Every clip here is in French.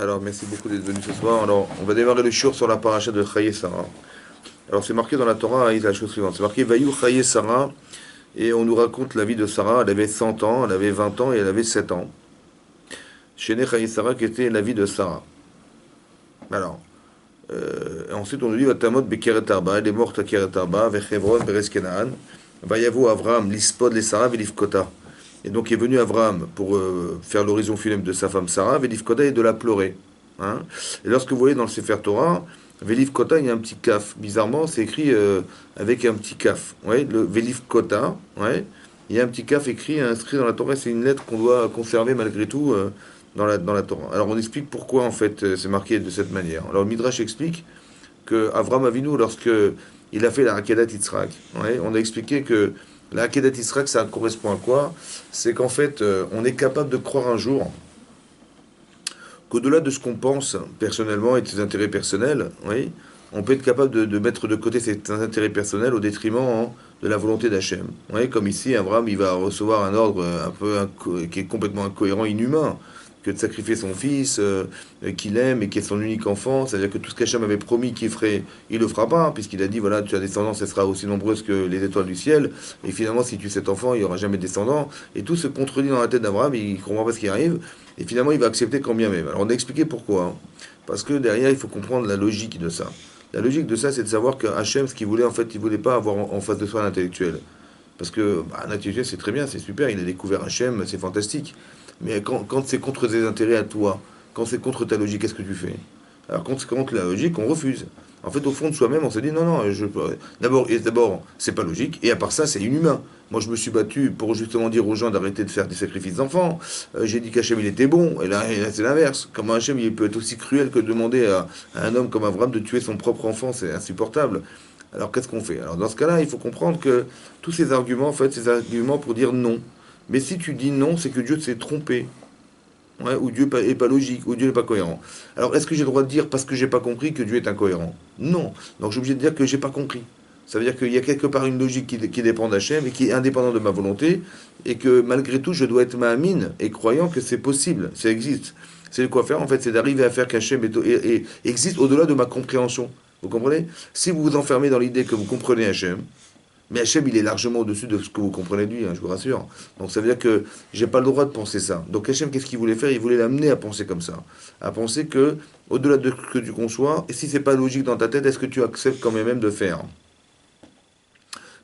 Alors, merci beaucoup d'être venu ce soir. Alors, on va démarrer le shiur sur la paracha de Chaye Sarah. Alors, c'est marqué dans la Torah, il y a la chose suivante. C'est marqué Vayu Chaye Sarah, et on nous raconte la vie de Sarah. Elle avait 100 ans, elle avait 20 ans et elle avait 7 ans. Chéné Chaye Sarah, qui était la vie de Sarah. Alors, ensuite, on nous dit Vatamot Bekeret Arba, elle est morte à Keret Arba, Vechevron, Beres Kenaan. Vayavo Avram, l'Ispod, les Sarah, Velifkota. Et donc est venu Avram pour faire l'horizon funèbre de sa femme Sarah, Velifkota, et de la pleurer. Hein. Et lorsque vous voyez dans le Sefer Torah, Velifkota, il y a un petit kaf. Bizarrement, c'est écrit avec un petit kaf. Ouais, le Velifkota, ouais, il y a un petit kaf écrit, inscrit dans la Torah. C'est une lettre qu'on doit conserver malgré tout dans la Torah. Alors on explique pourquoi en fait c'est marqué de cette manière. Alors le Midrash explique que Avram Avinu, lorsque il a fait la Hakedat Yitzhak, ouais, on a expliqué que la Hakedat Yitzhak, ça correspond à quoi? C'est qu'en fait, on est capable de croire un jour qu'au-delà de ce qu'on pense personnellement et de ses intérêts personnels, oui, on peut être capable de mettre de côté ses intérêts personnels au détriment de la volonté d'Hachem. Oui, comme ici, Abraham, il va recevoir un ordre qui est complètement incohérent, inhumain, que de sacrifier son fils, qu'il aime et qui est son unique enfant. C'est-à-dire que tout ce qu'Hachem avait promis qu'il ferait, il le fera pas, hein, puisqu'il a dit, voilà, tu as descendance, elle sera aussi nombreuse que les étoiles du ciel. Et finalement, si tu tues cet enfant, il n'y aura jamais de descendant. Et tout se contredit dans la tête d'Abraham, il ne comprend pas ce qui arrive. Et finalement, il va accepter quand bien même. Alors, on a expliqué pourquoi. Hein. Parce que derrière, il faut comprendre la logique de ça. La logique de ça, c'est de savoir que Hachem, ce qu'il voulait, en fait, il voulait pas avoir en face de soi un intellectuel. Parce que bah, un intellectuel, c'est très bien, c'est super, il a découvert Hachem, c'est fantastique. Mais quand c'est contre tes intérêts à toi, quand c'est contre ta logique, qu'est-ce que tu fais? Alors, quand c'est contre la logique, on refuse. En fait, au fond de soi-même, on se dit non, non, d'abord, c'est pas logique, et à part ça, c'est inhumain. Moi, je me suis battu pour justement dire aux gens d'arrêter de faire des sacrifices d'enfants. J'ai dit qu'Hachem, il était bon, et là, c'est l'inverse. Comment Hachem, il peut être aussi cruel que de demander à un homme comme Abraham de tuer son propre enfant, c'est insupportable. Alors, qu'est-ce qu'on fait? Alors, dans ce cas-là, il faut comprendre que tous ces arguments, en fait, ces arguments pour dire non. Mais si tu dis non, c'est que Dieu s'est trompé. Ouais, ou Dieu est pas logique, ou Dieu n'est pas cohérent. Alors, est-ce que j'ai le droit de dire parce que j'ai pas compris que Dieu est incohérent? Non. Donc, je suis obligé de dire que j'ai pas compris. Ça veut dire qu'il y a quelque part une logique qui dépend d'Hachem et qui est indépendante de ma volonté, et que malgré tout, je dois être ma'amine et croyant que c'est possible, ça existe. C'est quoi faire en fait, c'est d'arriver à faire qu'Hachem existe au-delà de ma compréhension. Vous comprenez? Si vous vous enfermez dans l'idée que vous comprenez Hachem, mais Hachem, il est largement au-dessus de ce que vous comprenez de lui, hein, je vous rassure. Donc ça veut dire que j'ai pas le droit de penser ça. Donc Hachem, qu'est-ce qu'il voulait faire? Il voulait l'amener à penser comme ça. À penser que, au-delà de ce que tu conçois, et si c'est pas logique dans ta tête, est-ce que tu acceptes quand même de faire?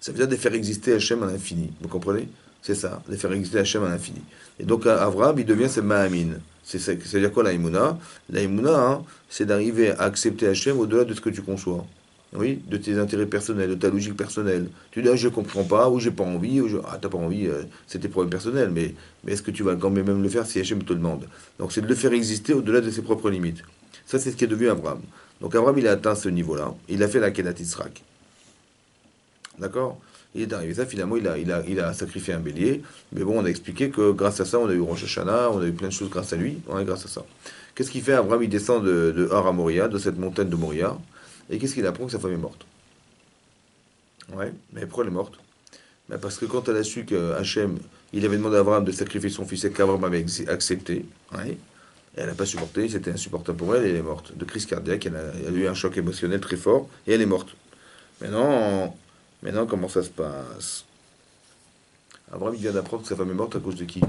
Ça veut dire de faire exister Hachem à l'infini. Vous comprenez? C'est ça, de faire exister Hachem à l'infini. Et donc Avraham, il devient ce Mahamin. C'est-à-dire quoi la L'aïmouna, hein, c'est d'arriver à accepter Hachem au-delà de ce que tu conçois. Oui, de tes intérêts personnels, de ta logique personnelle. Tu dis, ah, je comprends pas, ou j'ai pas envie, ah, t'as pas envie, c'est tes problèmes personnels, mais est-ce que tu vas quand même le faire si Hachem te le demande? Donc c'est de le faire exister au-delà de ses propres limites. Ça, c'est ce qui est devenu Abraham. Donc Abraham, il a atteint ce niveau-là. Il a fait la Kedat Yisrak. D'accord? Il est arrivé ça, finalement, il a sacrifié un bélier. Mais bon, on a expliqué que grâce à ça, on a eu Rosh Hashanah, on a eu plein de choses grâce à lui, ouais, grâce à ça. Qu'est-ce qu'il fait? Abraham, il descend de Har à Moria, de cette montagne de Moria. Et qu'est-ce qu'il apprend? Que sa femme est morte. Ouais, mais pourquoi elle est morte? Ben parce que quand elle a su que Hachem, il avait demandé à Abraham de sacrifier son fils et qu'Abraham avait accepté, ouais, elle n'a pas supporté, c'était insupportable pour elle, et elle est morte. De crise cardiaque, elle a eu un choc émotionnel très fort, et elle est morte. Maintenant, maintenant comment ça se passe? Abraham, il vient d'apprendre que sa femme est morte à cause de qui? À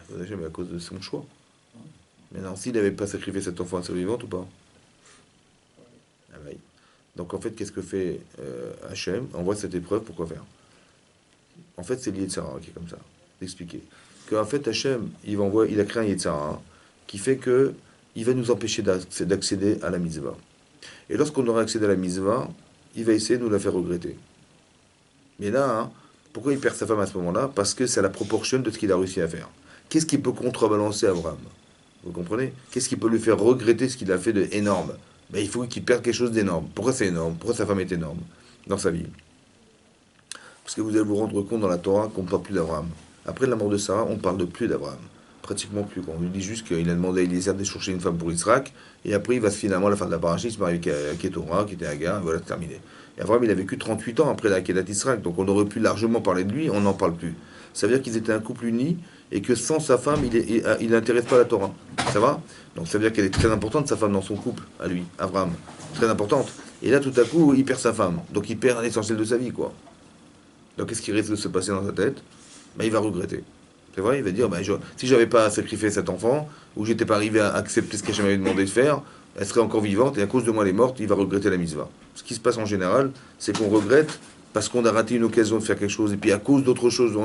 cause d'Hachem, mais à cause de son choix. Maintenant, s'il n'avait pas sacrifié cet enfant à sa vivante ou pas? Ah oui. Donc en fait, qu'est-ce que fait Hachem? Envoie cette épreuve, pourquoi faire? En fait, c'est l'Yetzara qui est comme ça, d'expliquer. Qu'en fait, Hachem, il a créé un Yetzara qui fait que il va nous empêcher d'accéder à la mitzvah. Et lorsqu'on aura accédé à la mitzvah, il va essayer de nous la faire regretter. Mais là, hein, pourquoi il perd sa femme à ce moment-là? Parce que c'est la proportion de ce qu'il a réussi à faire. Qu'est-ce qui peut contrebalancer Abraham? Vous comprenez? Qu'est-ce qui peut lui faire regretter ce qu'il a fait d'énorme? Ben, il faut qu'il perde quelque chose d'énorme. Pourquoi c'est énorme? Pourquoi sa femme est énorme dans sa vie? Parce que vous allez vous rendre compte dans la Torah qu'on ne parle plus d'Abraham. Après la mort de Sarah, on ne parle de plus d'Abraham. Pratiquement plus. On lui dit juste qu'il a demandé à Eliezer d'échanger une femme pour Israël, et après il va finalement, à la fin de la paracha, il se marie avec Ketora, qui était Hagar, et voilà, c'est terminé. Et Abraham, il a vécu 38 ans après la Kedat Israël, donc on aurait pu largement parler de lui, on n'en parle plus. Ça veut dire qu'ils étaient un couple uni et que sans sa femme, il n'intéresse pas la Torah. Ça va? Donc ça veut dire qu'elle est très importante, sa femme, dans son couple, à lui, Abraham. Très importante. Et là, tout à coup, il perd sa femme. Donc il perd l'essentiel de sa vie, quoi. Donc qu'est-ce qui risque de se passer dans sa tête? Ben, il va regretter. C'est vrai, il va dire, ben, si j'avais pas sacrifié cet enfant, ou j'étais pas arrivé à accepter ce qu'Hachem m'avait demandé de faire, elle serait encore vivante, et à cause de moi elle est morte, il va regretter la mitzvah. Ce qui se passe en général, c'est qu'on regrette parce qu'on a raté une occasion de faire quelque chose, et puis à cause d'autre chose,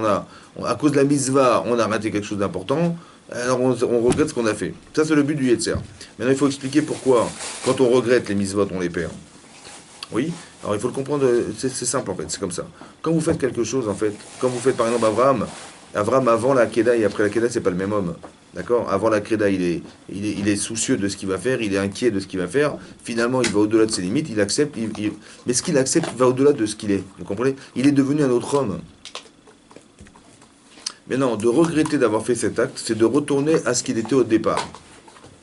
à cause de la mitzvah, on a raté quelque chose d'important, alors on regrette ce qu'on a fait. Ça, c'est le but du Yetzer. Maintenant, il faut expliquer pourquoi, quand on regrette les mitzvot, on les perd. Oui, alors il faut le comprendre, c'est simple en fait, c'est comme ça. Quand vous faites quelque chose, en fait, quand vous faites par exemple Abraham avant la Kéda et après la Kéda, c'est pas le même homme. D'accord? Avant la Kéda, il est soucieux de ce qu'il va faire, il est inquiet de ce qu'il va faire. Finalement, il va au-delà de ses limites, il accepte, mais ce qu'il accepte va au-delà de ce qu'il est. Vous comprenez? Il est devenu un autre homme. Mais non, de regretter d'avoir fait cet acte, c'est de retourner à ce qu'il était au départ.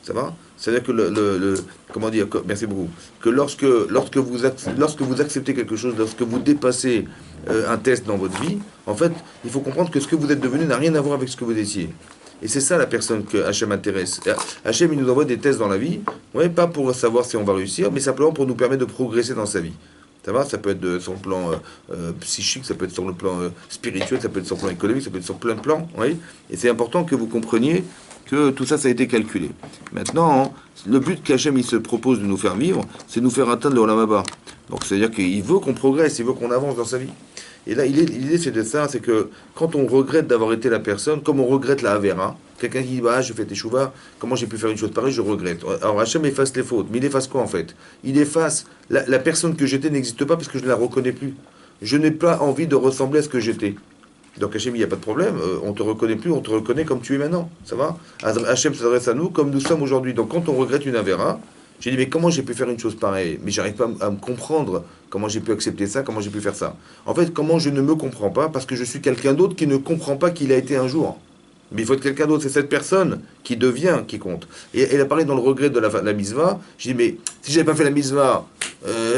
Ça va? C'est-à-dire que comment dire, merci beaucoup, que lorsque vous acceptez quelque chose, lorsque vous dépassez un test dans votre vie, en fait, il faut comprendre que ce que vous êtes devenu n'a rien à voir avec ce que vous étiez. Et c'est ça la personne que Hachem intéresse. Hachem, il nous envoie des tests dans la vie, ouais, pas pour savoir si on va réussir, mais simplement pour nous permettre de progresser dans sa vie. Ça va? Ça peut être sur le plan psychique, ça peut être sur le plan spirituel, ça peut être sur le plan économique, ça peut être sur plein de plans. Oui. Et c'est important que vous compreniez que tout ça, ça a été calculé. Maintenant, le but qu'Hachem il se propose de nous faire vivre, c'est de nous faire atteindre le Olam Haba. Donc c'est-à-dire qu'il veut qu'on progresse, il veut qu'on avance dans sa vie. Et là, l'idée c'est de ça, c'est que quand on regrette d'avoir été la personne, comme on regrette la Havera, quelqu'un qui dit bah, je fais teshuva, comment j'ai pu faire une chose pareille, je regrette. Alors Hachem efface les fautes, mais il efface quoi en fait? Il efface la personne que j'étais n'existe pas parce que je ne la reconnais plus. Je n'ai pas envie de ressembler à ce que j'étais. Donc Hachem, il n'y a pas de problème, on te reconnaît plus, on te reconnaît comme tu es maintenant, ça va? Hachem s'adresse à nous comme nous sommes aujourd'hui. Donc quand on regrette une Havera, j'ai dit mais comment j'ai pu faire une chose pareille? Mais j'arrive pas à me comprendre comment j'ai pu accepter ça, comment j'ai pu faire ça. En fait, comment je ne me comprends pas? Parce que je suis quelqu'un d'autre qui ne comprend pas qu'il a été un jour. Mais il faut être quelqu'un d'autre, c'est cette personne qui devient, qui compte. Et elle apparaît dans le regret de la mitzvah. Je dis, mais si j'avais pas fait la mitzvah,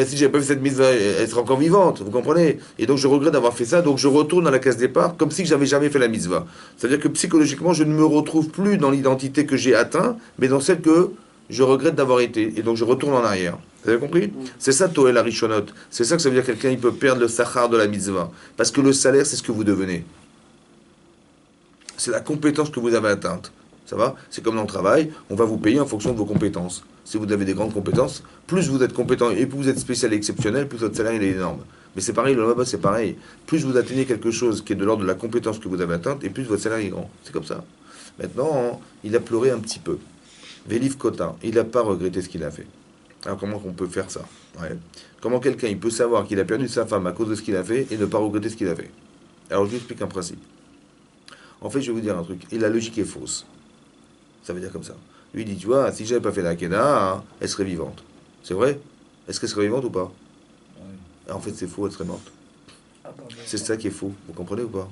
si j'avais pas fait cette mitzvah, elle serait encore vivante, vous comprenez? Et donc je regrette d'avoir fait ça, donc je retourne à la case départ comme si j'avais jamais fait la mitzvah. C'est-à-dire que psychologiquement, je ne me retrouve plus dans l'identité que j'ai atteint, mais dans celle que je regrette d'avoir été. Et donc je retourne en arrière. Vous avez compris? C'est ça, Toel Arishonot. C'est ça que ça veut dire que quelqu'un il peut perdre le sachar de la mitzvah. Parce que le salaire, c'est ce que vous devenez. C'est la compétence que vous avez atteinte. Ça va? C'est comme dans le travail, on va vous payer en fonction de vos compétences. Si vous avez des grandes compétences, plus vous êtes compétent et plus vous êtes spécial et exceptionnel, plus votre salaire il est énorme. Mais c'est pareil, le là-bas c'est pareil. Plus vous atteignez quelque chose qui est de l'ordre de la compétence que vous avez atteinte, et plus votre salaire est grand. C'est comme ça. Maintenant, il a pleuré un petit peu. Vélif Kotin, il n'a pas regretté ce qu'il a fait. Alors comment on peut faire ça? Ouais. Comment quelqu'un il peut savoir qu'il a perdu sa femme à cause de ce qu'il a fait et ne pas regretter ce qu'il a fait? Alors je vous explique un principe. En fait, je vais vous dire un truc. Et la logique est fausse. Ça veut dire comme ça. Lui il dit, tu vois, si j'avais pas fait la Kena, hein, elle serait vivante. C'est vrai? Est-ce qu'elle serait vivante ou pas? Oui. En fait, c'est faux, elle serait morte. C'est ça qui est faux. Vous comprenez ou pas?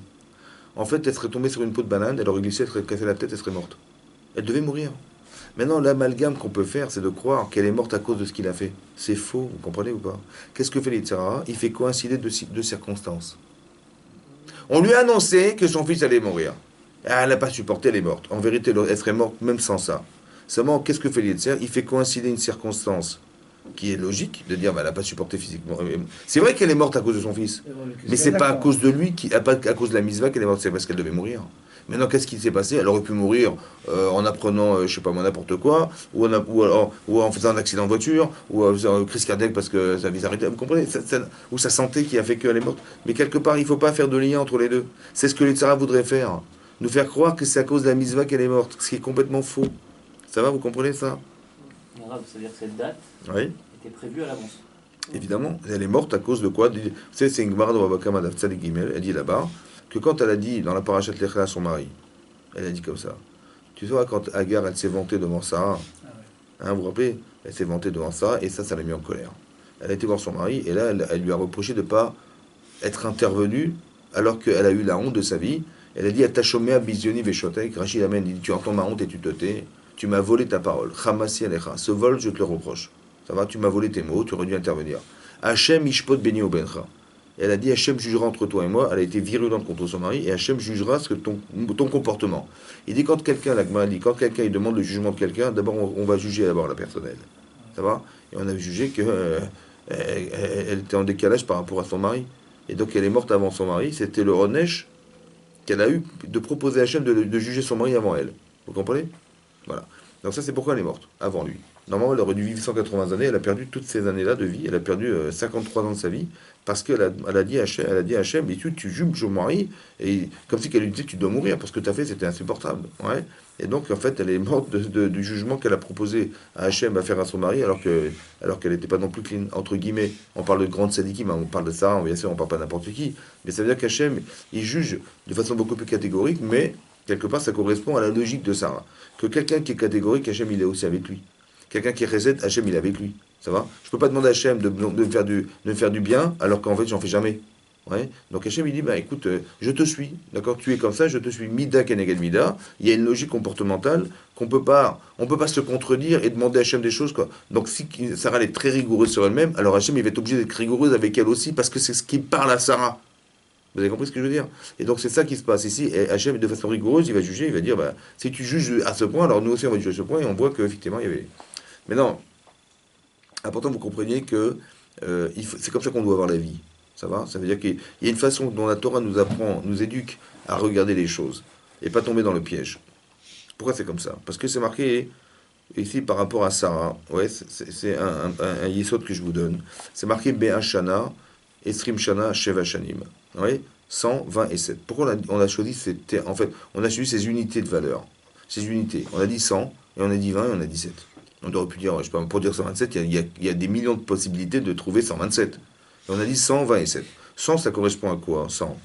En fait, elle serait tombée sur une peau de banane, elle aurait glissé, elle serait cassée la tête, elle serait morte. Elle devait mourir. Maintenant, l'amalgame qu'on peut faire, c'est de croire qu'elle est morte à cause de ce qu'il a fait. C'est faux, vous comprenez ou pas? Qu'est-ce que fait l'Yitzhara? Il fait coïncider deux circonstances. On lui a annoncé que son fils allait mourir. Elle n'a pas supporté, elle est morte. En vérité, elle serait morte même sans ça. Seulement, qu'est-ce que fait l'Yetzer? Il fait coïncider une circonstance qui est logique, de dire, bah, elle n'a pas supporté physiquement. C'est vrai qu'elle est morte à cause de son fils. Mais c'est pas à cause de lui, pas à cause de la misva qu'elle est morte, c'est parce qu'elle devait mourir. Maintenant, qu'est-ce qui s'est passé? Elle aurait pu mourir en apprenant, je sais pas moi, n'importe quoi, ou en faisant un accident de voiture, ou en faisant une crise cardiaque parce que sa vie s'arrêtait. Vous comprenez? Ou sa santé qui a fait qu'elle est morte. Mais quelque part, il ne faut pas faire de lien entre les deux. C'est ce que les Tzara voudraient faire. Nous faire croire que c'est à cause de la misva qu'elle est morte, ce qui est complètement faux. Ça va, vous comprenez ça? C'est-à-dire que cette date était prévue à l'avance. Évidemment, elle est morte à cause de quoi? Vous savez, c'est une Gemara de Rabba Kama d'Aftzal et Gimel, elle dit là-bas, que quand elle a dit dans la parachat Lecha à son mari, elle a dit comme ça. Tu vois, quand Agar, elle s'est vantée devant Sarah, vous vous rappelez? Elle s'est vantée devant Sarah, et ça l'a mis en colère. Elle a été voir son mari, et là, elle lui a reproché de ne pas être intervenue, alors qu'elle a eu la honte de sa vie. Elle a dit, Atashomea bizioni veshotek, Rachid Amen, il dit, tu entends ma honte et tu te tais, tu m'as volé ta parole. Chamasi alecha, ce vol, je te le reproche. Ça va, tu m'as volé tes mots, tu aurais dû intervenir. Hachem ishpot beni obencha. Et elle a dit Hachem jugera entre toi et moi. Elle a été virulente contre son mari et Hachem jugera ce que ton comportement. Il dit quand quelqu'un, la Gemara dit, quand quelqu'un il demande le jugement de quelqu'un, d'abord on va juger d'abord la personne elle. Ça va? Et on a jugé que elle était en décalage par rapport à son mari. Et donc elle est morte avant son mari. C'était le Ronesh qu'elle a eu de proposer à Hachem de juger son mari avant elle. Vous comprenez? Voilà. Donc ça c'est pourquoi elle est morte, avant lui. Normalement elle aurait dû vivre 180 années, elle a perdu toutes ces années-là de vie, elle a perdu 53 ans de sa vie, parce elle a dit à Hachem, mais tu juges mon mari, et comme si qu'elle lui disait tu dois mourir, parce que tu as fait c'était insupportable. Ouais. Et donc en fait elle est morte du jugement qu'elle a proposé à Hachem à faire à son mari, alors qu'elle n'était pas non plus clean, entre guillemets. On parle de grande sadikim, on parle de ça, bien sûr on parle pas n'importe qui, mais ça veut dire qu'Hachem, il juge de façon beaucoup plus catégorique, mais quelque part ça correspond à la logique de Sarah. Que quelqu'un qui est catégorique, Hachem il est aussi avec lui. Quelqu'un qui est reset, Hachem il est avec lui. Ça va? Je peux pas demander à Hachem de me faire du bien alors qu'en fait j'en fais jamais. Ouais. Donc Hachem il dit bah écoute, je te suis, d'accord, tu es comme ça, je te suis. Mida keneged mida. Il y a une logique comportementale on peut pas se contredire et demander à Hachem des choses quoi. Donc si Sarah elle est très rigoureuse sur elle-même, alors Hachem il va être obligé d'être rigoureuse avec elle aussi parce que c'est ce qui parle à Sarah. Vous avez compris ce que je veux dire? Et donc c'est ça qui se passe ici. Et Hachem, de façon rigoureuse, il va juger, il va dire, bah, si tu juges à ce point, alors nous aussi on va juger à ce point, et on voit qu'effectivement il y avait... Mais non, important vous compreniez que c'est comme ça qu'on doit voir la vie. Ça va? Ça veut dire qu'il y a une façon dont la Torah nous apprend, nous éduque à regarder les choses, et pas tomber dans le piège. Pourquoi c'est comme ça? Parce que c'est marqué ici par rapport à Sarah. Ouais, c'est un yesod que je vous donne. C'est marqué Be'ah Shana, Esrim Shana, Sheva Shanim. Oui, 100, 20 et 7. Pourquoi on a choisi en fait, on a choisi ces unités de valeur. Ces unités. On a dit 100, et on a dit 20, et on a dit 7. On aurait pu dire, je sais pas, pour dire 127, il y a des millions de possibilités de trouver 127. Et on a dit 100, 20 et 7. 100, ça correspond à quoi? 100.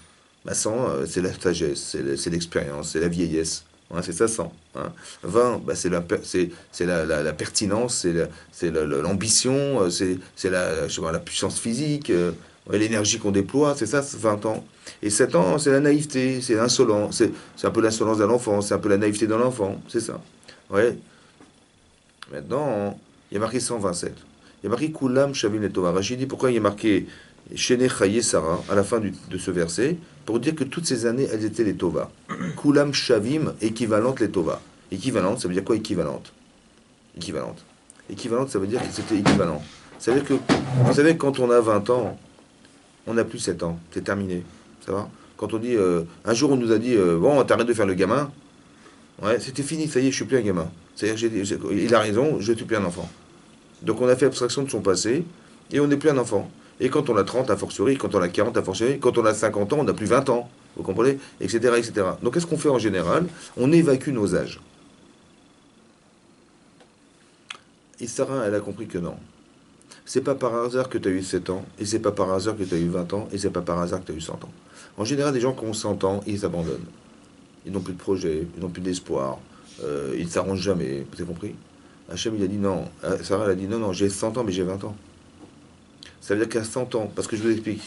Bah 100, c'est la sagesse, c'est l'expérience, c'est la vieillesse. Hein, c'est ça 100. Hein. 20, bah, c'est la pertinence, c'est l'ambition, c'est je sais pas, la puissance physique, ouais, l'énergie qu'on déploie, c'est ça 20 ans. Et 7 ans, c'est la naïveté, c'est l'insolence, c'est un peu l'insolence de l'enfant, c'est un peu la naïveté dans l'enfant, c'est ça. Ouais. Maintenant, il y a marqué 127. Il y a marqué Kulam Shavim Letova. Rachid dit pourquoi il y a marqué Shene Chaye Sarah à la fin de ce verset pour dire que toutes ces années elles étaient les Tova. Kulam Shavim, équivalente les Tova. Équivalente, ça veut dire quoi équivalente? Équivalente. Équivalente, ça veut dire que c'était équivalent. Ça veut dire que, vous savez, quand on a 20 ans, on n'a plus 7 ans. C'est terminé. Ça va? Quand on dit, un jour on nous a dit, bon, t'arrêtes de faire le gamin. Ouais, c'était fini, ça y est, je suis plus un gamin. C'est-à-dire, il a raison, je ne suis plus un enfant. Donc on a fait abstraction de son passé, et on n'est plus un enfant. Et quand on a 30, a fortiori, quand on a 40, a fortiori, quand on a 50 ans, on n'a plus 20 ans. Vous comprenez? Etc., etc. Donc qu'est-ce qu'on fait en général? On évacue nos âges. Et Sarah, elle a compris que non. C'est pas par hasard que tu as eu 7 ans, et c'est pas par hasard que tu as eu 20 ans, et c'est pas par hasard que tu as eu 100 ans. En général, des gens qui ont 100 ans, ils abandonnent. Ils n'ont plus de projet, ils n'ont plus d'espoir, ils ne s'arrangent jamais, vous avez compris? Hachem, il a dit non. Sarah, elle a dit non, non, j'ai 100 ans, mais j'ai 20 ans. Ça veut dire qu'à 100 ans, parce que je vous explique,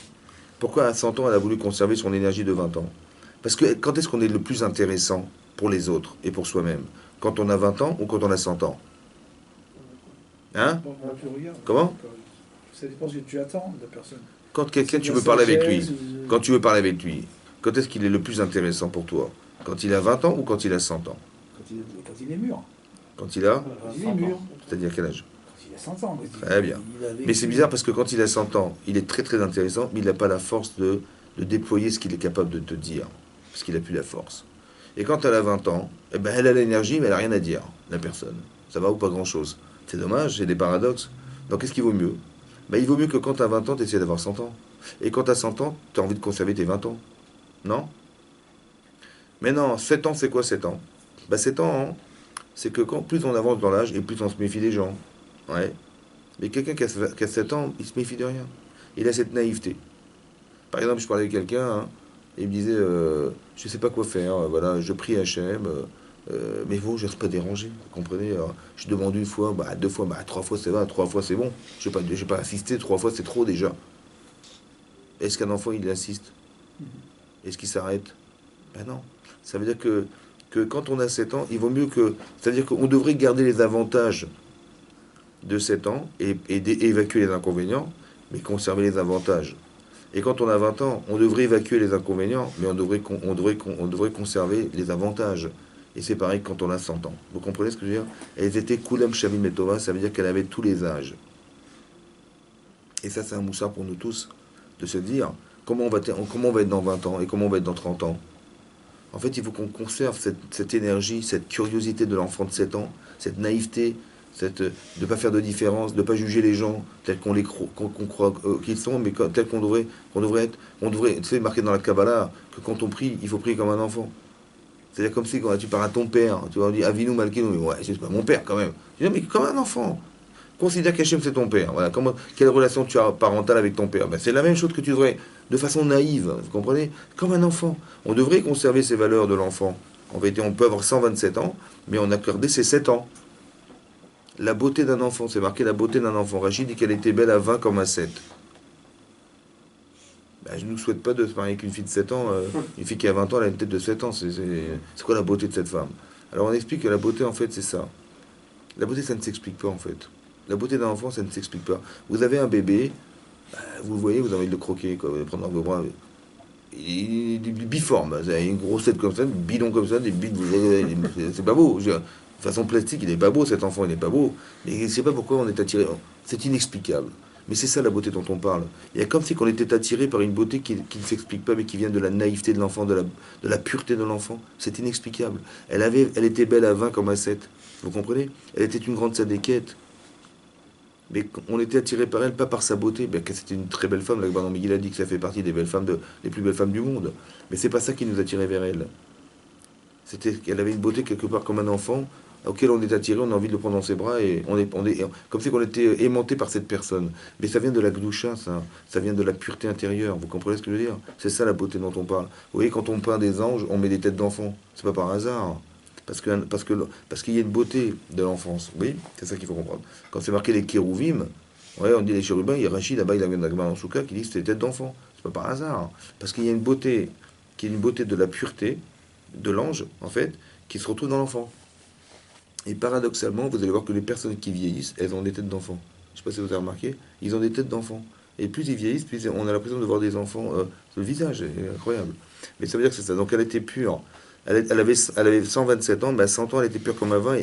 pourquoi à 100 ans, elle a voulu conserver son énergie de 20 ans? Parce que quand est-ce qu'on est le plus intéressant pour les autres et pour soi-même? Quand on a 20 ans ou quand on a 100 ans? Hein? Comment? Ça dépend ce que tu attends de la personne. Quand quelqu'un, tu veux parler avec lui, quand tu veux parler avec lui, quand est-ce qu'il est le plus intéressant pour toi? Quand il a 20 ans ou quand il a 100 ans? Quand il est mûr. Quand il a? Quand il est mûr. C'est-à-dire quel âge? Quand il a 100 ans. Très bien. Mais c'est bizarre parce que quand il a 100 ans, il est très très intéressant, mais il n'a pas la force de déployer ce qu'il est capable de te dire. Parce qu'il n'a plus la force. Et quand elle a 20 ans, eh ben elle a l'énergie, mais elle n'a rien à dire, la personne. Ça va ou pas grand-chose. C'est dommage, c'est des paradoxes. Donc qu'est-ce qu'il vaut mieux? Ben, il vaut mieux que quand tu as 20 ans, tu essaies d'avoir 100 ans. Et quand tu as 100 ans, tu as envie de conserver tes 20 ans. Non? Mais non, 7 ans, c'est quoi 7 ans? Ben 7 ans, hein, c'est que plus on avance dans l'âge, et plus on se méfie des gens. Ouais. Mais quelqu'un qui a 7 ans, il se méfie de rien. Il a cette naïveté. Par exemple, je parlais avec quelqu'un, hein, et il me disait, je sais pas quoi faire, voilà, je prie Hachem, mais vous, je ne reste pas dérangé, vous comprenez? Alors, je demande une fois, bah, 2 fois, bah, 3 fois, ça va, 3 fois, c'est bon. Je n'ai pas insisté, 3 fois, c'est trop déjà. Est-ce qu'un enfant, il insiste? Est-ce qu'il s'arrête? Ben non. Ça veut dire que quand on a 7 ans, il vaut mieux que... C'est-à-dire qu'on devrait garder les avantages de 7 ans et évacuer les inconvénients, mais conserver les avantages. Et quand on a 20 ans, on devrait évacuer les inconvénients, mais on devrait conserver les avantages. Et c'est pareil quand on a 100 ans. Vous comprenez ce que je veux dire? Elles étaient Kulam Shavim et Tova, ça veut dire qu'elle avait tous les âges. Et ça, c'est un moussard pour nous tous, de se dire comment on va être dans 20 ans et comment on va être dans 30 ans. En fait, il faut qu'on conserve cette énergie, cette curiosité de l'enfant de 7 ans, cette naïveté, de ne pas faire de différence, de ne pas juger les gens tels qu'on croit qu'ils sont, mais tels qu'on devrait être. On devrait, tu sais, marqué dans la Kabbalah que quand on prie, il faut prier comme un enfant. C'est-à-dire comme si quand tu parles à ton père, tu vois, on dit Avinu Malkinu, mais ouais, c'est pas mon père quand même. Tu dis, non, mais comme un enfant. Considère qu'Hachem c'est ton père. Voilà. Quelle relation tu as parentale avec ton père? Ben, c'est la même chose que tu devrais, de façon naïve, vous comprenez? Comme un enfant. On devrait conserver ces valeurs de l'enfant. En vérité, on peut avoir 127 ans, mais on a accordé ses 7 ans. La beauté d'un enfant, c'est marqué la beauté d'un enfant. Rachid dit qu'elle était belle à 20 comme à 7. Ben, je ne nous souhaite pas de se marier avec une fille de 7 ans. Une fille qui a 20 ans, elle a une tête de 7 ans. C'est quoi la beauté de cette femme? Alors on explique que la beauté, en fait, c'est ça. La beauté, ça ne s'explique pas, en fait. La beauté d'un enfant, ça ne s'explique pas. Vous avez un bébé, vous le voyez, vous avez envie de le croquer, quoi, de le prendre dans vos bras. Il est biforme, il a une grosse tête comme ça, un bidon comme ça, des bides, c'est pas beau. De façon plastique, il n'est pas beau, cet enfant, il n'est pas beau. Mais je ne sais pas pourquoi on est attiré. C'est inexplicable. Mais c'est ça la beauté dont on parle. Il y a comme si on était attiré par une beauté qui ne s'explique pas, mais qui vient de la naïveté de l'enfant, de la pureté de l'enfant. C'est inexplicable. Elle était belle à 20 comme à 7. Vous comprenez? Elle était une grande sadéquette. Mais on était attiré par elle, pas par sa beauté. Ben, c'était une très belle femme. Là, Bernard Miguel a dit que ça fait partie des belles femmes, des plus belles femmes du monde. Mais c'est pas ça qui nous attirait vers elle. C'était qu'elle avait une beauté quelque part comme un enfant auquel on est attiré, on a envie de le prendre dans ses bras et comme si on était aimanté par cette personne. Mais ça vient de la gdoucha, ça vient de la pureté intérieure. Vous comprenez ce que je veux dire? C'est ça la beauté dont on parle. Vous voyez, quand on peint des anges, on met des têtes d'enfants. C'est pas par hasard. Parce qu'il y a une beauté de l'enfance. Oui, c'est ça qu'il faut comprendre. Quand c'est marqué les kérouvim, ouais, on dit les chérubins, il y a Rachid là-bas, il a un en souka qui dit que c'est des têtes d'enfants. C'est pas par hasard. Parce qu'il y a une beauté, qui est une beauté de la pureté de l'ange, en fait, qui se retrouve dans l'enfant. Et paradoxalement, vous allez voir que les personnes qui vieillissent, elles ont des têtes d'enfants. Je sais pas si vous avez remarqué, ils ont des têtes d'enfants. Et plus ils vieillissent, plus on a l'impression de voir des enfants. Le visage est incroyable. Mais ça veut dire que c'est ça. Donc elle était pure. Elle avait 127 ans, mais à 100 ans, elle était pure comme à 20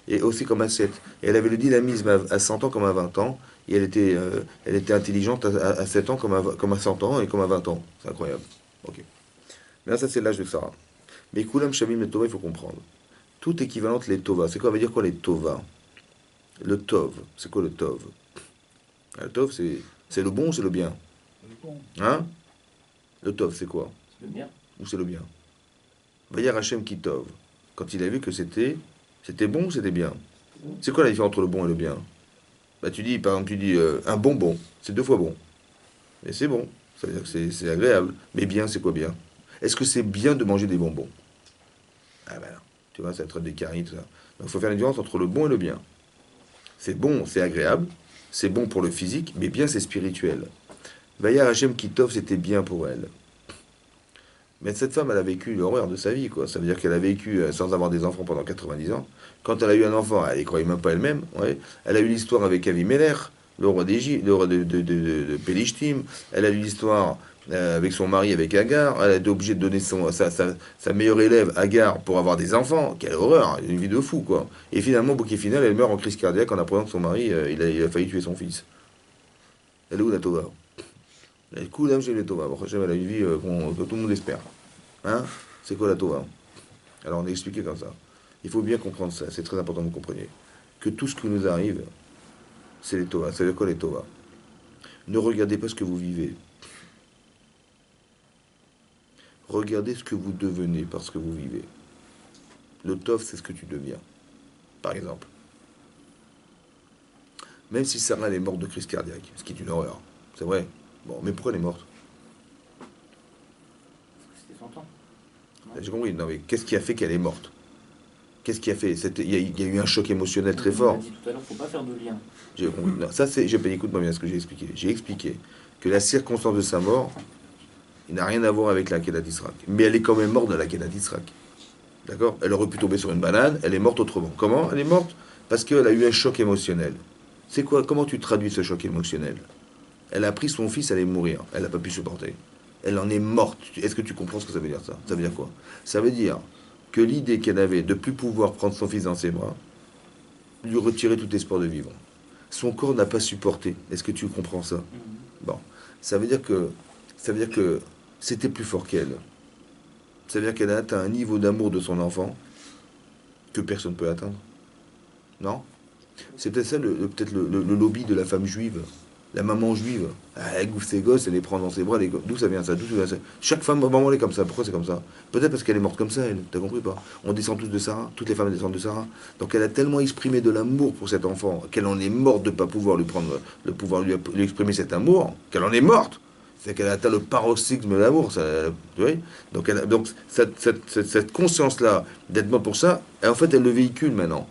et aussi comme à 7. Et elle avait le dynamisme à 100 ans comme à 20 ans. Et elle était intelligente à 7 ans comme à 100 ans et comme à 20 ans. C'est incroyable. Ok. Mais là, ça, c'est l'âge de Sarah. Mais Koulam Shavim et Tova, il faut comprendre. Tout équivalente les Tova. C'est quoi? Ça veut dire quoi les Tova? Le Tov. C'est quoi le Tov? Le Tov, c'est le bon ou c'est le bien? Hein? Le Tov, c'est quoi? C'est le bien. Ou c'est le bien? Vayar Hashem Kitov, quand il a vu que c'était bon ou c'était bien? C'est quoi la différence entre le bon et le bien? Bah tu dis, par exemple, un bonbon, c'est 2 fois bon. Mais c'est bon, ça veut dire que c'est agréable. Mais bien, c'est quoi bien? Est-ce que c'est bien de manger des bonbons? Ah ben non, tu vois, ça traite des caries, tout ça. Donc il faut faire la différence entre le bon et le bien. C'est bon, c'est agréable, c'est bon pour le physique, mais bien, c'est spirituel. Vayar Hashem Kitov, c'était bien pour elle. Mais cette femme, elle a vécu l'horreur de sa vie, quoi. Ça veut dire qu'elle a vécu sans avoir des enfants pendant 90 ans. Quand elle a eu un enfant, elle n'y croyait même pas elle-même. Ouais. Elle a eu l'histoire avec Avimelech, le roi d'Égypte, le roi de Pélishtim. Elle a eu l'histoire avec son mari, avec Agar. Elle a été obligée de donner sa meilleure élève, Agar, pour avoir des enfants. Quelle horreur, une vie de fou, quoi. Et finalement, bouquet final, elle meurt en crise cardiaque en apprenant que son mari, il a failli tuer son fils. Elle est où la Tova? Le coup d'âme chez les Tova. Elle a une vie que tout le monde espère. Hein? C'est quoi la Tova? Alors on est expliqué comme ça. Il faut bien comprendre ça. C'est très important que vous compreniez. Que tout ce qui nous arrive, c'est les Tova. Ça veut dire quoi les Tova? Ne regardez pas ce que vous vivez. Regardez ce que vous devenez parce que vous vivez. Le Tov, c'est ce que tu deviens. Par exemple. Même si Sarah elle est morte de crise cardiaque, ce qui est une horreur. C'est vrai. Bon, mais pourquoi elle est morte? C'était 100 ans. J'ai compris. Non, mais qu'est-ce qui a fait qu'elle est morte? Qu'est-ce qui a fait? Il y a eu un choc émotionnel très fort. On a dit tout à l'heure, faut pas faire de lien. J'ai compris. Non, ça, c'est. Écoute-moi bien ce que j'ai expliqué. J'ai expliqué que la circonstance de sa mort, il n'a rien à voir avec la Kedat Israq. Mais elle est quand même morte de la Kedat Israq. D'accord? Elle aurait pu tomber sur une banane, elle est morte autrement. Comment? Elle est morte parce qu'elle a eu un choc émotionnel. C'est quoi? Comment tu traduis ce choc émotionnel? Elle a pris son fils, elle allait mourir. Elle n'a pas pu supporter. Elle en est morte. Est-ce que tu comprends ce que ça veut dire, ça? Ça veut dire quoi? Ça veut dire que l'idée qu'elle avait de plus pouvoir prendre son fils dans ses bras lui retirait tout espoir de vivre. Son corps n'a pas supporté. Est-ce que tu comprends ça? Bon. Ça veut dire que c'était plus fort qu'elle. Ça veut dire qu'elle a atteint un niveau d'amour de son enfant que personne ne peut atteindre. Non? C'est peut-être ça, peut-être le lobby de la femme juive, la maman juive. Ah, elle gouffe ses gosses, elle les prend dans ses bras. D'où ça vient ça? D'où ça vient ça? Chaque femme, maman, elle est comme ça. Pourquoi c'est comme ça? Peut-être parce qu'elle est morte comme ça, elle. T'as compris pas? On descend tous de Sarah. Toutes les femmes descendent de Sarah. Donc elle a tellement exprimé de l'amour pour cet enfant qu'elle en est morte de ne pas pouvoir lui prendre, de pouvoir lui exprimer cet amour, qu'elle en est morte. C'est qu'elle a atteint le paroxysme de l'amour. Tu vois. Donc cette conscience-là d'être morte pour ça, et en fait, elle le véhicule maintenant.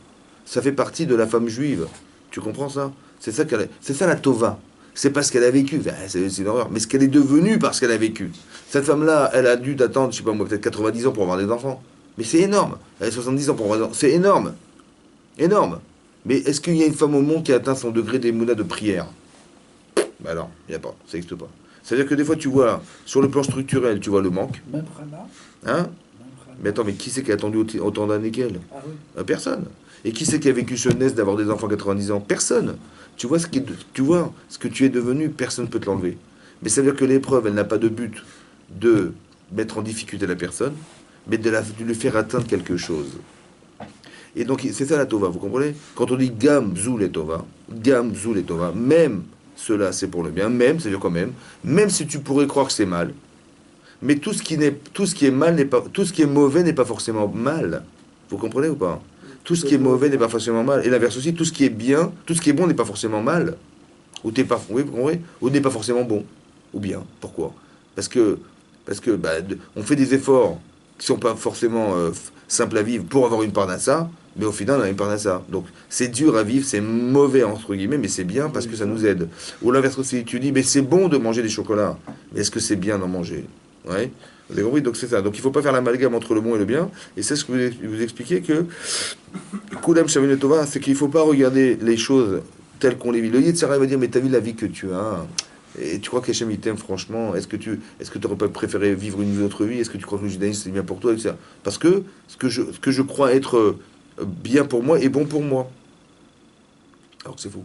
Ça fait partie de la femme juive. Tu comprends ça? C'est ça la tova. C'est pas ce qu'elle a vécu. C'est une horreur. Mais ce qu'elle est devenue parce qu'elle a vécu. Cette femme-là, elle a dû attendre, je sais pas moi, peut-être 90 ans pour avoir des enfants. Mais c'est énorme. Elle a 70 ans pour avoir des enfants. C'est énorme. Énorme. Mais est-ce qu'il y a une femme au monde qui a atteint son degré d'émouna de prière? Ben non, il n'y a pas. Ça n'existe pas. C'est-à-dire que des fois, tu vois, sur le plan structurel, tu vois le manque. Même Rana. Hein? Mais attends, mais qui c'est qui a attendu autant d'années qu'elle? Ah oui. Personne. Et qui c'est qui a vécu ce nest d'avoir des enfants à 90 ans? Personne. Tu vois ce que tu es devenu, personne ne peut te l'enlever. Mais ça veut dire que l'épreuve, elle n'a pas de but de mettre en difficulté la personne, mais de lui faire atteindre quelque chose. Et donc, c'est ça la Tova, vous comprenez? Quand on dit Gam Zoul et Tova, même cela c'est pour le bien, même, c'est-à-dire quand même si tu pourrais croire que c'est mal, mais tout ce qui est mal n'est pas, tout ce qui est mauvais n'est pas forcément mal. Vous comprenez ou pas? Tout ce qui est mauvais n'est pas forcément mal. Et l'inverse aussi, tout ce qui est bien, tout ce qui est bon n'est pas forcément mal. Ou t'es pas, oui, vous comprenez? Ou n'est pas forcément bon. Ou bien. Pourquoi? Parce que on fait des efforts qui sont pas forcément simples à vivre pour avoir une parnassa, mais au final on a une parnassa. Donc c'est dur à vivre, c'est mauvais entre guillemets, mais c'est bien parce que ça nous aide. Ou l'inverse aussi, tu dis, mais c'est bon de manger des chocolats, mais est-ce que c'est bien d'en manger? Ouais. Vous avez compris? Donc c'est ça. Donc il ne faut pas faire l'amalgame entre le bon et le bien. Et c'est ce que vous expliquez que Kudam Shavin Tova, c'est qu'il ne faut pas regarder les choses telles qu'on les vit. Le Yetzirah va dire, mais t'as vu la vie que tu as? Et tu crois qu'Hachem il t'aime franchement? Est-ce que tu n'aurais pas préféré vivre une autre vie? Est-ce que tu crois que le judaïsme c'est bien pour toi, etc. Parce que ce que je crois être bien pour moi est bon pour moi. Alors que c'est faux.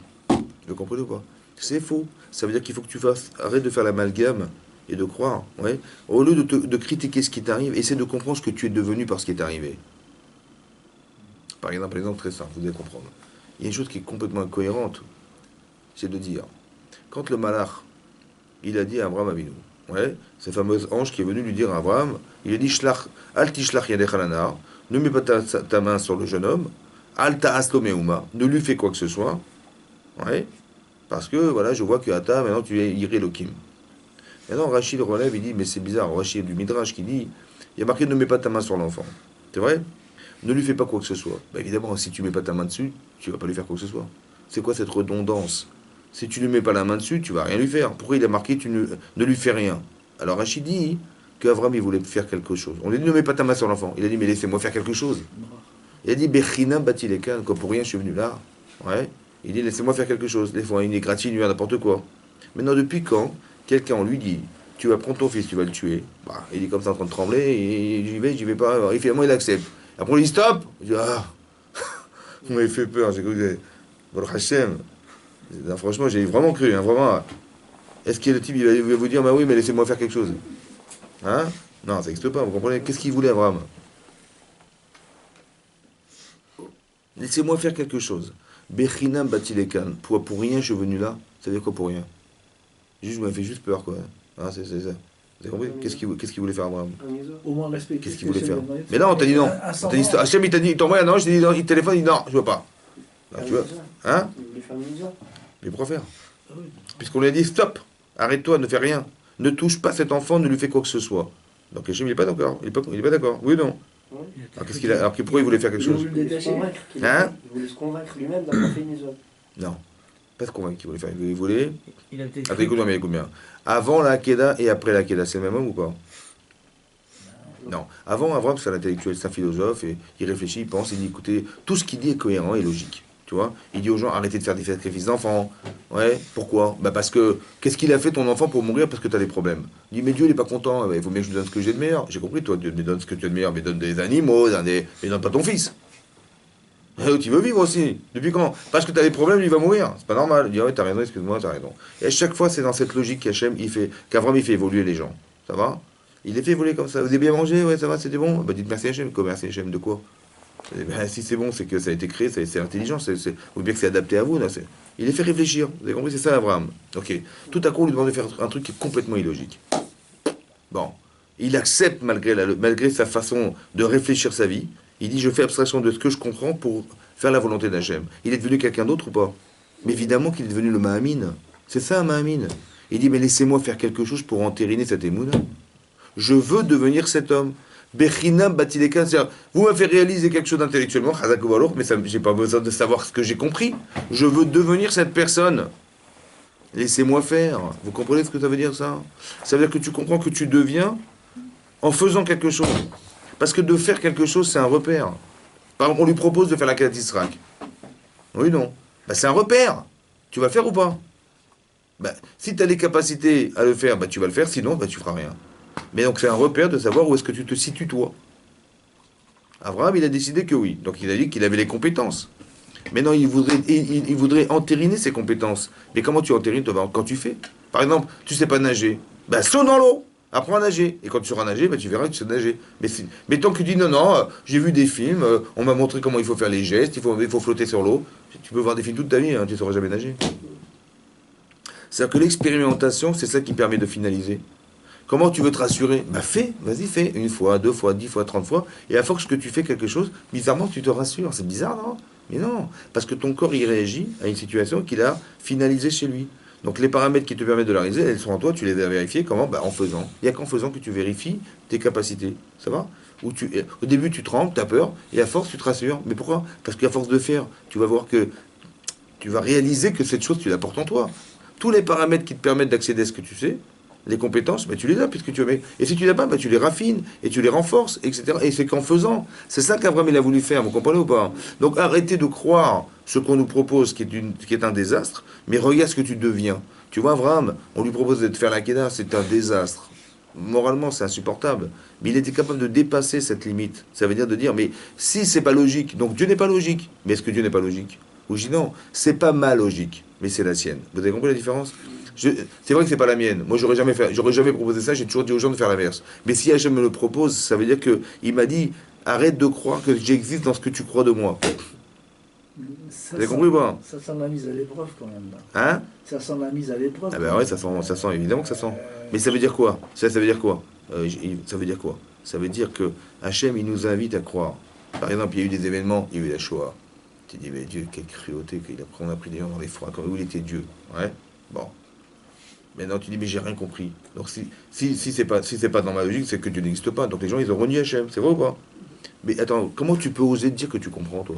Vous comprenez ou pas? C'est faux. Ça veut dire qu'il faut que tu arrête de faire l'amalgame et de croire. Ouais. Au lieu de critiquer ce qui t'arrive, essaie de comprendre ce que tu es devenu par ce qui est arrivé. Par exemple, très simple, vous allez comprendre. Il y a une chose qui est complètement incohérente, c'est de dire, quand le malach, il a dit à Abraham Avinu, ouais, ce fameux ange qui est venu lui dire à Abraham, il a dit, Shlach, al tishlach yadech alanar, ne mets pas ta main sur le jeune homme, al ta'as lo meuma, ne lui fais quoi que ce soit, ouais, parce que, voilà, je vois que Ata, maintenant tu es Iri Elohim. Maintenant, Rachid relève, il dit, mais c'est bizarre, Rachid du Midrash qui dit, il y a marqué, ne mets pas ta main sur l'enfant. C'est vrai? Ne lui fais pas quoi que ce soit. Bah évidemment, si tu mets pas ta main dessus, tu vas pas lui faire quoi que ce soit. C'est quoi cette redondance? Si tu ne mets pas la main dessus, tu vas rien lui faire. Pourquoi il a marqué tu ne lui fais rien? Alors Rachid dit qu'Avram il voulait faire quelque chose. On lui dit ne mets pas ta main sur l'enfant. Il a dit mais laissez-moi faire quelque chose. Il a dit Bechina batilekan, quoi pour rien je suis venu là. Ouais. Il dit laissez-moi faire quelque chose. Des fois il est gratuit, n'importe quoi. Maintenant depuis quand quelqu'un on lui dit tu vas prendre ton fils, tu vas le tuer. Bah, il est comme ça en train de trembler, et j'y vais pas. Et finalement il accepte. Après on lui dit stop. Il dit ah, vous m'avez fait peur. J'ai cru que Baruch Hashem. Non, franchement, j'ai vraiment cru, hein, vraiment. Est-ce que le type il va vous dire bah oui, mais laissez-moi faire quelque chose? Hein? Non, ça n'existe pas, vous comprenez? Qu'est-ce qu'il voulait Abraham? Laissez-moi faire quelque chose. Bechinam batilekan. Pour rien, je suis venu là. Ça veut dire quoi pour rien? Juste, vous m'avez fait juste peur, quoi. Hein, c'est ça. Vous avez compris? Qu'est-ce qu'il voulait faire Abraham? Au moins respecter. Qu'est-ce qu'il voulait faire? Mais non, on t'a dit non. Hachem, il t'a dit, il t'envoie un ange, il téléphone, il dit non, je veux pas. Là, tu vois? Hein? Il voulait faire une maison. Mais pourquoi faire? Puisqu'on lui a dit stop, arrête-toi, ne fais rien. Ne touche pas cet enfant, ne lui fais quoi que ce soit. Donc Hachem, il n'est pas d'accord. Il est pas d'accord. Oui ou non? Alors pourquoi il voulait faire quelque chose? Il voulait se convaincre. Hein? Il voulait se convaincre lui-même d'avoir fait une maison. Non. Pas se convaincre qu'il voulait faire. Il voulait. Il a peut-être Attends, écoute bien. Avant la Kedah et après la Kedah, c'est le même homme ou pas? Non. Avant, Abraham, c'est un intellectuel, c'est un philosophe, et il réfléchit, il pense, il dit écoutez, tout ce qu'il dit est cohérent et logique. Tu vois, il dit aux gens, arrêtez de faire des sacrifices d'enfants. Ouais, pourquoi? Bah parce que, qu'est-ce qu'il a fait ton enfant pour mourir parce que tu as des problèmes? Il dit, mais Dieu, il est pas content. Bah, il vaut mieux que je lui donne ce que j'ai de meilleur. J'ai compris, toi, Dieu me donne ce que tu as de meilleur, mais donne des animaux, mais donne pas ton fils. Tu veux vivre aussi. Depuis quand? Parce que tu as des problèmes, il va mourir. C'est pas normal. Il dit, ouais, t'as raison, excuse-moi, t'as raison. Et à chaque fois, c'est dans cette logique qu'Hachem, qu'Avram, il fait évoluer les gens. Ça va? Il les fait évoluer comme ça. Vous avez bien mangé? Ouais, ça va, c'était bon? Bah, dites merci Hachem. Quoi, merci Hachem de quoi? Eh ben, si c'est bon, c'est que ça a été créé, c'est intelligent, ou bien que c'est adapté à vous. Là, il les fait réfléchir. Vous avez compris, c'est ça, Abraham. Ok. Tout à coup, on lui demande de faire un truc qui est complètement illogique. Bon. Il accepte, malgré sa façon de réfléchir sa vie, il dit, je fais abstraction de ce que je comprends pour faire la volonté d'Hachem. Il est devenu quelqu'un d'autre ou pas? Mais évidemment qu'il est devenu le Mahamine. C'est ça, un Mahamine. Il dit, mais laissez-moi faire quelque chose pour entériner cette émouna. Je veux devenir cet homme. Bechinam batileka, c'est-à-dire, vous m'avez fait réaliser quelque chose d'intellectuellement, mais j'ai pas besoin de savoir ce que j'ai compris. Je veux devenir cette personne. Laissez-moi faire. Vous comprenez ce que ça veut dire, ça? Ça veut dire que tu comprends que tu deviens en faisant quelque chose. Parce que de faire quelque chose, c'est un repère. Par exemple, on lui propose de faire la Kedat Yisrak. Oui, non. Bah, c'est un repère. Tu vas le faire ou pas? Bah, si tu as les capacités à le faire, bah, tu vas le faire. Sinon, bah, tu feras rien. Mais donc c'est un repère de savoir où est-ce que tu te situes toi. Abraham, il a décidé que oui. Donc il a dit qu'il avait les compétences. Maintenant, il voudrait entériner ses compétences. Mais comment tu entérines toi? Quand tu fais? Par exemple, tu sais pas nager. Ben saute dans l'eau. Apprends à nager. Et quand tu sauras nager, ben, tu verras que tu sais nager. Mais tant que tu dis non, non, j'ai vu des films, on m'a montré comment il faut faire les gestes, il faut flotter sur l'eau. Tu peux voir des films toute ta vie, hein, tu ne sauras jamais nager. C'est-à-dire que l'expérimentation, c'est ça qui permet de finaliser. Comment tu veux te rassurer? Bah fais, vas-y fais, 1 fois, 2 fois, 10 fois, 30 fois, et à force que tu fais quelque chose, bizarrement tu te rassures. C'est bizarre, non? Mais non, parce que ton corps il réagit à une situation qu'il a finalisée chez lui. Donc les paramètres qui te permettent de la réaliser, elles sont en toi, tu les as vérifiés, comment? Bah en faisant. Il n'y a qu'en faisant que tu vérifies tes capacités, ça va? Au début tu trembles, tu as peur, et à force tu te rassures. Mais pourquoi? Parce qu'à force de faire, tu vas voir que tu vas réaliser que cette chose tu la portes en toi. Tous les paramètres qui te permettent d'accéder à ce que tu sais, les compétences, tu les as puisque tu as. Et si tu les as pas, tu les raffines et tu les renforces, etc. Et c'est qu'en faisant. C'est ça qu'Abraham il a voulu faire, vous comprenez ou pas? Donc arrêtez de croire ce qu'on nous propose qui est un désastre, mais regarde ce que tu deviens. Tu vois, Abraham, on lui propose de faire la Kedah, c'est un désastre. Moralement, c'est insupportable. Mais il était capable de dépasser cette limite. Ça veut dire de dire, mais si c'est pas logique, donc Dieu n'est pas logique. Mais est-ce que Dieu n'est pas logique? Ou je dis non, c'est pas ma logique, mais c'est la sienne. Vous avez compris la différence? C'est vrai que c'est pas la mienne. Moi, j'aurais jamais proposé ça. J'ai toujours dit aux gens de faire l'inverse. Mais si Hachem me le propose, ça veut dire que il m'a dit arrête de croire que j'existe dans ce que tu crois de moi. Vous avez compris ou pas? Ça sent la mise à l'épreuve quand même. Là. Hein? Ça sent la mise à l'épreuve. Ah ben ouais, ça sent évidemment que ça sent. Mais ça veut dire quoi? Ça veut dire quoi? Ça veut dire quoi? Ça veut dire que Hachem, il nous invite à croire. Par exemple, il y a eu des événements, il y a eu la Shoah. Tu dis mais Dieu, quelle cruauté qu'on a pris des gens dans les froids. Où il était Dieu? Ouais. Bon. Maintenant, tu dis, mais j'ai rien compris. Donc, si c'est pas dans ma logique, c'est que Dieu n'existe pas. Donc, les gens, ils ont renié Hachem. C'est vrai ou pas? Mais attends, comment tu peux oser te dire que tu comprends, toi?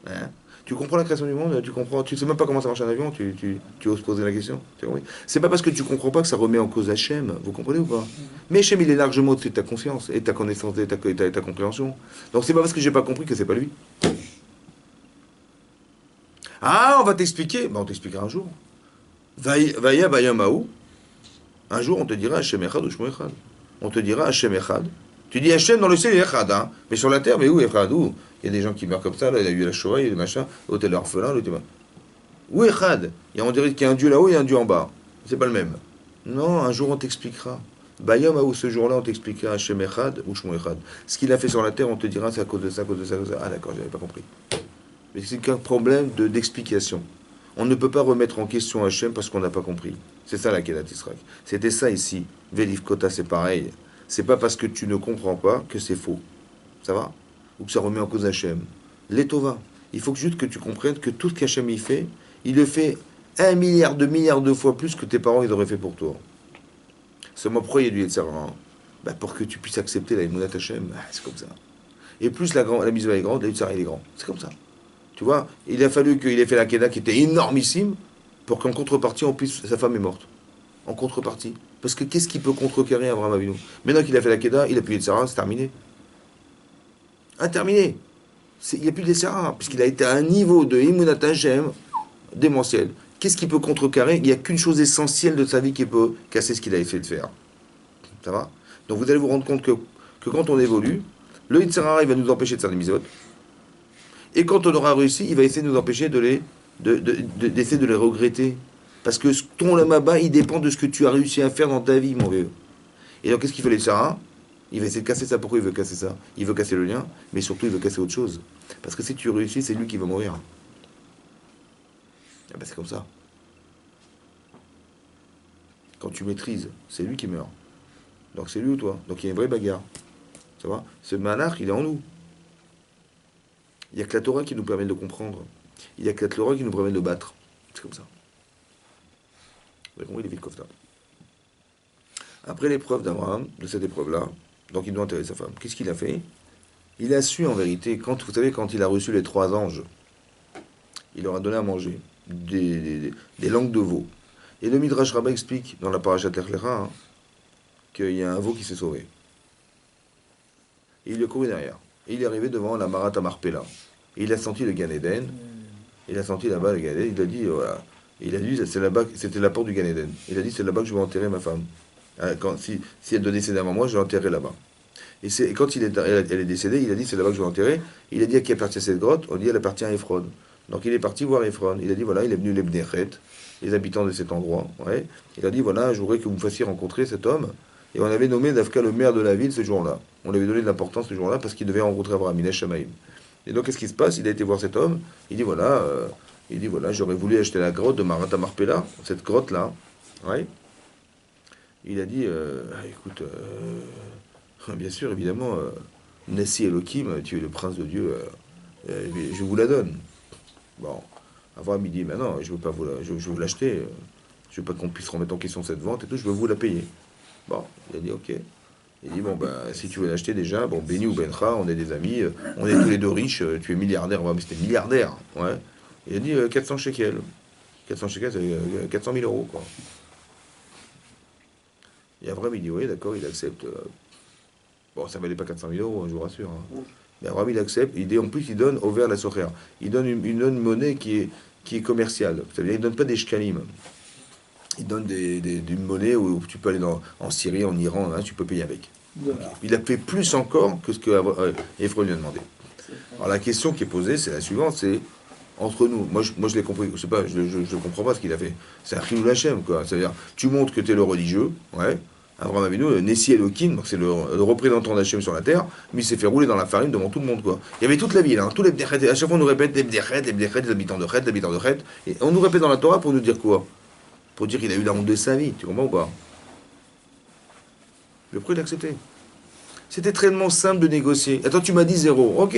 Hein? Tu comprends la création du monde? Tu sais même pas comment ça marche un avion? Tu oses poser la question? C'est pas parce que tu comprends pas que ça remet en cause Hachem. Vous comprenez ou pas? Mais Hachem, il est largement au-dessus de ta conscience et ta connaissance et ta compréhension. Donc, c'est pas parce que j'ai pas compris que c'est pas lui. Ah, on va t'expliquer. On t'expliquera un jour. Vaya Bayamaou, un jour on te dira Hachem Echad ou Shmo Echad. On te dira Hachem Echad. Tu dis Hachem dans le ciel, il est Echad, hein. Mais sur la terre, mais où Echad? Où? Il y a des gens qui meurent comme ça, là, il y a eu la Shoah, il y a eu des machins, l'hôtel orphelin, l'hôtel. Où Echad? On dirait qu'il y a un Dieu là-haut et un Dieu en bas. C'est pas le même. Non, un jour on t'expliquera. Bayamaou, ce jour-là, on t'expliquera Hachem Echad ou Shmo Echad. Ce qu'il a fait sur la terre, on te dira c'est à cause de ça, à cause de ça, à cause de ça. Ah d'accord, j'avais pas compris. Mais c'est qu'un problème d'explication. On ne peut pas remettre en question Hachem parce qu'on n'a pas compris. C'est ça la Kedat Yisrak. C'était ça ici. Velif Kota, c'est pareil. C'est pas parce que tu ne comprends pas que c'est faux. Ça va? Ou que ça remet en cause Hachem. L'étova. Il faut juste que tu comprennes que tout ce qu'Hachem y fait, il le fait 1 milliard de fois plus que tes parents ils auraient fait pour toi. Seulement pourquoi il y a du Yetzirah? Pour que tu puisses accepter la Emunat Hachem. C'est comme ça. Et plus la mitzvah est grande, la Yetzirah il est grand. C'est comme ça. Tu vois, il a fallu qu'il ait fait la Kedah qui était énormissime pour qu'en contrepartie, sa femme est morte. En contrepartie. Parce que qu'est-ce qui peut contrecarrer Abraham Avinu? Maintenant qu'il a fait la Kedah, il a pu être Sarah, c'est terminé. Terminé. Il n'y a plus d'Essara, puisqu'il a été à un niveau de Emunat Hashem démentiel. Qu'est-ce qui peut contrecarrer? Il n'y a qu'une chose essentielle de sa vie qui peut casser ce qu'il a essayé de faire. Ça va? Donc vous allez vous rendre compte que quand on évolue, le Yitzhara, il va nous empêcher de faire des mitzvot. Et quand on aura réussi, il va essayer de nous empêcher d'essayer de les regretter. Parce que ton lamaba, il dépend de ce que tu as réussi à faire dans ta vie, mon vieux. Et donc, qu'est-ce qu'il fait le Yitzhara? Il va essayer de casser ça. Pourquoi il veut casser ça? Il veut casser le lien, mais surtout, il veut casser autre chose. Parce que si tu réussis, c'est lui qui va mourir. Ah ben, c'est comme ça. Quand tu maîtrises, c'est lui qui meurt. Donc c'est lui ou toi. Donc il y a une vraie bagarre. Ça va? Ce manach, il est en nous. Il n'y a que la Torah qui nous permet de comprendre. Il n'y a que la Torah qui nous permet de battre. C'est comme ça. Vous avez compris les Vilkofta. Après l'épreuve d'Abraham, de cette épreuve-là, donc il doit enterrer sa femme. Qu'est-ce qu'il a fait? Il a su en vérité, vous savez, quand il a reçu les 3 anges, il leur a donné à manger des langues de veau. Et le Midrash Rabbah explique dans la Parashat Lech Lecha qu'il y a un veau qui s'est sauvé. Et il est couru derrière. Et il est arrivé devant la Marat Marpella. Et il a senti le Gan Eden. Il a senti là-bas le Gan Eden. Il a dit, voilà. Il a dit, c'est là-bas, c'était la porte du Gan Eden. Il a dit, c'est là-bas que je vais enterrer ma femme. Si elle doit décéder avant moi, je vais l'enterrer là-bas. Et quand elle est décédée, il a dit, c'est là-bas que je vais l'enterrer. Il a dit à qui appartient cette grotte? On dit, elle appartient à Ephron. Donc il est parti voir Ephron. Il a dit, voilà, il est venu les Bnechet, les habitants de cet endroit. Ouais. Il a dit, voilà, je voudrais que vous me fassiez rencontrer cet homme. Et on avait nommé Dafka le maire de la ville ce jour-là. On lui avait donné de l'importance ce jour-là parce qu'il devait rencontrer Abraham, Minesh Shamaïm. Et donc, qu'est-ce qui se passe? Il a été voir cet homme. Il dit, voilà, j'aurais voulu acheter la grotte de Marata Marpella, cette grotte-là. Ouais. Il a dit, écoute, bien sûr, évidemment, Nessi Elohim, tu es le prince de Dieu, je vous la donne. Bon, Abraham, il dit, mais non, je veux pas je veux vous l'acheter. Je veux pas qu'on puisse remettre en question cette vente et tout, je veux vous la payer. Bon, il a dit ok. Il dit bon, si tu veux l'acheter déjà, bon, Béni ou Benra, on est des amis, on est tous les deux riches, tu es milliardaire, mais c'était milliardaire, ouais. Il a dit 400 shekels. 400 shekels, c'est 400 000 euros, quoi. Et Abraham, il dit oui, d'accord, il accepte. Bon, ça valait pas 400 000 euros, hein, je vous rassure. Hein. Mais Abraham, il accepte, en plus, il donne au vert la socher. Il donne une monnaie qui est commerciale. C'est-à-dire, il ne donne pas des shkalim. Il donne d'une monnaie où tu peux aller en Syrie, en Iran, hein, tu peux payer avec. Voilà. Il a fait plus encore que ce que Ephron lui a demandé. Alors la question qui est posée, c'est la suivante, c'est entre nous. Moi je l'ai compris, je sais pas, je comprends pas ce qu'il a fait. C'est un Chilul Hashem, quoi. C'est-à-dire, tu montres que tu es le religieux, ouais. Abraham Avinu, le Nessi Elohim, donc c'est le représentant d'Hachem sur la terre, mais il s'est fait rouler dans la farine devant tout le monde, quoi. Il y avait toute la ville, hein, tous les Bdechet, à chaque fois on nous répète les Bdechet, les habitants de Chet, les habitants de Chet, et on nous répète dans la Torah pour nous dire quoi? Pour dire qu'il a eu la honte de sa vie, tu comprends ou pas? Le prix d'accepter. C'était tellement simple de négocier. Attends, tu m'as dit 0. Ok.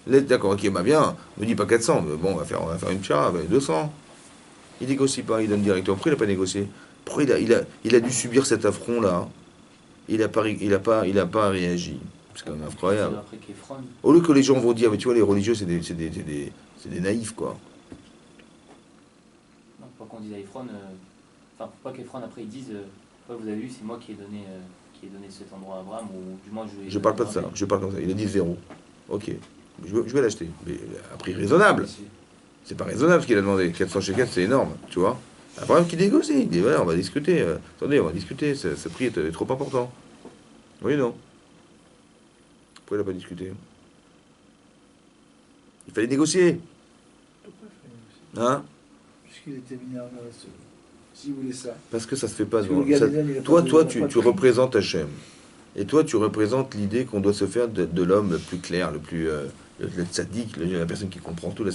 D'accord, ok, bah bien. Ne dis pas 400. Mais bon, on va faire une pcha avec 200. Il négocie pas, il donne directement. Pourquoi il n'a pas négocié? Pourquoi il a dû subir cet affront-là? Il a pas réagi. C'est quand même incroyable. Au lieu que les gens vont dire, mais tu vois, les religieux, c'est des naïfs, quoi. Non, pour qu'on dise à Ephron, pour pas qu'Ephron après ils disent, ouais, vous avez vu, c'est moi qui ai donné cet endroit à Abraham, ou du moins je parle pas de ça, je parle comme ça. Il a dit 0. Ok, je vais l'acheter, mais à prix raisonnable. C'est pas raisonnable ce qu'il a demandé. 400 shekels, c'est énorme, tu vois. Abraham qui négocie, il dit ouais, on va discuter. Attendez, on va discuter, ce prix est trop important. Oui, non. Pourquoi il n'a pas discuté? Il fallait négocier. Hein? Puisqu'il était milliardaire, s'il voulait ça. Parce que ça se fait pas. Toi, tu représentes Hachem. Et toi, tu représentes l'idée qu'on doit se faire de l'homme le plus clair, le tzaddik, la personne qui comprend tout.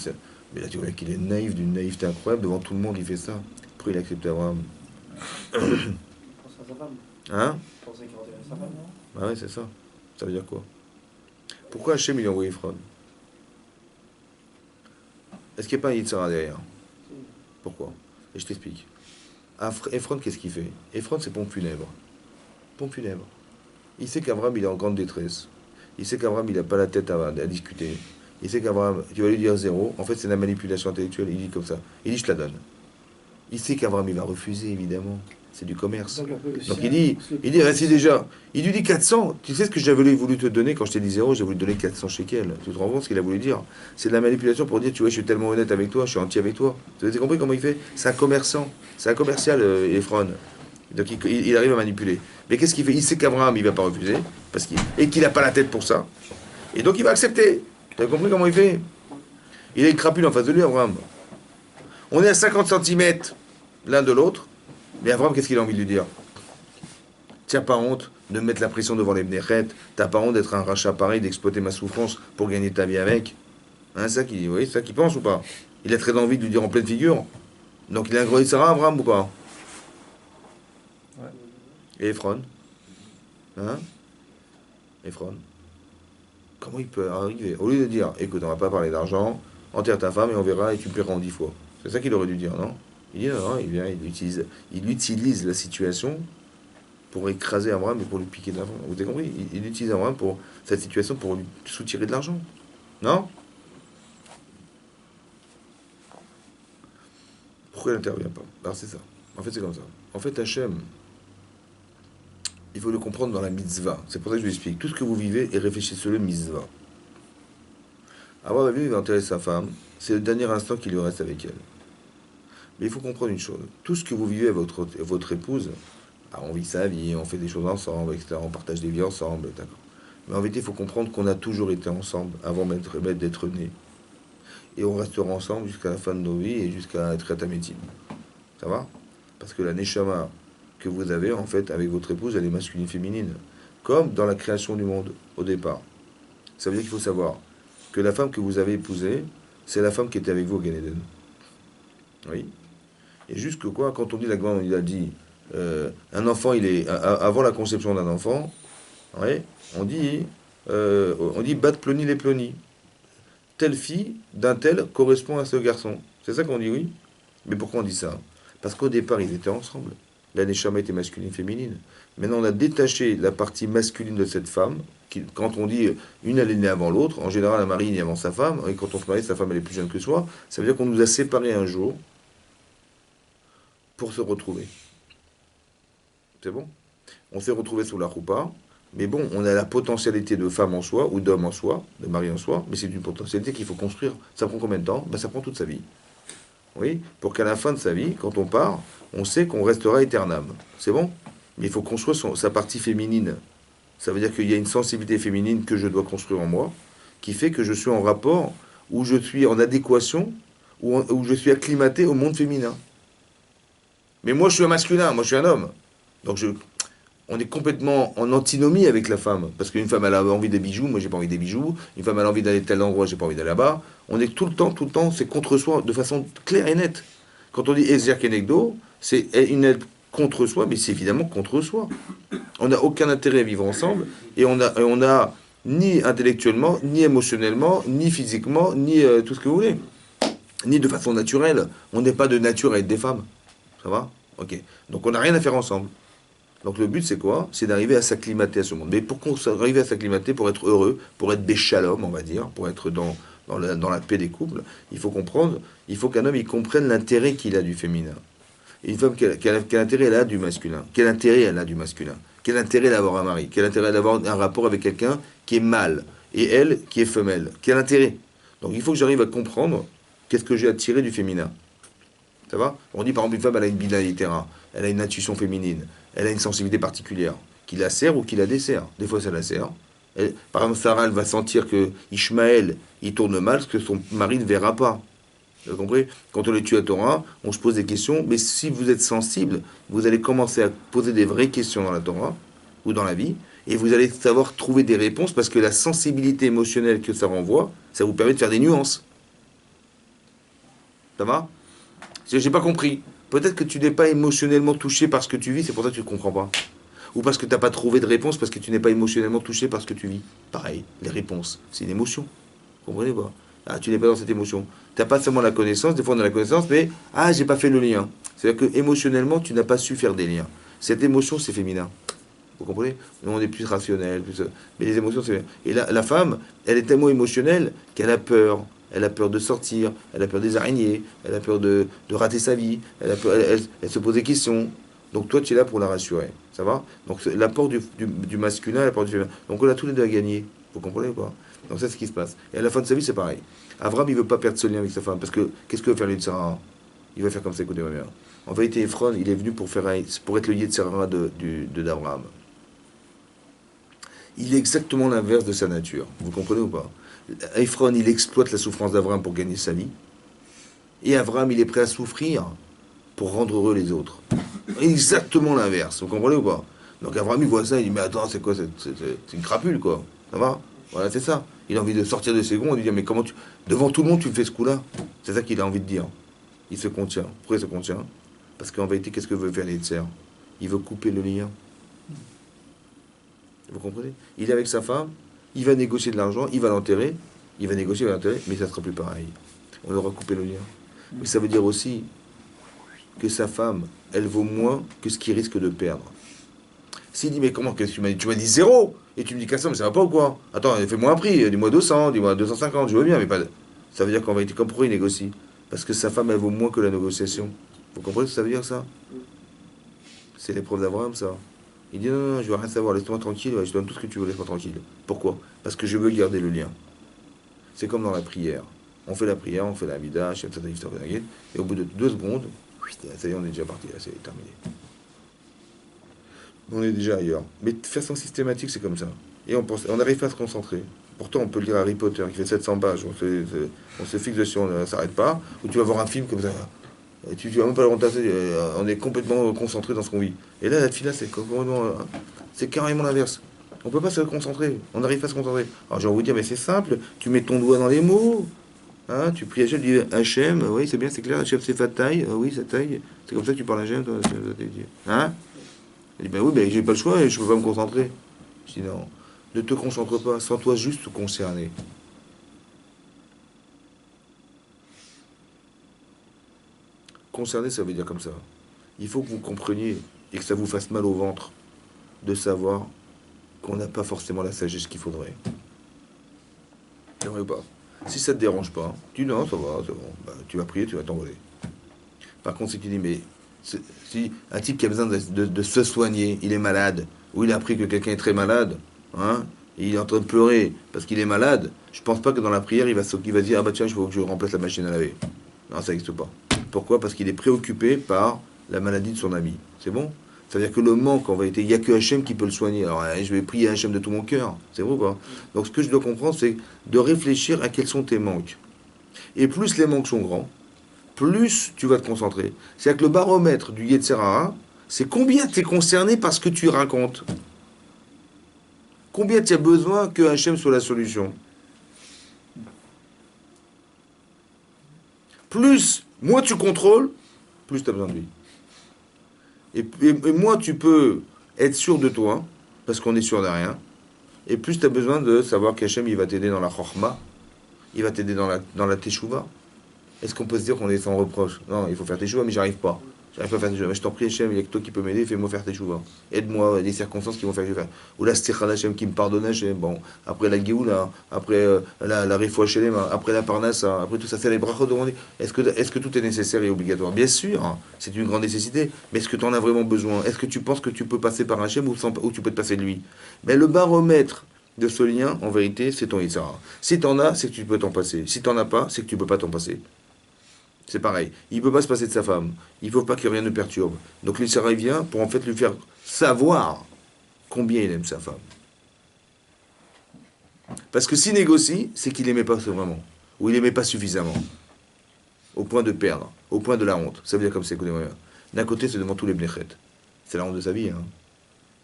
Mais là, tu vois qu'il est naïf, d'une naïveté incroyable. Devant tout le monde, il fait ça. Pourquoi il accepte Abraham? Il pense à sa femme. Hein? Il pensait qu'il enterrait sa femme, non? Ah ouais, c'est ça. Ça veut dire quoi? Pourquoi Hachem, il a envoyé Ephron? Est-ce qu'il n'y a pas un Yitzhara derrière? Pourquoi? Et je t'explique. Ephron, qu'est-ce qu'il fait? Ephron, c'est pompe funèbre. Pompe funèbre. Il sait qu'Abraham, il est en grande détresse. Il sait qu'Abraham, il n'a pas la tête à discuter. Il sait qu'Abraham, tu vas lui dire 0. En fait, c'est la manipulation intellectuelle. Il dit comme ça. Il dit, je te la donne. Il sait qu'Abraham, il va refuser, évidemment. c'est du commerce. Donc, Donc il dit, reste déjà, il lui dit 400. Tu sais ce que j'avais voulu te donner quand je t'ai dit 0, j'ai voulu te donner 400 shekels. Tu te rends compte ce qu'il a voulu dire? C'est de la manipulation pour dire, tu vois, je suis tellement honnête avec toi, je suis entier avec toi. Tu as compris comment il fait? C'est un commerçant, c'est un commercial, Ephron. Donc il arrive à manipuler. Mais qu'est-ce qu'il fait? Il sait qu'Abraham, il va pas refuser, et qu'il n'a pas la tête pour ça. Et donc il va accepter. Tu as compris comment il fait? Il a une crapule en face de lui, Abraham. On est à 50 centimètres l'un de l'autre. Mais Abraham, qu'est-ce qu'il a envie de lui dire? T'as pas honte de mettre la pression devant les Bnéchet? T'as pas honte d'être un rachat pareil, d'exploiter ma souffrance pour gagner ta vie avec? Hein, ça qu'il oui, ça qu'il pense ou pas? Il a très envie de lui dire en pleine figure. Donc il a un gros Sarah, Abraham, ou pas? Ouais. Et Ephron? Hein? Ephron? Comment il peut arriver? Au lieu de dire, écoute, on va pas parler d'argent, enterre ta femme et on verra et tu me paieras en 10 fois. C'est ça qu'il aurait dû dire, non? Il dit non, il vient, il utilise la situation pour écraser Abraham et pour lui piquer de l'argent. Vous avez compris? Il utilise Abraham pour cette situation pour lui soutirer de l'argent. Non? Pourquoi il n'intervient pas? Alors c'est ça. En fait, c'est comme ça. En fait, Hachem, il faut le comprendre dans la mitzvah. C'est pour ça que je vous explique. Tout ce que vous vivez et réfléchissez-le mitzvah. Abraham il va enterrer sa femme. C'est le dernier instant qu'il lui reste avec elle. Mais il faut comprendre une chose. Tout ce que vous vivez avec votre épouse, on vit sa vie, on fait des choses ensemble, etc. On partage des vies ensemble, d'accord. Mais en vérité, il faut comprendre qu'on a toujours été ensemble avant d'être nés. Et on restera ensemble jusqu'à la fin de nos vies et jusqu'à être Khatametim. Ça va? Parce que la Neshama que vous avez, en fait, avec votre épouse, elle est masculine, féminine. Comme dans la création du monde, au départ. Ça veut dire qu'il faut savoir que la femme que vous avez épousée, c'est la femme qui était avec vous au Gan Eden. Oui. Et jusque quoi, quand on dit la grande, il a dit, un enfant, il est avant la conception d'un enfant, oui, on dit bat ploni les ploni. Telle fille d'un tel correspond à ce garçon. C'est ça qu'on dit, oui. Mais pourquoi on dit ça? Parce qu'au départ, ils étaient ensemble. La neshama était masculine, féminine. Maintenant, on a détaché la partie masculine de cette femme. Quand on dit une, elle est née avant l'autre, en général, un mari est né avant sa femme. Et quand on se marie, sa femme, elle est plus jeune que soi. Ça veut dire qu'on nous a séparés un jour pour se retrouver. C'est bon? On s'est retrouvés sous la roupa, mais bon, on a la potentialité de femme en soi, ou d'homme en soi, de mari en soi, mais c'est une potentialité qu'il faut construire. Ça prend combien de temps? Ça prend toute sa vie. Oui, pour qu'à la fin de sa vie, quand on part, on sait qu'on restera éternam. C'est bon? Mais il faut construire sa partie féminine. Ça veut dire qu'il y a une sensibilité féminine que je dois construire en moi, qui fait que je suis en rapport, où je suis en adéquation, où je suis acclimaté au monde féminin. Mais moi, je suis un masculin, moi, je suis un homme. Donc, on est complètement en antinomie avec la femme. Parce qu'une femme, elle a envie des bijoux, moi, j'ai pas envie des bijoux. Une femme, elle a envie d'aller tel endroit, j'ai pas envie d'aller là-bas. On est tout le temps, c'est contre soi, de façon claire et nette. Quand on dit Ezer Kenegdo, c'est une aide contre soi, mais c'est évidemment contre soi. On n'a aucun intérêt à vivre ensemble, et on a ni intellectuellement, ni émotionnellement, ni physiquement, ni tout ce que vous voulez. Ni de façon naturelle. On n'est pas de nature à être des femmes. Ça va? Ok. Donc on n'a rien à faire ensemble. Donc le but c'est quoi? C'est d'arriver à s'acclimater à ce monde. Mais pour qu'on arrive à s'acclimater, pour être heureux, pour être béchalom, on va dire, pour être dans la paix des couples, il faut comprendre, il faut qu'un homme il comprenne l'intérêt qu'il a du féminin. Et une femme, quel intérêt elle a du masculin? Quel intérêt elle a du masculin? Quel intérêt d'avoir un mari? Quel intérêt d'avoir un rapport avec quelqu'un qui est mâle et elle qui est femelle? Quel intérêt? Donc il faut que j'arrive à comprendre qu'est-ce que j'ai à tirer du féminin. Ça va? On dit par exemple une femme, elle a une bina littéra, elle a une intuition féminine, elle a une sensibilité particulière, qui la sert ou qui la dessert. Des fois, ça la sert. Par exemple, Sarah, elle va sentir que Ishmaël, il tourne mal, ce que son mari ne verra pas. Vous avez compris? Quand on les tue à Torah, on se pose des questions, mais si vous êtes sensible, vous allez commencer à poser des vraies questions dans la Torah, ou dans la vie, et vous allez savoir trouver des réponses, parce que la sensibilité émotionnelle que ça renvoie, ça vous permet de faire des nuances. Ça va? J'ai pas compris. Peut-être que tu n'es pas émotionnellement touché par ce que tu vis, c'est pour ça que tu ne comprends pas. Ou parce que tu n'as pas trouvé de réponse, parce que tu n'es pas émotionnellement touché par ce que tu vis. Pareil, les réponses, c'est une émotion. Vous comprenez pas? Ah, tu n'es pas dans cette émotion. Tu n'as pas seulement la connaissance, des fois on a la connaissance, mais j'ai pas fait le lien. C'est-à-dire que émotionnellement, tu n'as pas su faire des liens. Cette émotion, c'est féminin. Vous comprenez? Nous, on est plus rationnel, mais les émotions, c'est... Et la femme, elle est tellement émotionnelle qu'elle a peur. Elle a peur de sortir, elle a peur des araignées, elle a peur de rater sa vie, elle se pose des questions. Donc toi, tu es là pour la rassurer. Ça va? Donc c'est l'apport du masculin, l'apport du féminin. Donc on a tous les deux à gagner. Vous comprenez ou pas? Donc c'est ce qui se passe. Et à la fin de sa vie, c'est pareil. Avram, il veut pas perdre ce lien avec sa femme. Parce que qu'est-ce que veut faire lui de Sarah? Il va faire comme ça, écoutez-moi bien. En vérité, Ephron, il est venu pour être le Yetzirah d'Abraham. Il est exactement l'inverse de sa nature. Vous comprenez ou pas? Ephron, il exploite la souffrance d'Abraham pour gagner sa vie. Et Abraham, il est prêt à souffrir pour rendre heureux les autres. Exactement l'inverse. Vous comprenez ou pas? Donc Abraham, il voit ça, il dit, mais attends, c'est quoi? C'est une crapule, quoi. Ça va? Voilà, c'est ça. Il a envie de sortir de ses gonds et de dire, mais comment tu... Devant tout le monde, tu me fais ce coup-là? C'est ça qu'il a envie de dire. Il se contient. Pourquoi il se contient? Parce qu'en vérité, qu'est-ce que veut faire l'Yetzer? Il veut couper le lien. Vous comprenez? Il est avec sa femme, il va négocier de l'argent, il va l'enterrer, il va négocier, il va l'enterrer, mais ça ne sera plus pareil. On aura coupé le lien. Mais ça veut dire aussi que sa femme, elle vaut moins que ce qu'il risque de perdre. S'il dit, mais comment, qu'est-ce que tu m'as dit? Tu m'as dit zéro! Et tu me dis 400, mais ça va pas ou quoi? Attends, fais-moi un prix, dis-moi 200, dis-moi 250, je veux bien, mais pas... Ça veut dire qu'en vérité, comme pourquoi il négocie? Parce que sa femme, elle vaut moins que la négociation. Vous comprenez ce que ça veut dire, ça? C'est l'épreuve d'Abraham, ça. Il dit, non, non, je veux rien savoir, laisse-moi tranquille, ouais, je donne tout ce que tu veux, laisse-moi tranquille. Pourquoi? Parce que je veux garder le lien. C'est comme dans la prière. On fait la prière, on fait la vida, et au bout de 2 secondes, ça y est, on est déjà parti, là, c'est terminé. On est déjà ailleurs. Mais de façon systématique, c'est comme ça. Et on n'arrive pas à se concentrer. Pourtant, on peut lire Harry Potter, qui fait 700 pages. On se fixe dessus, on ne s'arrête pas. Ou tu vas voir un film comme ça. Et tu vas même pas le remplacer. On est complètement concentré dans ce qu'on vit. Et là, la fille, c'est carrément l'inverse. On peut pas se concentrer. On n'arrive pas à se concentrer. Alors, j'ai envie de vous dire, mais c'est simple. Tu mets ton doigt dans les mots. Hein, tu pries Hachem, tu dis Hachem, oui, c'est bien, c'est clair. Hachem, c'est Fataï. Oui, ça taille. C'est comme ça que tu parles Hachem, toi. Hein? Il dit, ben oui, ben j'ai pas le choix et je peux pas me concentrer. Je dis non, ne te concentre pas, sens-toi juste concerné. Concerné, ça veut dire comme ça. Il faut que vous compreniez et que ça vous fasse mal au ventre de savoir qu'on n'a pas forcément la sagesse qu'il faudrait. C'est vrai ou pas? Si ça te dérange pas, tu dis non, ça va, c'est bon. Ben, tu vas prier, tu vas t'envoler. Par contre, si tu dis, mais si un type qui a besoin de se soigner, il est malade, ou il a appris que quelqu'un est très malade, hein, et il est en train de pleurer parce qu'il est malade, je pense pas que dans la prière, il va dire, ah bah tiens, il faut que je remplace la machine à laver. Non, ça n'existe pas. Pourquoi? Parce qu'il est préoccupé par la maladie de son ami. C'est bon? C'est-à-dire que le manque, en vérité, il n'y a que Hachem qui peut le soigner. Alors, je vais prier Hachem de tout mon cœur. C'est vrai ou pas? Donc, ce que je dois comprendre, c'est de réfléchir à quels sont tes manques. Et plus les manques sont grands, plus tu vas te concentrer. C'est-à-dire que le baromètre du Yetzirah, c'est combien tu es concerné par ce que tu racontes. Combien tu as besoin que Hachem soit la solution. Plus, moins tu contrôles, plus tu as besoin de lui. Et moins tu peux être sûr de toi, parce qu'on est sûr de rien, et plus tu as besoin de savoir qu'Hachem, il va t'aider dans la chorma, il va t'aider dans la teshuva. Est-ce qu'on peut se dire qu'on est sans reproche? Non, il faut faire teshuva, mais j'arrive pas. J'arrive pas à faire teshuva. Mais je t'en prie, Hachem, il y a que toi qui peux m'aider, fais-moi faire teshuva. Aide-moi, des circonstances qui vont faire que je vais faire. Ou la sticha d'Hachem qui me pardonne, Hachem. Bon, après la Géoula, après la Refoua Shelem, après la Parnassa, après tout ça, c'est les brachot demandés. Est-ce que tout est nécessaire et obligatoire? Bien sûr, hein, c'est une grande nécessité. Mais est-ce que tu en as vraiment besoin? Est-ce que tu penses que tu peux passer par Hachem ou tu peux te passer de lui? Mais le baromètre de ce lien, en vérité, c'est ton Yitzhara. Si t'en as, c'est que tu peux t'en passer. Si t'en as pas, c'est que tu peux pas t'en passer. C'est pareil. Il ne peut pas se passer de sa femme. Il ne faut pas que rien ne perturbe. Donc l'Israël vient pour en fait lui faire savoir combien il aime sa femme. Parce que s'il négocie, c'est qu'il n'aimait pas vraiment. Ou il n'aimait pas suffisamment. Au point de perdre. Au point de la honte. Ça veut dire comme c'est. D'un côté, c'est devant tous les bnéchets. C'est la honte de sa vie. Hein.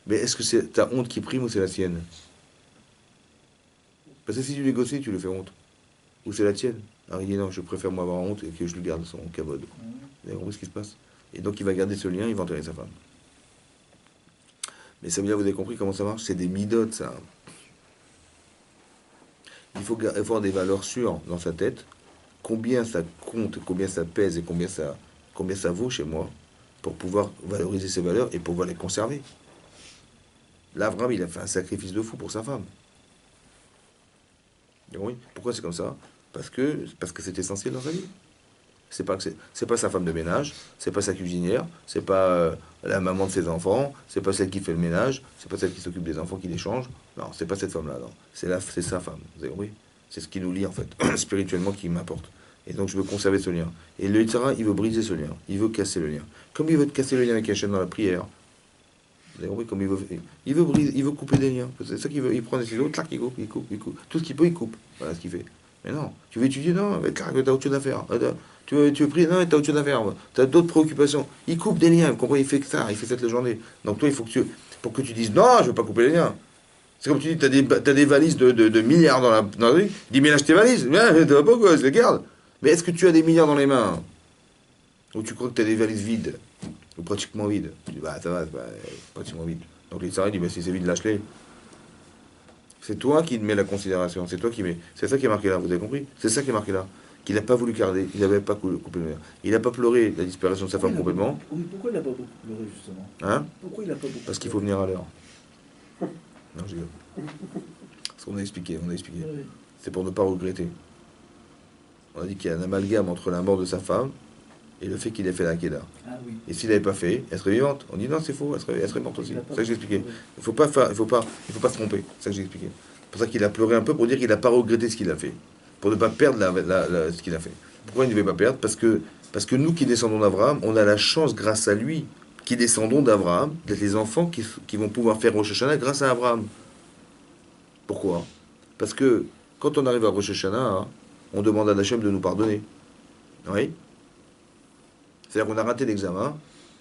Mais est-ce que c'est ta honte qui prime ou c'est la sienne? Parce que si tu négocies, tu le fais honte. Ou c'est la tienne. Alors il dit non, je préfère moi avoir honte et que je lui garde son kavod. Vous avez compris ce qui se passe? Et donc il va garder ce lien, il va enterrer sa femme. Mais ça veut dire, vous avez compris comment ça marche? C'est des midotes, ça. Il faut avoir des valeurs sûres dans sa tête. Combien ça compte, combien ça pèse et combien ça vaut chez moi pour pouvoir valoriser ces valeurs et pouvoir les conserver. Là, vraiment, il a fait un sacrifice de fou pour sa femme. Et oui, pourquoi c'est comme ça? Parce que c'est essentiel dans sa vie. C'est pas sa femme de ménage, c'est pas sa cuisinière, c'est pas la maman de ses enfants, c'est pas celle qui fait le ménage, c'est pas celle qui s'occupe des enfants qui les change. Non, c'est pas cette femme-là, non. C'est sa femme. Vous avez compris? C'est ce qui nous lie en fait, spirituellement qui m'importe. Et donc je veux conserver ce lien. Et le Yitzhara, il veut briser ce lien, il veut casser le lien. Comme il veut casser le lien avec Hachem dans la prière. Vous avez compris? Comme il veut briser, il veut couper des liens. C'est ça qu'il veut. Il prend des ciseaux, clac, il coupe, il coupe, il coupe. Tout ce qu'il peut, il coupe. Voilà ce qu'il fait. Mais non, tu veux étudier? Non, mais clac, t'as autre chose à faire. Tu veux prier? Non, t'as autre chose à faire. T'as d'autres préoccupations. Il coupe des liens, vous comprenez? Il fait que ça, il fait ça toute la journée. Donc toi, il faut que pour que tu dises non, je veux pas couper les liens. C'est comme tu dis, t'as des valises de milliards dans la rue. Il dit, mais lâche tes valises. Ouais, t'as pas quoi, je les garde. Mais est-ce que tu as des milliards dans les mains? Ou tu crois que tu as des valises vides? Ou pratiquement vides? Tu dis, bah ça va, c'est pas pratiquement vide. Donc les il dit, bah si c'est vide, lâche-les. C'est toi qui mets la considération, c'est toi qui mets. C'est ça qui est marqué là, vous avez compris? C'est ça qui est marqué là. Qu'il n'a pas voulu garder, il n'avait pas coupé le lien. Il n'a pas pleuré la disparition de sa femme complètement. Oui, pourquoi il n'a pas beaucoup pleuré, justement? Hein? Pourquoi il n'a pas beaucoup Parce qu'il faut venir à l'heure. Non, je rigole. Parce qu'on a expliqué. Oui. C'est pour ne pas regretter. On a dit qu'il y a un amalgame entre la mort de sa femme et le fait qu'il ait fait la Hakeda. Ah oui. Et s'il n'avait pas fait, elle serait vivante. On dit non, c'est faux, elle serait morte aussi. C'est ça que j'ai expliqué. Oui. Il faut pas se tromper. C'est ça que j'ai expliqué. C'est pour ça qu'il a pleuré un peu pour dire qu'il n'a pas regretté ce qu'il a fait. Pour ne pas perdre ce qu'il a fait. Pourquoi il ne devait pas perdre? Parce que nous qui descendons d'Abraham, on a la chance, grâce à lui, qui descendons d'Abraham, d'être les enfants qui vont pouvoir faire Rosh Hashanah grâce à Abraham. Pourquoi? Parce que quand on arrive à Rosh Hashanah, hein, on demande à Hachem de nous pardonner. Oui? C'est-à-dire qu'on a raté l'examen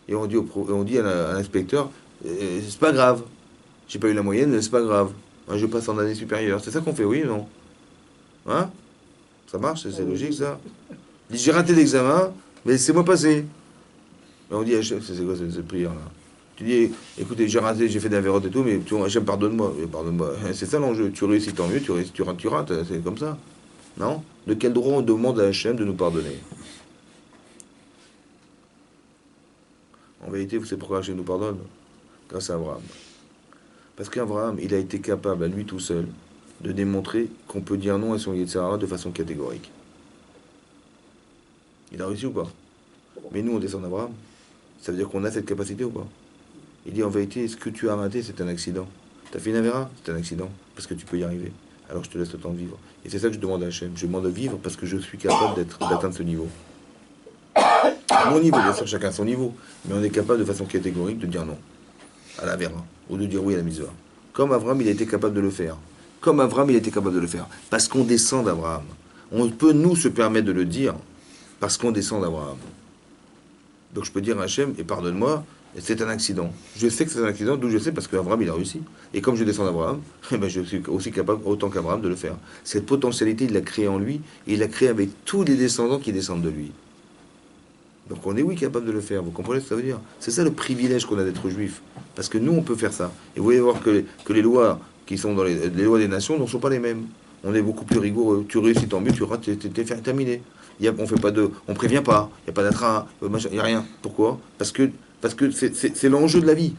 et on dit à l'inspecteur, c'est pas grave. J'ai pas eu la moyenne, mais c'est pas grave. Hein, je passe en année supérieure. C'est ça qu'on fait, oui ou non? Hein? Ça marche, c'est logique ça. Il dit, j'ai raté l'examen, mais laissez-moi passer. Et on dit, Hachem, c'est quoi cette prière là? Tu dis, écoutez, j'ai raté, j'ai fait des avérotes et tout, mais Hachem, pardonne-moi. Pardonne-moi. C'est ça l'enjeu. Tu réussis, tant mieux, tu réussis, tu rates, c'est comme ça. Non? De quel droit on demande à Hachem de nous pardonner? En vérité, vous savez pourquoi Hachem nous pardonne? Grâce à Abraham. Parce qu'Abraham, il a été capable, à lui tout seul, de démontrer qu'on peut dire non à son Yetzirah de façon catégorique. Il a réussi ou pas? Mais nous, on descend d'Abraham. Ça veut dire qu'on a cette capacité ou pas? Il dit en vérité, ce que tu as raté, c'est un accident. Tu as fait une avéra, c'est un accident. Parce que tu peux y arriver. Alors je te laisse le temps de vivre. Et c'est ça que je demande à Hachem. Je demande de vivre parce que je suis capable d'atteindre ce niveau. Mon niveau, bien sûr, chacun son niveau. Mais on est capable de façon catégorique de dire non à la vera ou de dire oui à la mitzvah. Comme Abraham, il a été capable de le faire. Comme Abraham, il a été capable de le faire. Parce qu'on descend d'Abraham. On peut, nous, se permettre de le dire parce qu'on descend d'Abraham. Donc je peux dire à Hachem, et pardonne-moi, c'est un accident. Je sais que c'est un accident, d'où je sais parce qu'Abraham, il a réussi. Et comme je descends d'Abraham, eh ben, je suis aussi capable, autant qu'Abraham, de le faire. Cette potentialité, il l'a créée en lui, et il l'a créée avec tous les descendants qui descendent de lui. Donc on est, oui, capable de le faire. Vous comprenez ce que ça veut dire? C'est ça le privilège qu'on a d'être juif. Parce que nous, on peut faire ça. Et vous allez voir que les lois qui sont dans les lois des nations ne sont pas les mêmes. On est beaucoup plus rigoureux. Tu réussis, tant mieux, tu rates, t'es terminé. On prévient pas. Il n'y a pas d'attraint, il n'y a rien. Pourquoi? Parce que c'est l'enjeu de la vie.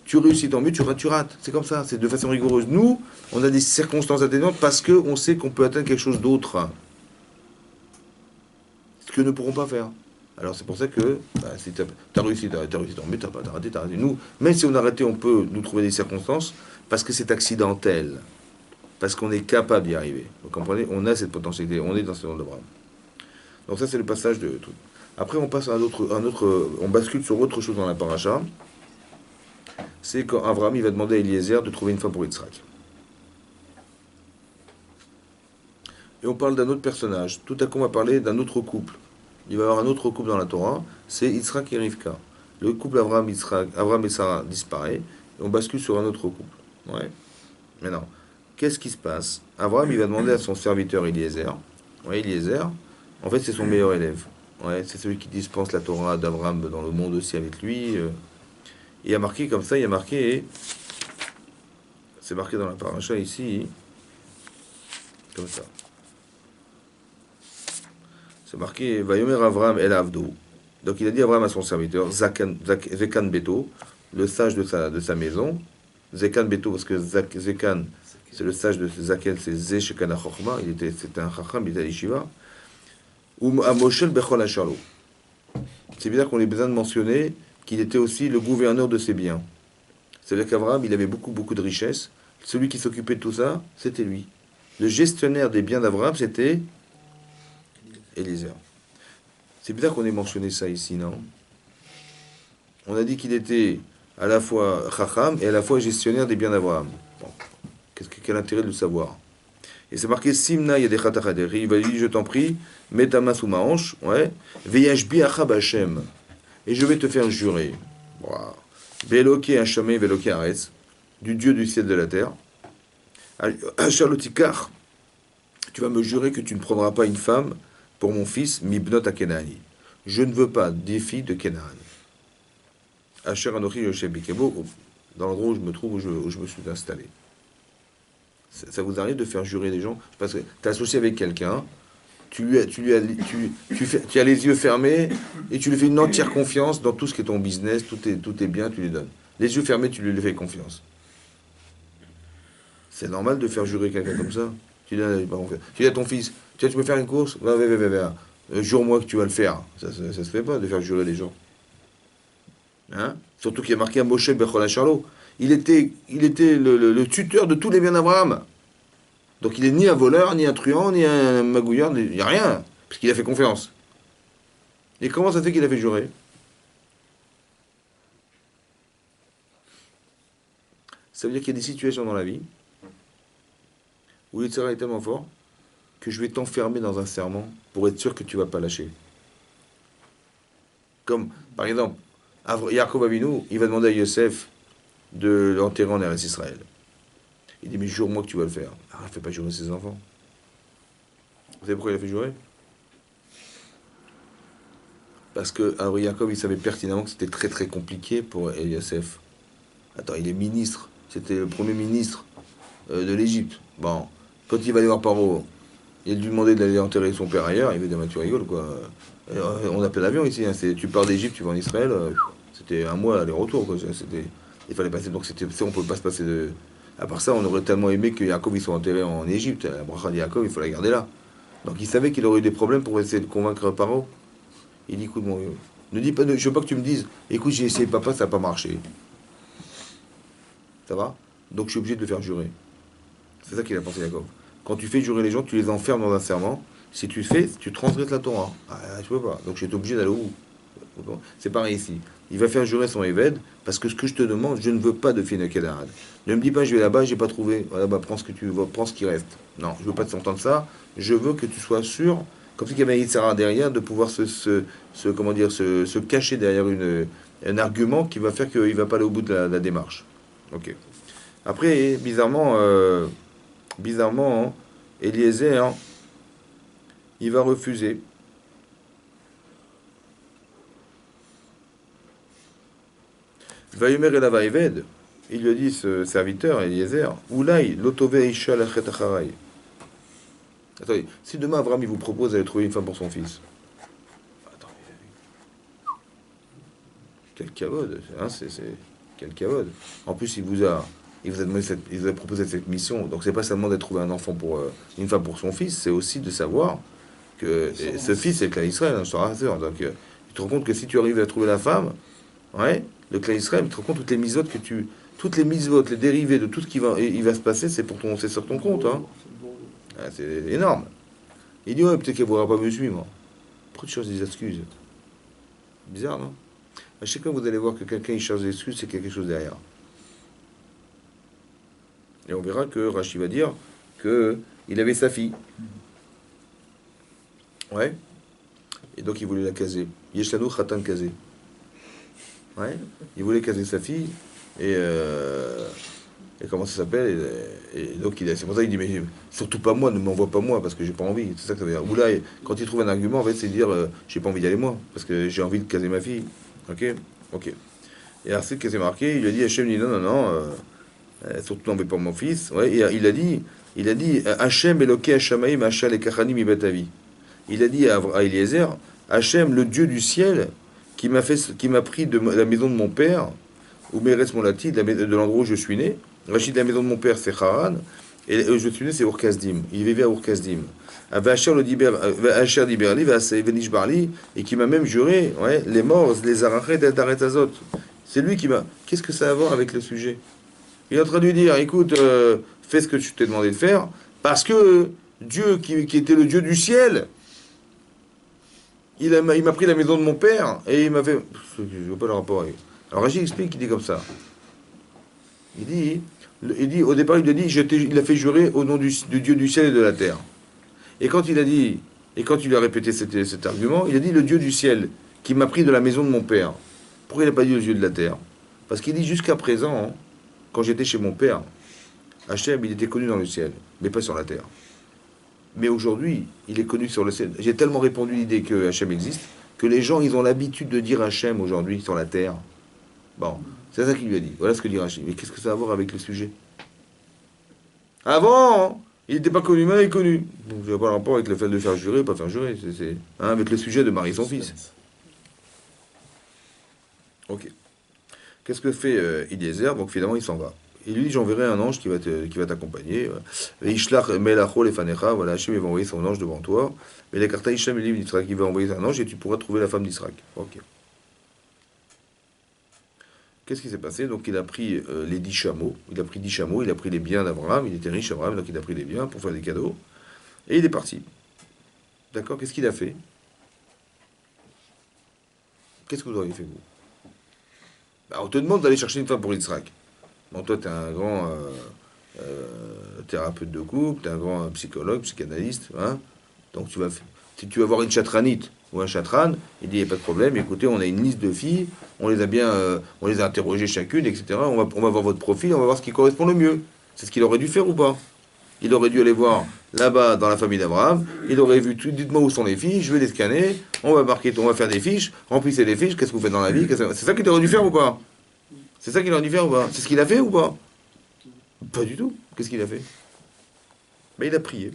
Tu réussis, tant mieux, tu rates. C'est comme ça, c'est de façon rigoureuse. Nous, on a des circonstances atténuantes parce qu'on sait qu'on peut atteindre quelque chose d'autre. Ce que ne pourront pas faire. Alors c'est pour ça que si t'as réussi, tant mieux, t'as raté. Nous, même si on a raté, on peut nous trouver des circonstances parce que c'est accidentel. Parce qu'on est capable d'y arriver. Vous comprenez? On a cette potentialité. On est dans ce monde d'Abraham. Donc ça, c'est le passage de tout. Après, on passe à on bascule sur autre chose dans la paracha. C'est quand Abraham, il va demander à Eliezer de trouver une femme pour Yitzhak. Et on parle d'un autre personnage. Tout à coup, on va parler d'un autre couple. Il va y avoir un autre couple dans la Torah. C'est Yitzhak et Rivka. Le couple Abraham et Sarah disparaît. Et on bascule sur un autre couple. Ouais. Maintenant, qu'est-ce qui se passe? Abraham, il va demander à son serviteur Eliezer. Ouais, Eliezer, en fait, c'est son meilleur élève. Ouais, c'est celui qui dispense la Torah d'Abraham dans le monde aussi avec lui. Il y a marqué comme ça, c'est marqué dans la paracha ici, comme ça. C'est marqué Vayomer Avraham el Avdo. Donc il a dit Abraham à son serviteur, Zekan Beto, le sage de sa maison. Zekan Beto, parce que Zekan, c'est le sage de Zaken, c'est Ze Shekana Chochma, c'était un Chacham, il était à l'Yeshiva. ou à Moshel Bechol Hacharlo. C'est bizarre qu'on ait besoin de mentionner qu'il était aussi le gouverneur de ses biens. C'est-à-dire qu'Abraham, il avait beaucoup, beaucoup de richesses. Celui qui s'occupait de tout ça, c'était lui. Le gestionnaire des biens d'Abraham, c'était Eliezer. C'est bizarre qu'on ait mentionné ça ici, non? On a dit qu'il était à la fois Chacham et à la fois gestionnaire des biens d'Abraham. Bon. Quel intérêt de le savoir? Et c'est marqué Simna Yadechat Achaderi. Il va dire, je t'en prie, mets ta main sous ma hanche, ouais. Veyashbi Achab Hashem. Et je vais te faire jurer. Veloké Hashamé, Veloké Aretz, du Dieu du ciel et de la terre. Achalotikar, tu vas me jurer que tu ne prendras pas une femme pour mon fils, Mibnot Akenani. Je ne veux pas des filles de Kenan. Asher Anochi Yoshe Bikebo, dans l'endroit où je me trouve, où je me suis installé. Ça vous arrive de faire jurer des gens parce que tu es associé avec quelqu'un, tu as les yeux fermés et tu lui fais une entière confiance dans tout ce qui est ton business, tout est bien, tu lui donnes. Les yeux fermés, tu lui fais confiance. C'est normal de faire jurer quelqu'un comme ça. Tu dis à ton fils, tu peux faire une course, va. Jure-moi que tu vas le faire. Ça se fait pas de faire jurer les gens. Hein? Surtout qu'il y a marqué un Moshe Bechol Hacharlo. Il était le tuteur de tous les biens d'Abraham. Donc il n'est ni un voleur, ni un truand, ni un magouilleur, il n'y a rien, parce qu'il a fait confiance. Et comment ça fait qu'il a fait jurer? Ça veut dire qu'il y a des situations dans la vie où l'Yitzhara est tellement fort que je vais t'enfermer dans un serment pour être sûr que tu ne vas pas lâcher. Comme, par exemple, Yaakov Avinu, il va demander à Yosef de l'enterrer en Eretz Israël. Il dit, mais jure-moi que tu vas le faire. Ah, il ne fait pas jurer ses enfants. Vous savez pourquoi il a fait jurer? Parce que Yaakov, il savait pertinemment que c'était très très compliqué pour Yosef. Attends, il est ministre. C'était le premier ministre de l'Égypte. Bon, quand il va aller voir Paro, il lui demandait d'aller enterrer son père ailleurs. Il veut dire, tu rigoles quoi. On appelle l'avion ici. Hein. Tu pars d'Égypte, tu vas en Israël. C'était un mois aller-retour. Il fallait passer. Donc on ne peut pas se passer de. À part ça, on aurait tellement aimé que Yaakov soit enterré en Égypte. La bracha de Yaakov, il faut la garder là. Donc il savait qu'il aurait eu des problèmes pour essayer de convaincre Paro. Il dit, écoute, ne dis pas, je veux pas que tu me dises, écoute, j'ai essayé papa, ça n'a pas marché. Ça va? Donc je suis obligé de le faire jurer. C'est ça qu'il a pensé Yaakov. Quand tu fais jurer les gens, tu les enfermes dans un serment. Si tu fais, tu transgresses la Torah. Ah, je peux pas. Donc je suis obligé d'aller au bout. C'est pareil ici. Il va faire jurer son Éved, parce que ce que je te demande, je ne veux pas de fille Kedarad. Ne me dis pas, je vais là-bas, j'ai pas trouvé. Voilà, bah, prends ce que tu veux, prends ce qui reste. Non, je veux pas t'entendre ça. Je veux que tu sois sûr, comme si il y avait un Yitzhara derrière, de pouvoir se cacher derrière un argument qui va faire qu'il va pas aller au bout de la démarche. Ok. Après, bizarrement, hein, Eliezer, hein, il va refuser. Vayomer Elava Eved, il lui dit, ce serviteur, Eliezer, Oulaï, l'otove Isha lachet acharai. Attendez, si demain Abraham il vous propose d'aller trouver une femme pour son fils, attendez, quel cavode, hein, c'est quel cavode. En plus, il vous a proposé cette mission, donc c'est pas seulement d'être trouvé un enfant pour une femme pour son fils, c'est aussi de savoir que ce fils c'est le clan Israël, hein, je te rassure. Donc, tu te rends compte que si tu arrives à trouver la femme, ouais. Le clan Israël, tu te rends compte toutes les mitzvot, les dérivés de tout ce qui va se passer, c'est sur ton compte, hein. Ah, c'est énorme. Il dit ouais, peut-être qu'elle ne voudra pas me suivre. Pourquoi tu cherches des excuses? Bizarre, non? À chaque fois vous allez voir que quelqu'un il cherche des excuses, c'est quelque chose derrière. Et on verra que Rashi va dire que il avait sa fille. Ouais. Et donc il voulait la caser. Yeshlanu Khatan Kazé. Ouais, il voulait caser sa fille et comment ça s'appelle et donc c'est pour ça qu'il dit mais surtout pas moi, ne m'envoie pas moi parce que j'ai pas envie. C'est ça que ça veut dire. Ou là, quand il trouve un argument, en fait, c'est dire j'ai pas envie d'y aller moi parce que j'ai envie de caser ma fille. Ok. Et ensuite, qu'est-ce qui est marqué? Il lui a dit Hachem dit non, surtout n'envoie pas mon fils. Ouais, et il a dit Hachem Eloké Hashamaim Hachal et Kachanim Ibatavi. Il a dit à Eliezer Hachem, le Dieu du ciel, qui m'a pris de la maison de mon père, ou Meretz Molati, de l'endroit où je suis né. Rachid, de la maison de mon père, c'est Haran. Et je me souviens, c'est Ur-Kasdim. Il vivait à Ur-Kasdim. Vacher le diber, Vacher diberli, Venish barli, et qui m'a même juré, ouais, les morts, les arachets d'Aretazot. C'est lui qui m'a. Qu'est-ce que ça a à voir avec le sujet? Il est en train de lui dire, écoute, fais ce que tu t'es demandé de faire, parce que Dieu, qui était le Dieu du ciel, il m'a pris la maison de mon père, et il m'a fait. Je ne vois pas le rapport avec. Alors Rachid explique qu'il dit comme ça. Il dit, au départ, il a dit, il a fait jurer au nom du Dieu du ciel et de la terre. Et quand il a dit, et quand il a répété cet argument, il a dit le Dieu du ciel, qui m'a pris de la maison de mon père. Pourquoi il n'a pas dit le Dieu de la terre? Parce qu'il dit jusqu'à présent, hein, quand j'étais chez mon père, Hachem, il était connu dans le ciel, mais pas sur la terre. Mais aujourd'hui, il est connu sur le ciel. J'ai tellement répandu l'idée que Hachem existe, que les gens, ils ont l'habitude de dire Hachem aujourd'hui sur la terre. Bon, c'est ça qu'il lui a dit. Voilà ce que dit Rachid. Mais qu'est-ce que ça a à voir avec le sujet? Avant, il n'était pas connu, maintenant il est connu. Donc, il n'y a pas de rapport avec le fait de faire jurer ou pas faire jurer. Hein, avec le sujet de marier son fils. Ok. Qu'est-ce que fait Eliezer? Donc finalement, il s'en va. Il lui dit, j'enverrai un ange qui va t'accompagner. Et Ishlach Melacho Lefanecha, voilà, Hachem va envoyer son ange devant toi. Mais les cartas Hichem, il dit, il va envoyer un ange et tu pourras trouver la femme d'Israël. Ok. Qu'est-ce qui s'est passé? Donc il a pris les 10 chameaux, il a pris 10 chameaux, il a pris les biens d'Abraham, il était riche Abraham, donc il a pris les biens pour faire des cadeaux, et il est parti. D'accord? Qu'est-ce qu'il a fait? Qu'est-ce que vous auriez fait, vous? Bah, on te demande d'aller chercher une femme pour Yitzhak. Bon, toi, tu es un grand thérapeute de couple, tu es un grand psychologue, psychanalyste, hein? Donc si tu vas voir une chatranite ou un chatran, il dit, il n'y a pas de problème, écoutez, on a une liste de filles, on les a bien, on les a interrogées chacune, etc. On va voir votre profil, on va voir ce qui correspond le mieux. C'est ce qu'il aurait dû faire ou pas? Il aurait dû aller voir là-bas dans la famille d'Abraham, il aurait vu tout, dites-moi où sont les filles, je vais les scanner, on va faire des fiches, remplissez les fiches, qu'est-ce que vous faites dans la vie? C'est ça qu'il aurait dû faire ou pas? C'est ça qu'il aurait dû faire ou pas? C'est ce qu'il a fait ou pas? Pas du tout. Qu'est-ce qu'il a fait? Ben, il a prié.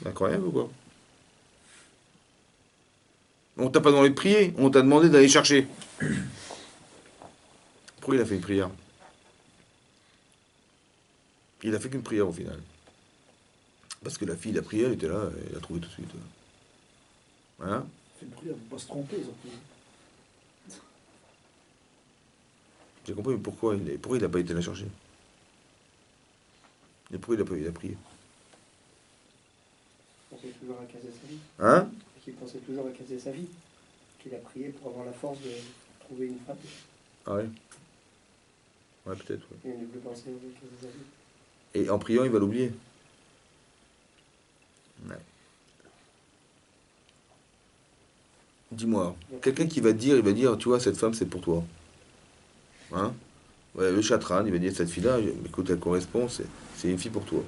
Incroyable ou quoi? On t'a pas demandé de prier, on t'a demandé d'aller chercher. Pourquoi il a fait une prière? Il a fait qu'une prière au final. Parce que la fille, la prière, elle était là, elle a trouvé tout de suite. Hein? Fait une prière, faut pas se tromper, surtout. J'ai compris, mais pourquoi il n'a pas été la chercher? Et pourquoi il a prié? Il pensait toujours à casser sa vie. Hein? Il pensait toujours à casser sa vie. Qu'il a prié pour avoir la force de trouver une femme. Ah ouais? Ouais, peut-être, ouais. Et il ne plus penser à casser sa vie. Et en priant, il va l'oublier. Ouais. Dis-moi, quelqu'un qui va te dire, il va dire, tu vois, cette femme, c'est pour toi. Hein? Ouais, le chatran, il va dire, cette fille-là, écoute, elle correspond, c'est une fille pour toi.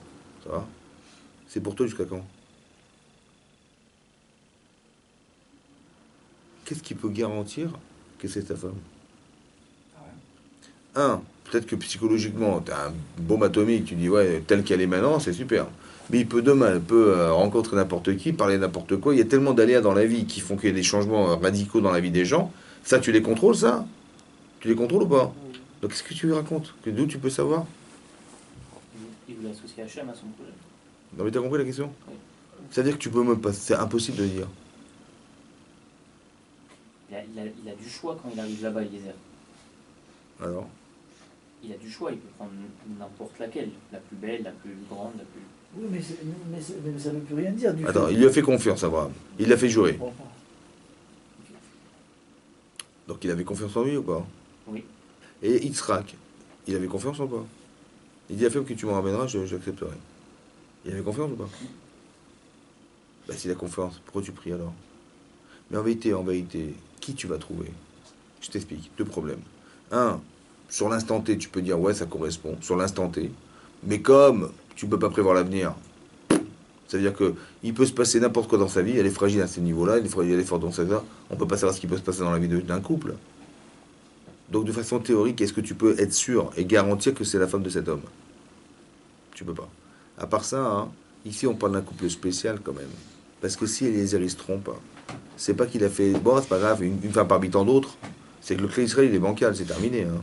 Ça va? C'est pour toi jusqu'à quand? Qu'est-ce qui peut garantir que c'est ta femme? Un, peut-être que psychologiquement, tu as un bombe atomique, tu dis, ouais, telle qu'elle est maintenant, c'est super. Mais il peut demain, elle peut rencontrer n'importe qui, parler n'importe quoi. Il y a tellement d'aléas dans la vie qui font qu'il y a des changements radicaux dans la vie des gens. Ça, tu les contrôles, ça? Tu les contrôles ou pas? Donc, qu'est-ce que tu lui racontes? D'où tu peux savoir? Il voulait associer Hachem à son projet. Non, mais t'as compris la question? Oui. C'est-à-dire que tu peux même pas. C'est impossible de le dire. Il a du choix quand il arrive là-bas, Eliezer. Alors? Il a du choix, il peut prendre n'importe laquelle. La plus belle, la plus grande, la plus... Oui, mais ça ne veut plus rien dire du Attends, fait. il lui a fait confiance, Abraham. Il l'a fait jurer. Bon, Donc, il avait confiance en lui ou pas? Oui. Et Yitzhak, il avait confiance ou pas? Il dit à Femme que tu m'en ramèneras, j'accepterai. Il avait confiance ou pas? Bah, s'il a confiance, pourquoi tu pries alors? Mais en vérité, qui tu vas trouver? Je t'explique, deux problèmes. Un, sur l'instant T, tu peux dire ouais, ça correspond, sur l'instant T. Mais comme tu ne peux pas prévoir l'avenir, ça veut dire que il peut se passer n'importe quoi dans sa vie, elle est fragile à ce niveau-là, elle est forte dans sa vie, on ne peut pas savoir ce qui peut se passer dans la vie d'un couple. Donc de façon théorique, est-ce que tu peux être sûr et garantir que c'est la femme de cet homme? Tu peux pas. À part ça, hein, ici on parle d'un couple spécial quand même. Parce que si Eliezer il se trompe, c'est pas qu'il a fait, bon c'est pas grave, une femme parmi tant d'autres, c'est que le clé Israël il est bancal, c'est terminé. Hein.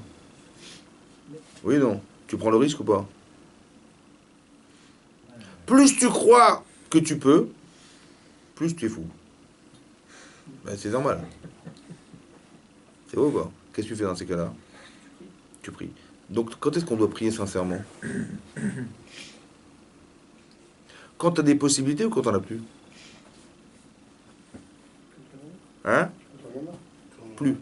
Oui non, tu prends le risque ou pas? Plus tu crois que tu peux, plus tu es fou. Ben, c'est normal. C'est beau quoi. Qu'est-ce que tu fais dans ces cas-là? Tu pries. Donc quand est-ce qu'on doit prier sincèrement? Quand tu as des possibilités ou quand tu n'en as plus? Hein? Plus.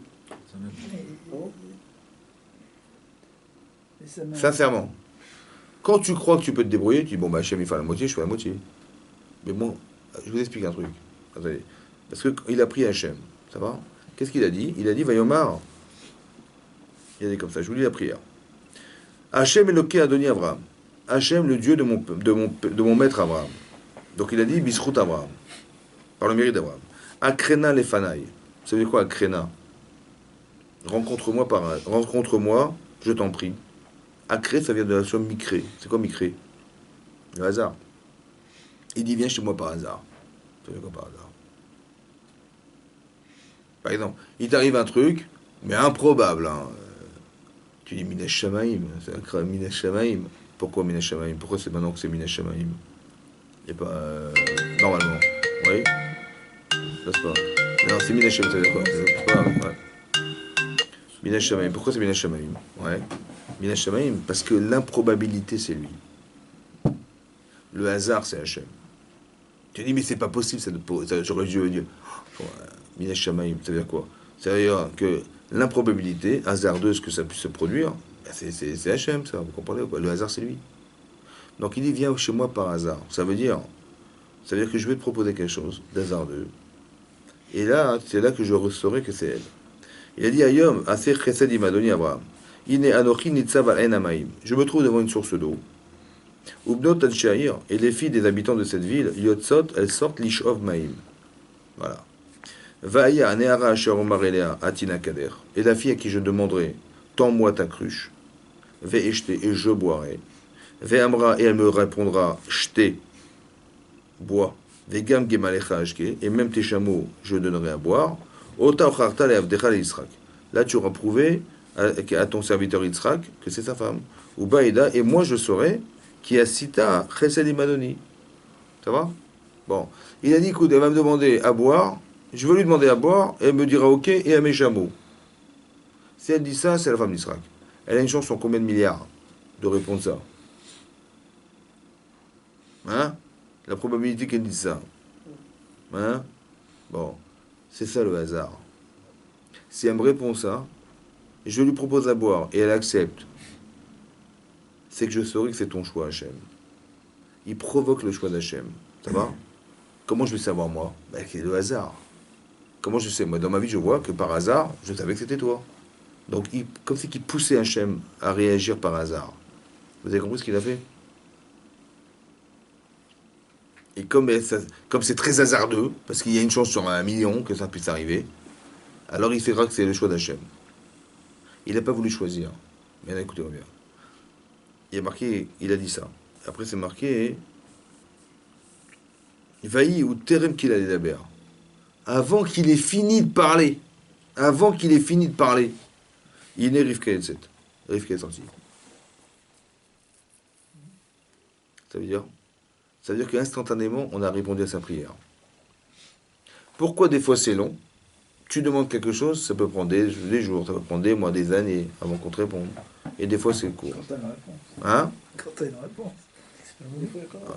Sincèrement. Quand tu crois que tu peux te débrouiller, tu dis bon bah Hachem il fait la moitié, je fais la moitié. Mais bon, je vous explique un truc. Attendez. Parce qu'il a pris Hachem. Ça va? Qu'est-ce qu'il a dit? Il a dit Vayomar. Il a dit comme ça, je vous lis la prière. Hachem Eloké Adoni Abraham. Hachem, le Dieu de mon maître Abraham. Donc il a dit Bisrout Abraham. Par le mérite d'Abraham. Akrena Lefanaï. Vous savez quoi Akrena? Rencontre-moi, je t'en prie. Akré, ça vient de la somme Mikré. C'est quoi Mikré? Le hasard. Il dit viens chez moi par hasard. Vous savez quoi par hasard? Par exemple, il t'arrive un truc, mais improbable. Hein. Tu dis Minash Shamaim, c'est un Minash Shamaim. Pourquoi Minash Shamaim? Pourquoi c'est maintenant que c'est Minash Shamaim? Il n'y a pas. Normalement. Oui? Ça c'est pas. Non, c'est Minash Shamaim, ça veut dire quoi? C'est pas grave, ouais. Minash Shamaim. Pourquoi c'est Minash Shamaim? Ouais. Minash Shamaim, parce que l'improbabilité c'est lui. Le hasard c'est Hachem. Tu dis mais c'est pas possible, j'aurais dû dire. Minash Shamaim, ça veut dire quoi? Ça veut dire que l'improbabilité hasardeuse que ça puisse se produire, c'est Hachem, ça, vous comprenez ou pas? Le hasard c'est lui. Donc il dit viens chez moi par hasard. Ça veut dire que je vais te proposer quelque chose d'hasardeux. Et là, c'est là que je saurai que c'est elle. Il a dit Ayom, Aser Chesed Imadoni Abraham. Ine Anochi Nitzav al En Amaim. Je me trouve devant une source d'eau. Ubnot Anshair, et les filles des habitants de cette ville, Yotzot, elles sortent Lishov Maim. Voilà. Vaya Neara Asher Omar Elea Atina Kader. Et la fille à qui je demanderai, tends-moi ta cruche. Ve Eshte, et je boirai. Ve Amra, et elle me répondra, Shte, bois. Ve Gam Gemalecha Ashke, et même tes chameaux, je donnerai à boire. Ota Ocharta le Avdecha le Yitzhak. Là, tu auras prouvé à ton serviteur Yitzhak que c'est sa femme. Ou Baïda, et moi je saurai qui a cita Chesed Imadoni. Ça va? Bon. Il a dit, écoute, elle va me demander à boire. Je vais lui demander à boire, et elle me dira ok, et à mes chameaux. Si elle dit ça, c'est la femme d'Israël. Elle a une chance sur combien de milliards de répondre ça? Hein? La probabilité qu'elle dise ça. Hein? Bon. C'est ça le hasard. Si elle me répond ça, je lui propose à boire, et elle accepte, c'est que je saurai que c'est ton choix, Hachem. Il provoque le choix d'Hachem. Ça va? Comment je vais savoir, moi? Ben, c'est le hasard. Comment je sais? Moi, dans ma vie, je vois que par hasard, je savais que c'était toi. Donc, comme c'est qu'il poussait Hachem à réagir par hasard. Vous avez compris ce qu'il a fait? Et comme c'est très hasardeux, parce qu'il y a une chance sur 1 million que ça puisse arriver, alors il fera que c'est le choix d'Hachem. Il n'a pas voulu choisir. Mais là, écoutez-moi bien. Il a marqué, il a dit ça. Après, c'est marqué Vaï ou Terem qu'il allait d'abord. Avant qu'il ait fini de parler, il est Rivka Yetzet. Rivka est sorti. Ça veut dire qu'instantanément, on a répondu à sa prière. Pourquoi des fois c'est long? Tu demandes quelque chose, ça peut prendre des jours, ça peut prendre des mois, des années avant qu'on te réponde. Et des fois c'est court. Quand t'as une réponse. Hein? Quand t'as une réponse. C'est pas le moment.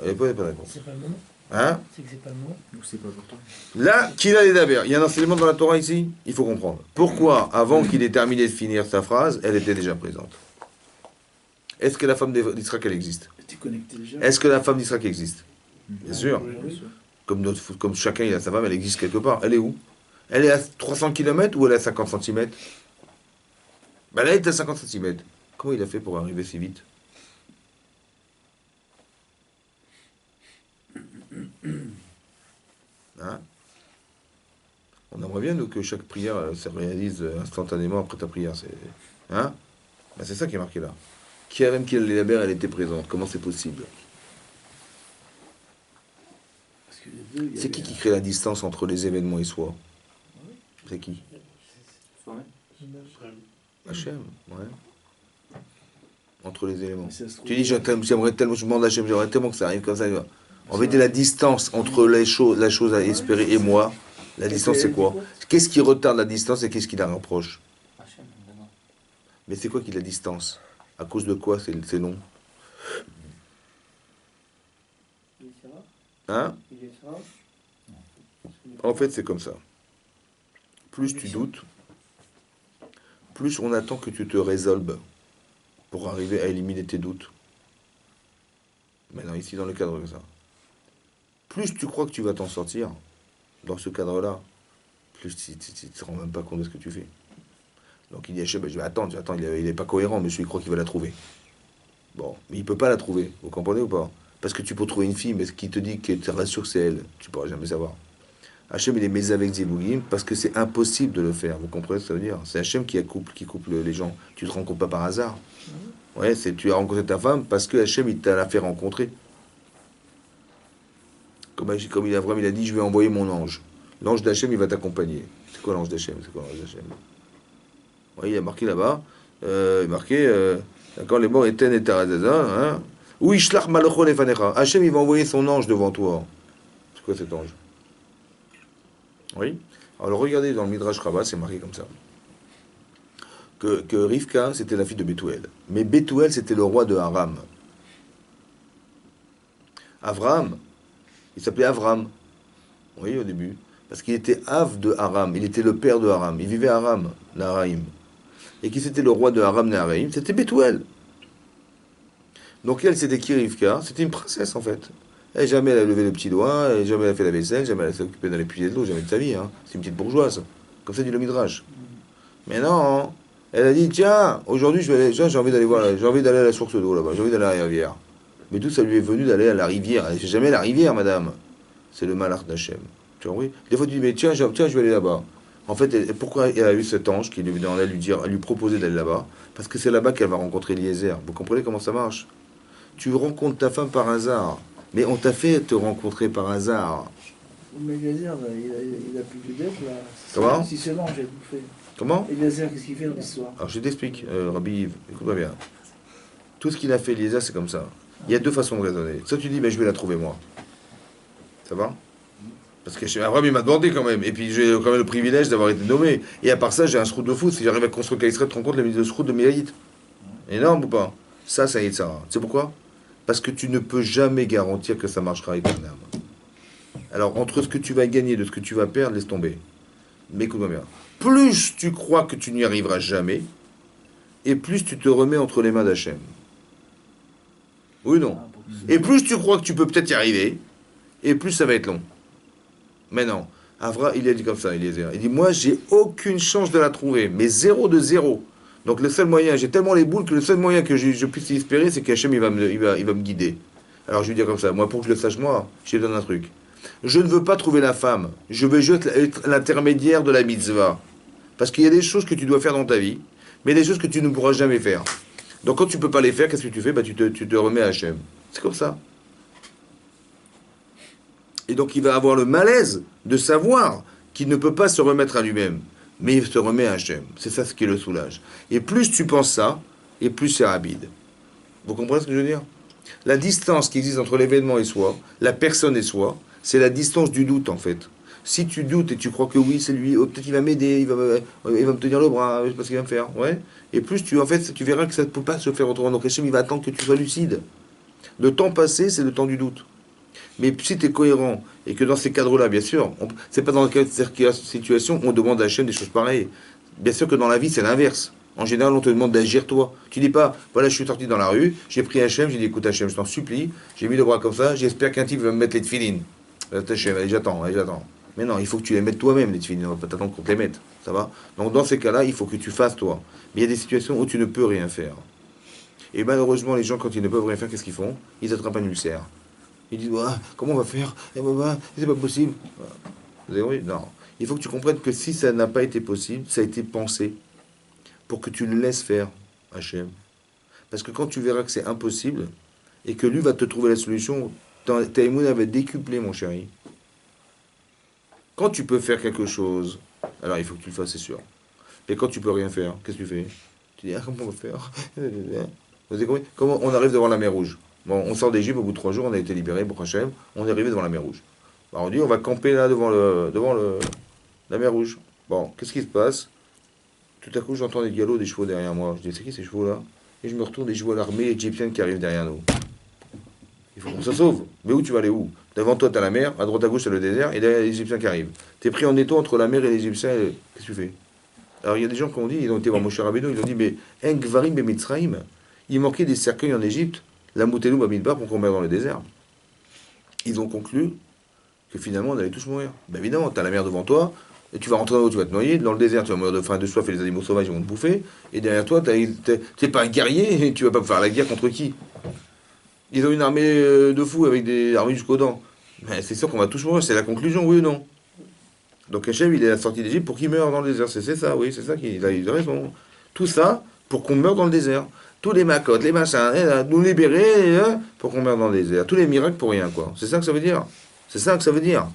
Il n'y a pas de réponse. C'est pas le moment. Hein? C'est que c'est pas le moment. Ou c'est pas pour toi. Là, qu'il a les d'abord. Il y a un enseignement dans la Torah ici, il faut comprendre. Pourquoi, avant qu'il ait terminé de finir sa phrase, elle était déjà présente? Est-ce que la femme d'Israël elle existe? Tu connecté déjà. Est-ce que la femme d'Israël existe? Bien sûr. Oui, bien sûr. Comme chacun il a sa femme, elle existe quelque part. Elle est où? Elle est à 300 km ou elle est à 50 cm? Ben là, elle est à 50 cm. Comment il a fait pour arriver si vite? Hein? On aimerait bien, nous, que chaque prière se réalise instantanément après ta prière. Hein? Ben, c'est ça qui est marqué là. Kierem Kiel-Leber, elle était présente. Comment c'est possible? Parce que les deux, il y C'est avait qui crée la distance entre les événements et soi? C'est qui? Soi-même. Hachem, ouais. Entre les éléments. Mais ça se trouve- Tu dis, j'aimerais tellement, je demande à Hachem, j'aimerais tellement que ça arrive comme ça. En vérité, la distance entre la chose à espérer et moi, la distance c'est quoi? Qu'est-ce qui retarde la distance et qu'est-ce qui la rapproche? Hachem, d'accord. Mais c'est quoi qui est la distance? À cause de quoi c'est long? Il est ça, Hein? il est ça. En fait, c'est comme ça. Plus tu doutes, plus on attend que tu te résolves pour arriver à éliminer tes doutes. Maintenant, ici, dans le cadre de ça. Plus tu crois que tu vas t'en sortir, dans ce cadre-là, plus tu ne te rends même pas compte de ce que tu fais. Donc il dit à Hachem, je vais attendre, il n'est pas cohérent, monsieur, il croit qu'il va la trouver. Bon, mais il ne peut pas la trouver, vous comprenez ou pas? Parce que tu peux trouver une fille, mais ce qui te dit que tu rassures que c'est elle, tu ne pourras jamais savoir. Hachem, il est mis avec Zéboulim parce que c'est impossible de le faire. Vous comprenez ce que ça veut dire? C'est Hachem qui couple les gens. Tu te rencontres pas par hasard. Ouais, tu as rencontré ta femme parce que Hachem, il t'a fait rencontrer. Comme Abraham, il a dit, je vais envoyer mon ange. L'ange d'Hachem, il va t'accompagner. C'est quoi l'ange d'Hachem? C'est quoi l'ange d'Hachem? Ouais, il a marqué là-bas. Il a marqué, d'accord, les morts étaient et Tarazaza. Hein? Oui, Shlach Malocho Lefanecha. Hachem, il va envoyer son ange devant toi. C'est quoi cet ange? Oui. Alors regardez dans le Midrash Rabbah, c'est marqué comme ça. Que Rivka, c'était la fille de Bethuel. Mais Bethuel, c'était le roi de Aram. Avraham, il s'appelait Avram. Oui, au début. Parce qu'il était Av de Aram. Il était le père de Aram. Il vivait à Aram, Naharaim. Et qui c'était le roi de Aram, Naharaim? C'était Bethuel. Donc elle, c'était qui Rivka? C'était une princesse en fait. Et jamais elle a levé le petit doigt, et jamais elle a fait la vaisselle, jamais elle s'est occupée d'aller puiser de l'eau, jamais de sa vie. Hein. C'est une petite bourgeoise. Comme ça dit le Midrash. Mais non, elle a dit, tiens, aujourd'hui j'ai envie d'aller voir, j'ai envie d'aller à la source d'eau là-bas, j'ai envie d'aller à la rivière. Mais d'où ça lui est venu d'aller à la rivière? C'est jamais la rivière, madame. C'est le malach d'Hachem. Tu vois, oui. Des fois tu dis, mais tiens, je vais aller là-bas. En fait, pourquoi elle a eu cet ange qui est venu en elle lui proposer d'aller là-bas? Parce que c'est là-bas qu'elle va rencontrer Eliezer. Vous comprenez comment ça marche? Tu rencontres ta femme par hasard. Mais on t'a fait te rencontrer par hasard. Mais Eliezer, il a plus de dette là. Comment? Si seulement j'ai bouffé. Comment? Eliezer, qu'est-ce qu'il fait dans l'histoire? Alors je t'explique, Rabbi Yves, écoute-moi bien. Tout ce qu'il a fait Eliezer, c'est comme ça. Il y a deux façons de raisonner. Soit tu dis, ben, je vais la trouver moi. Ça va? Parce que Abraham, il m'a demandé quand même. Et puis j'ai quand même le privilège d'avoir été nommé. Et à part ça, j'ai un scrout de fou. Si j'arrive à construire Kaïsret, tu te rends compte le scrout de Milaït? Énorme ou pas? Ça y est, ça. Tu sais pourquoi? Parce que tu ne peux jamais garantir que ça marchera avec ton âme. Alors, entre ce que tu vas gagner et de ce que tu vas perdre, laisse tomber. Mais écoute-moi bien. Plus tu crois que tu n'y arriveras jamais, et plus tu te remets entre les mains d'Hachem. Oui ou non? Et plus tu crois que tu peux peut-être y arriver, et plus ça va être long. Mais non. Avra, il a dit comme ça, Eliezer. Il dit, moi, j'ai aucune chance de la trouver, mais zéro de zéro. Donc le seul moyen, j'ai tellement les boules que le seul moyen que je puisse y espérer, c'est qu'Hachem il va me guider. Alors je lui dis comme ça, moi pour que je le sache moi, je lui donne un truc. Je ne veux pas trouver la femme, je veux juste être l'intermédiaire de la mitzvah. Parce qu'il y a des choses que tu dois faire dans ta vie, mais des choses que tu ne pourras jamais faire. Donc quand tu ne peux pas les faire, qu'est-ce que tu fais? Tu te remets à Hachem. C'est comme ça. Et donc il va avoir le malaise de savoir qu'il ne peut pas se remettre à lui-même. Mais il se remet à Hachem. C'est ça ce qui le soulage. Et plus tu penses ça, et plus c'est rapide. Vous comprenez ce que je veux dire? La distance qui existe entre l'événement et soi, la personne et soi, c'est la distance du doute en fait. Si tu doutes et tu crois que oui, c'est lui, oh, peut-être qu'il va m'aider, il va me tenir le bras, je sais pas ce qu'il va me faire. Ouais. Et plus tu verras que ça ne peut pas se faire autrement. Donc Hachem, il va attendre que tu sois lucide. Le temps passé, c'est le temps du doute. Mais si tu es cohérent, et que dans ces cadres-là, bien sûr, c'est pas dans quelle situation on demande à Hachem des choses pareilles. Bien sûr que dans la vie, c'est l'inverse. En général, on te demande d'agir toi. Tu dis pas, voilà, je suis sorti dans la rue, j'ai pris Hachem, j'ai dit, écoute Hachem, je t'en supplie, j'ai mis le bras comme ça, j'espère qu'un type va me mettre les tefilines. Hachem, allez, j'attends. Mais non, il faut que tu les mettes toi-même, les tefilines, on va pas t'attendre qu'on te les mette. Ça va? Donc dans ces cas-là, il faut que tu fasses toi. Mais il y a des situations où tu ne peux rien faire. Et malheureusement, les gens, quand ils ne peuvent rien faire, qu'est-ce qu'ils font? Ils attrapent un ulcère. Ils disent, comment on va faire? C'est pas possible. Vous avez oui? Non. Il faut que tu comprennes que si ça n'a pas été possible, ça a été pensé pour que tu le laisses faire, Hachem. Parce que quand tu verras que c'est impossible et que lui va te trouver la solution, ta émouna va décupler, mon chéri. Quand tu peux faire quelque chose, alors il faut que tu le fasses, c'est sûr. Mais quand tu peux rien faire, qu'est-ce que tu fais? Tu dis, comment on va faire? Vous avez compris? Comment on arrive devant la mer Rouge? Bon, on sort d'Égypte, au bout de 3 jours, on a été libéré, pour Hachem, on est arrivé devant la mer Rouge. Alors on dit, on va camper là devant la mer Rouge. Bon, qu'est-ce qui se passe? Tout à coup, j'entends des galops, des chevaux derrière moi. Je dis, c'est qui ces chevaux-là? Et je me retourne et je vois l'armée égyptienne qui arrive derrière nous. Il faut qu'on se sauve. Mais où tu vas aller où? Devant toi, t'as la mer, à droite à gauche, c'est le désert, et derrière les Égyptiens qui arrivent. T'es pris en étau entre la mer et les Égyptiens, et qu'est-ce que tu fais? Alors il y a des gens qui ont dit, ils ont été voir Moshe Rabbeinu, ils ont dit, mais En Gvarim et Mitzraïm, il manquait des cercueils en Égypte, la Moutelou Bamidbar pour qu'on meure dans le désert. Ils ont conclu que finalement on allait tous mourir. Ben évidemment, t'as la mer devant toi, et tu vas rentrer dans l'eau, tu vas te noyer, dans le désert tu vas mourir de faim, de soif, et les animaux sauvages ils vont te bouffer, et derrière toi, t'es pas un guerrier, et tu vas pas faire la guerre contre qui? Ils ont une armée de fous avec des armées jusqu'aux dents. Ben, c'est sûr qu'on va tous mourir, c'est la conclusion, oui ou non? Donc Hachem, il est sorti d'Égypte pour qu'il meure dans le désert. C'est ça, oui, c'est ça qu'il a raison. Tout ça pour qu'on meure dans le désert. Tous les macotes, les machins, nous libérer pour qu'on meure dans le désert. Tous les miracles pour rien, quoi. C'est ça que ça veut dire. C'est ça que ça veut dire.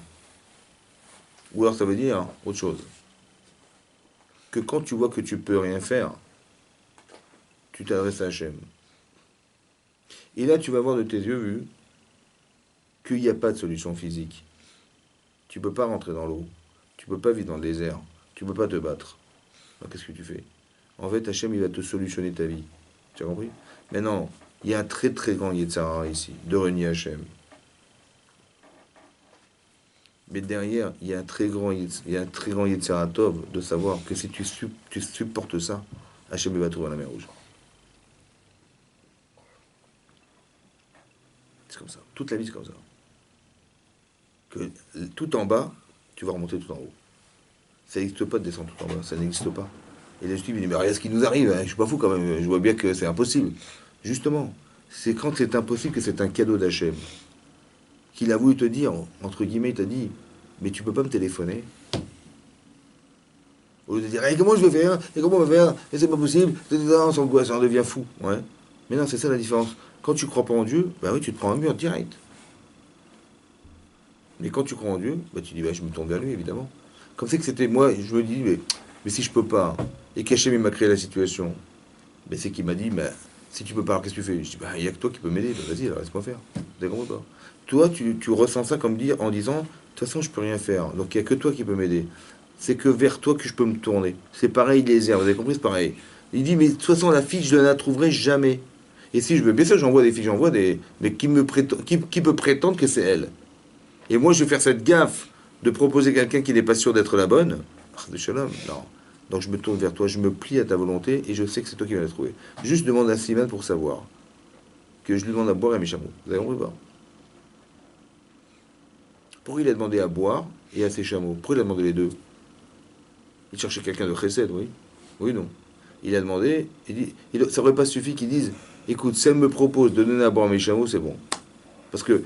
Ou alors ça veut dire autre chose. Que quand tu vois que tu peux rien faire, tu t'adresses à Hachem. Et là, tu vas voir de tes yeux vus qu'il n'y a pas de solution physique. Tu ne peux pas rentrer dans l'eau. Tu ne peux pas vivre dans le désert. Tu ne peux pas te battre. Alors, qu'est-ce que tu fais? En fait, Hachem, il va te solutionner ta vie. Tu as compris? Maintenant, il y a un très très grand Yetzirah ici, de renier Hachem. Mais derrière, il y a un très grand Yetzirah Tov de savoir que si tu supportes ça, Hachem il va trouver la mer Rouge. C'est comme ça. Toute la vie, c'est comme ça. Que tout en bas, tu vas remonter tout en haut. Ça n'existe pas de descendre tout en bas, ça n'existe pas. Et là, je dis, mais regarde ce qui nous arrive, hein. Je suis pas fou quand même, je vois bien que c'est impossible. Justement, c'est quand c'est impossible que c'est un cadeau d'Hachem. Qu'il a voulu te dire, entre guillemets, il t'a dit, mais tu peux pas me téléphoner. Au lieu de dire, hey, comment je vais faire? Et comment on va faire? Et c'est pas possible. On s'angoisse, on devient fou. Ouais. Mais non, c'est ça la différence. Quand tu crois pas en Dieu, bah oui, tu te prends un mur direct. Mais quand tu crois en Dieu, bah tu dis, bah, je me tourne vers lui, évidemment. Comme c'est que c'était moi, je me dis, mais si je peux pas, et qu'Hachem il m'a créé la situation, mais c'est qu'il m'a dit, mais si tu peux pas, alors qu'est-ce que tu fais? Je dis, bah il n'y a que toi qui peux m'aider, bah, vas-y, alors laisse-moi faire. Vous avez compris ou pas? Toi, tu ressens ça comme dire, en disant, de toute façon, je peux rien faire, donc il n'y a que toi qui peux m'aider. C'est que vers toi que je peux me tourner. C'est pareil, les airs, vous avez compris, c'est pareil. Il dit, mais de toute façon, la fiche, je ne la trouverai jamais. Et si je veux, bien sûr, j'envoie des fiches, mais qui peut prétendre que c'est elle? Et moi, je vais faire cette gaffe de proposer quelqu'un qui n'est pas sûr d'être la bonne. De shalom, non. Donc je me tourne vers toi, je me plie à ta volonté et je sais que c'est toi qui vas la trouver. Juste demande à Simon pour savoir que je lui demande à boire et à mes chameaux. Vous avez compris pas? Pourquoi il a demandé à boire et à ses chameaux? Pourquoi il a demandé les deux? Il cherchait quelqu'un de chesed, oui. Oui, non. Il a demandé, ça aurait pas suffi qu'il dise, écoute, si elle me propose de donner à boire à mes chameaux, c'est bon. Parce que,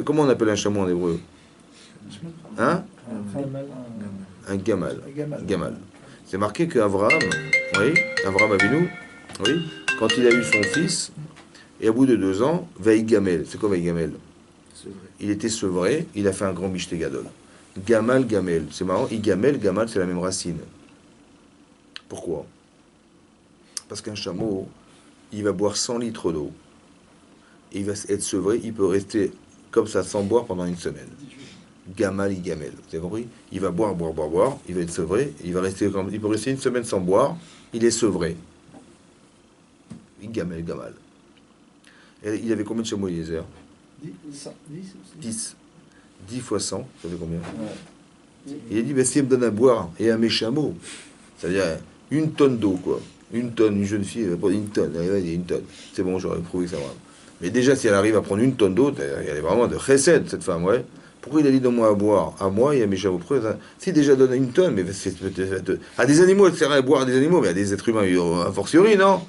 comment on appelle un chameau en hébreu? Hein? Un gamal. Gamal. C'est marqué qu'Avraham, oui, Avraham Avinu, oui, quand il a eu son fils, et au bout de 2 ans, Vaïgamel. C'est quoi Vaïgamel? Il était sevré, il a fait un grand michté gadol. Gamal, gamel. C'est marrant, Igamel, gamal, c'est la même racine. Pourquoi? Parce qu'un chameau, il va boire 100 litres d'eau. Il va être sevré, il peut rester comme ça sans boire pendant 1 semaine. Gamal, Igamel. Vous avez compris? Il va boire, il va être sevré, il peut rester 1 semaine sans boire, il est sevré. Igamel, Gamal. Et il avait combien de chameaux, Eliezer? 10. 10 fois 100, ça fait combien? Il a dit, si elle me donne à boire et à mes chameaux, c'est-à-dire 1 tonne d'eau, quoi. 1 tonne, une jeune fille, elle va prendre 1 tonne. Elle va dire 1 tonne. C'est bon, j'aurais prouvé ça. Mais déjà, si elle arrive à prendre 1 tonne d'eau, elle est vraiment de chesed, cette femme, ouais. Pourquoi il a dit donne-moi à boire? À moi et à mes chameaux. Si déjà donne 1 tonne, mais à des animaux, elle sert à boire à des animaux, mais à des êtres humains, a fortiori, non?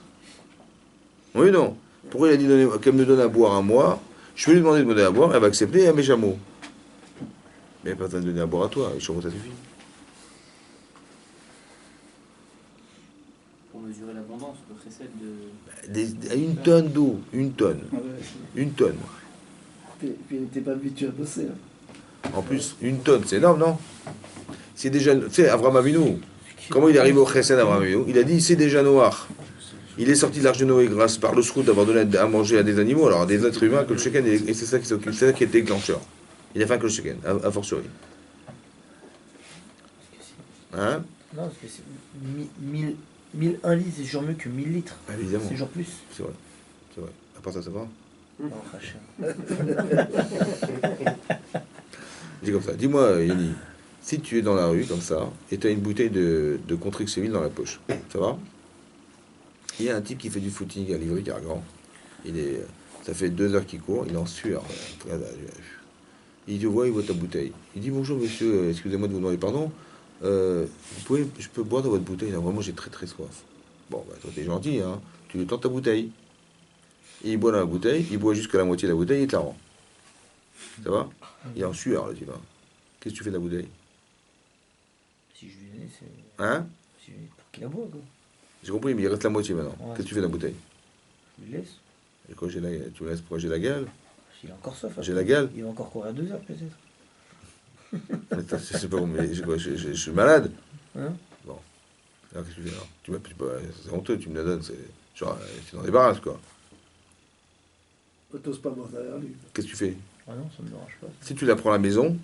Oui, non. Pourquoi il a dit qu'elle me donne à boire à moi? Je vais lui demander de me donner à boire, elle va accepter, et à mes chameaux. Mais pas besoin de donner à boire à toi, les chameaux, ça suffit. Pour mesurer l'abondance, le chesed de... 1 tonne d'eau, 1 tonne. Ah ouais. 1 tonne. Puis il n'était pas habitué à bosser. En plus, 1 tonne, c'est énorme, non? C'est déjà... Tu sais, Avraham Avinu, comment il est arrivé au chesed Avraham Avinu? Il a dit, c'est déjà noir. Il est sorti de l'arche de Noé grâce par le srout d'avoir donné à manger à des animaux, alors à des êtres humains, que le Sheken, et c'est ça qui s'occupe, c'est ça qui est déclencheur. Il a fait que le Sheken, a fortiori. Hein? Non, parce que c'est 1001 litres, c'est toujours mieux que 1000 litres. Évidemment. C'est toujours plus. C'est vrai. C'est vrai. À part ça, ça va? Non, Rachel. Dis comme ça. Dis-moi, Yanni, si tu es dans la rue, comme ça, et tu as une bouteille de Contrexéville dans la poche, ça va? Il y a un type qui fait du footing à Livry-Gargan. Ça fait 2 heures qu'il court, il est en sueur. Il te voit, il voit ta bouteille. Il dit bonjour monsieur, excusez-moi de vous demander pardon. Je peux boire de votre bouteille là, vraiment j'ai très très soif. Bon, bah, toi t'es gentil, hein. Tu lui tends ta bouteille. Il boit dans la bouteille, il boit jusqu'à la moitié de la bouteille, il te la rend. Ça va? Il est en sueur là, tu vois. Qu'est-ce que tu fais de la bouteille? Si je lui donnais, c'est. Hein? Si je lui... Pour qu'il la boive, quoi. J'ai compris, mais il reste la moitié maintenant. Ouais. Qu'est-ce que tu fais de la bouteille? Je lui laisse. Et quoi, tu me laisses pourquoi j'ai la gale? Il a encore soif. J'ai la gale? Il va encore courir 2 heures, peut-être. Attends, je sais pas, mais je suis malade. Hein? Bon. Alors qu'est-ce que tu fais alors? C'est honteux, tu me la donnes, c'est. Genre, tu t'en débarrasses quoi. T'oses pas boire derrière lui. Qu'est-ce que tu fais? Ah non, ça me dérange pas. Si tu la prends à la maison,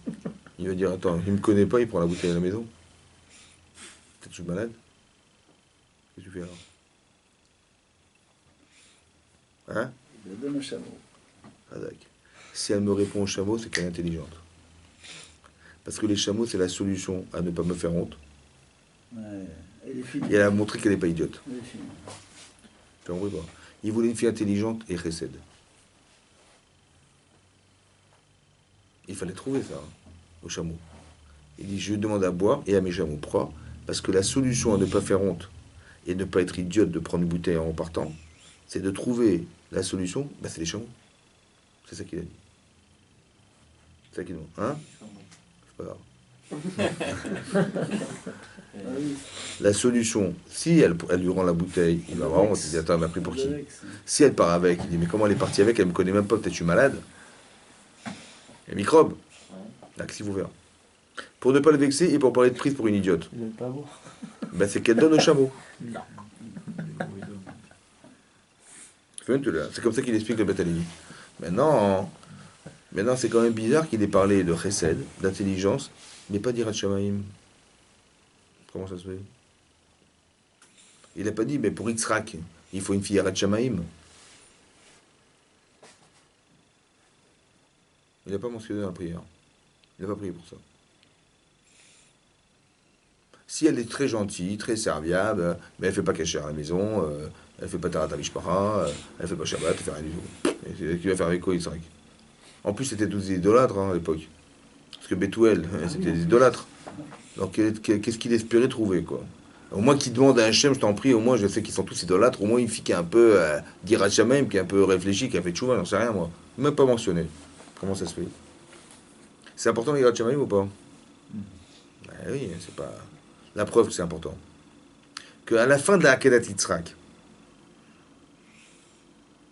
il va dire attends, il me connaît pas, il prend la bouteille à la maison. Peut-être que je suis malade. Qu'est-ce que tu fais alors? Hein? Il la donne un chameau. Ah d'accord. Si elle me répond au chameau, c'est qu'elle est intelligente. Parce que les chameaux, c'est la solution à ne pas me faire honte. Ouais, elle est finie. Et elle a montré qu'elle n'est pas idiote. Elle est finie. Tu en pas. Il voulait une fille intelligente et chesed. Il fallait trouver ça hein, au chameau. Il dit je demande à boire et à mes chameaux. Pourquoi? Parce que la solution à ne pas faire honte et ne pas être idiote de prendre une bouteille en partant, c'est de trouver la solution, bah, c'est les chameaux. C'est ça qu'il a dit. C'est ça qu'il dit. Hein? C'est pas grave. Ah oui. La solution, si elle lui rend la bouteille, il va vraiment se dire attends, elle m'a pris pour qui? Si elle part avec, il dit mais comment elle est partie avec? Elle me connaît même pas, peut-être je suis malade. Il y a microbe. Là, qu'est-ce qu'il faut faire? Pour ne pas le vexer et pour parler de prise pour une idiote, Il ne pas boire. ben, c'est qu'elle donne au chameau. Non. C'est comme ça qu'il explique le Batalini. Maintenant, c'est quand même bizarre qu'il ait parlé de chesed, d'intelligence, mais pas d'Irat Shamaim. Comment ça se fait? Il n'a pas dit, mais pour Yitzhak, il faut une fille Irat Shamaim. Il n'a pas mentionné dans la prière. Il n'a pas prié pour ça. Si elle est très gentille, très serviable, mais elle fait pas cacher à la maison, elle fait pas Tarat Mishpara, elle fait pas Shabbat, elle fait rien du tout. Et c'est qui va faire avec quoi, Yitzhak? En plus, c'était tous des idolâtres hein, à l'époque. Parce que Bethuel, c'était des idolâtres. Donc, qu'est-ce qu'il espérait trouver, quoi? Au moins qu'il demande à Hachem, je t'en prie, au moins je sais qu'ils sont tous idolâtres, au moins une fille qui est un peu d'Irat Shamaim, qui est un peu réfléchie, qui a fait tchouva, j'en sais rien, moi. Même pas mentionné. Comment ça se fait? C'est important l'Irat Shamaim ou pas? Ben oui, c'est pas. La preuve que c'est important. Qu'à la fin de la Akedat Yitzhak,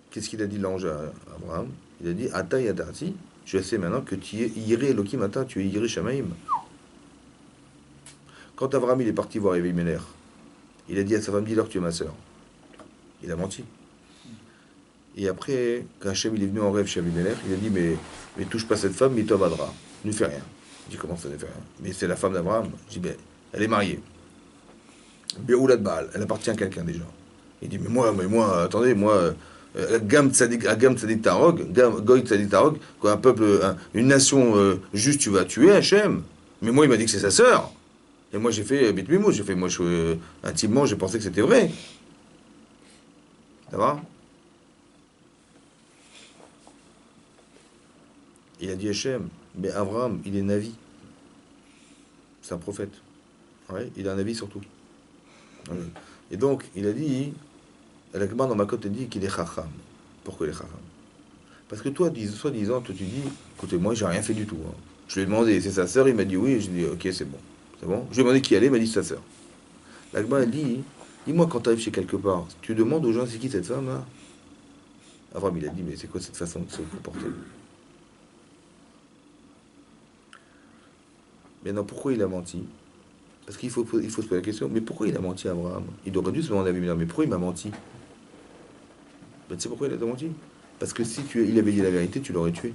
qu'est-ce qu'il a dit l'ange à Abraham? Il a dit Ata Yadarti, je sais maintenant que tu es Yiré Elohim Ata, tu es Yiré Shamaim. Quand Abraham il est parti voir Avimelech, il a dit à sa femme dis-leur que tu es ma sœur. Il a menti. Et après, quand Hachem il est venu en rêve chez Avimelech, il a dit mais touche pas cette femme, mais toi vadra. Ne fais rien. Je dis comment ça ne fait rien? Mais c'est la femme d'Abraham. Je dis ben, elle est mariée. Béoula de Baal, elle appartient à quelqu'un déjà. Il dit mais moi, attendez, moi, Gam Tzadik Tarog, Goy Tzadik Tarog, quoi, un peuple, une nation juste, tu vas tuer Hachem. Mais moi, il m'a dit que c'est sa sœur. Et moi, j'ai fait Bit Mimou, intimement, j'ai pensé que c'était vrai. Ça va? Il a dit Hachem, mais Abraham, il est Navi. C'est un prophète. Ouais, il a un avis surtout. Ouais. Et donc, il a dit, la Gemara dans ma côte dit qu'il est Chacham. Pourquoi il est Chacham? Parce que toi, soi-disant, toi tu dis, écoutez, moi, j'ai rien fait du tout. Hein. Je lui ai demandé, c'est sa sœur, il m'a dit oui, et je lui ai dit, ok, c'est bon. C'est bon. Je lui ai demandé qui allait, il m'a dit c'est sa sœur. La Gemara dit, dis-moi quand tu arrives chez quelque part, tu demandes aux gens c'est qui cette femme là? Abraham, il a dit, mais c'est quoi cette façon de se comporter? Maintenant, pourquoi il a menti? Parce qu'il faut se poser la question, mais pourquoi il a menti à Abraham? Il aurait dû se demander à Abimelech, mais pourquoi il m'a menti? Mais tu sais pourquoi il a menti? Parce que si il avait dit la vérité, tu l'aurais tué.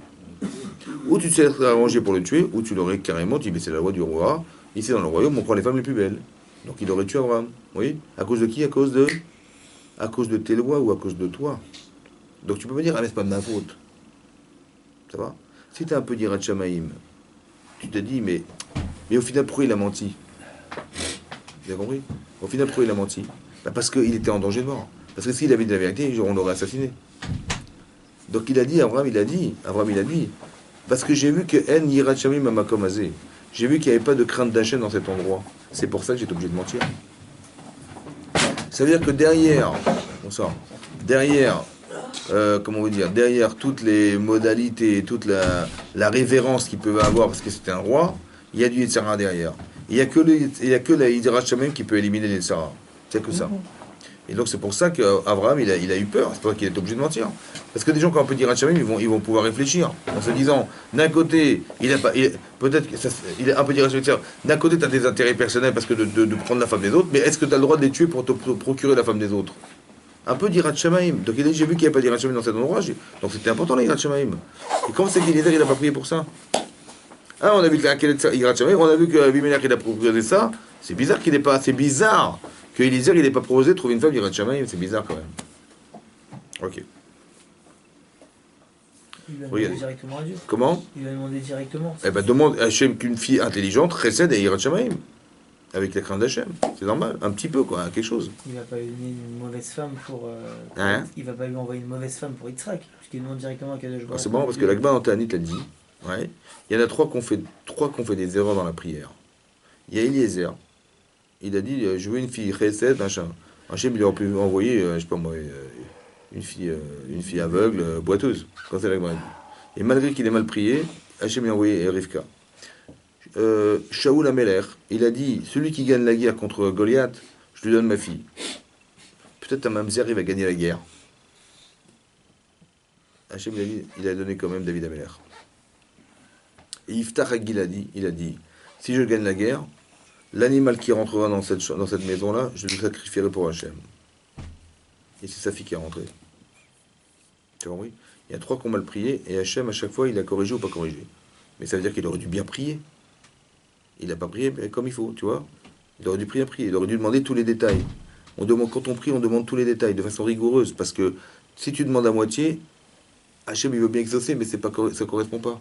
Ou tu t'es arrangé pour le tuer, ou tu l'aurais carrément dit, mais c'est la loi du roi. Ici, dans le royaume, on prend les femmes les plus belles. Donc il aurait tué Abraham. Oui. À cause de qui? À cause de tes lois ou à cause de toi. Donc tu peux me dire, ah, mais c'est pas de ma faute. Ça va? Si tu as un peu d'Irat Shamaïm, tu te dis, mais au final, pourquoi il a menti? Vous avez compris? Au final, pourquoi il a menti? Bah, parce qu'il était en danger de mort. Parce que s'il avait dit la vérité, on l'aurait assassiné. Donc il a dit, Abraham, il a dit, parce que j'ai vu que En Yirat Shamim Amakom Azeh. J'ai vu qu'il n'y avait pas de crainte d'Hachem dans cet endroit. C'est pour ça que j'étais obligé de mentir. Ça veut dire que derrière, comment vous dire, derrière toutes les modalités, toute la révérence qu'il peut avoir, parce que c'était un roi, il y a du Yetzirah derrière. Il n'y a que la Yirat Shamim qui peut éliminer les Yetzirah. C'est que ça. Et donc c'est pour ça qu'Abraham, il a eu peur. C'est pour ça qu'il est obligé de mentir. Parce que des gens, quand on peut dire Hachamim, ils vont pouvoir réfléchir. En se disant, d'un côté, peut-être qu'il est un peu d'irrationnel. D'un côté, tu as des intérêts personnels parce que de prendre la femme des autres, mais est-ce que tu as le droit de les tuer pour te procurer la femme des autres? Un peu d'Irat Shamaim. Donc j'ai vu qu'il n'y avait pas d'Irat Shamaim dans cet endroit. Donc c'était important l'Irat Shamaim. Et comment c'est qu'Eliezer, il n'a pas prié pour ça? Ah, on a vu que Irat Shamaim, on a vu que Abimelech, il a proposé ça. C'est bizarre qu'il n'ait pas. C'est bizarre que Eliezer, il n'ait pas proposé de trouver une femme d'Irat Shamaim. C'est bizarre quand même. Ok. Il lui a demandé directement à Dieu. Comment? Il lui a demandé directement. Eh ben demande à Hachem qu'une fille intelligente récède à Yirat Shamaim. Avec la crainte d'Hachem. C'est normal. Un petit peu, quoi. Quelque chose. Il va pas lui donner une mauvaise femme pour. Hein? Il va pas lui envoyer une mauvaise femme pour Yitzhak. Puisqu'il demande directement à Kadosh Baruch. C'est bon parce que l'Agba en Ta'anit a dit. Ouais. Il y en a trois qui ont fait des erreurs dans la prière. Il y a Eliezer. Il a dit je veux une fille récède, machin. Hachem il aurait pu envoyer, je sais pas moi, une fille aveugle, boiteuse, quand c'est l'Agba. Et malgré qu'il ait mal prié, Hachem lui a envoyé Rivka. Shaoul Ameler, il a dit celui qui gagne la guerre contre Goliath, je lui donne ma fille. Peut-être un Mamzer, il va gagner la guerre. Hachem il a donné quand même David Ameler. Et Yiftach Agil il a dit si je gagne la guerre, l'animal qui rentrera dans cette maison-là, je le sacrifierai pour Hachem. Et c'est sa fille qui est rentrée. Tu as compris? Il y a trois qui ont mal prié, et Hachem, à chaque fois, il a corrigé ou pas corrigé. Mais ça veut dire qu'il aurait dû bien prier. Il n'a pas prié comme il faut, tu vois. Il aurait dû prier. Il aurait dû demander tous les détails. Quand on prie, on demande tous les détails, de façon rigoureuse, parce que si tu demandes à moitié, Hachem, il veut bien exaucer, mais ça ne correspond pas.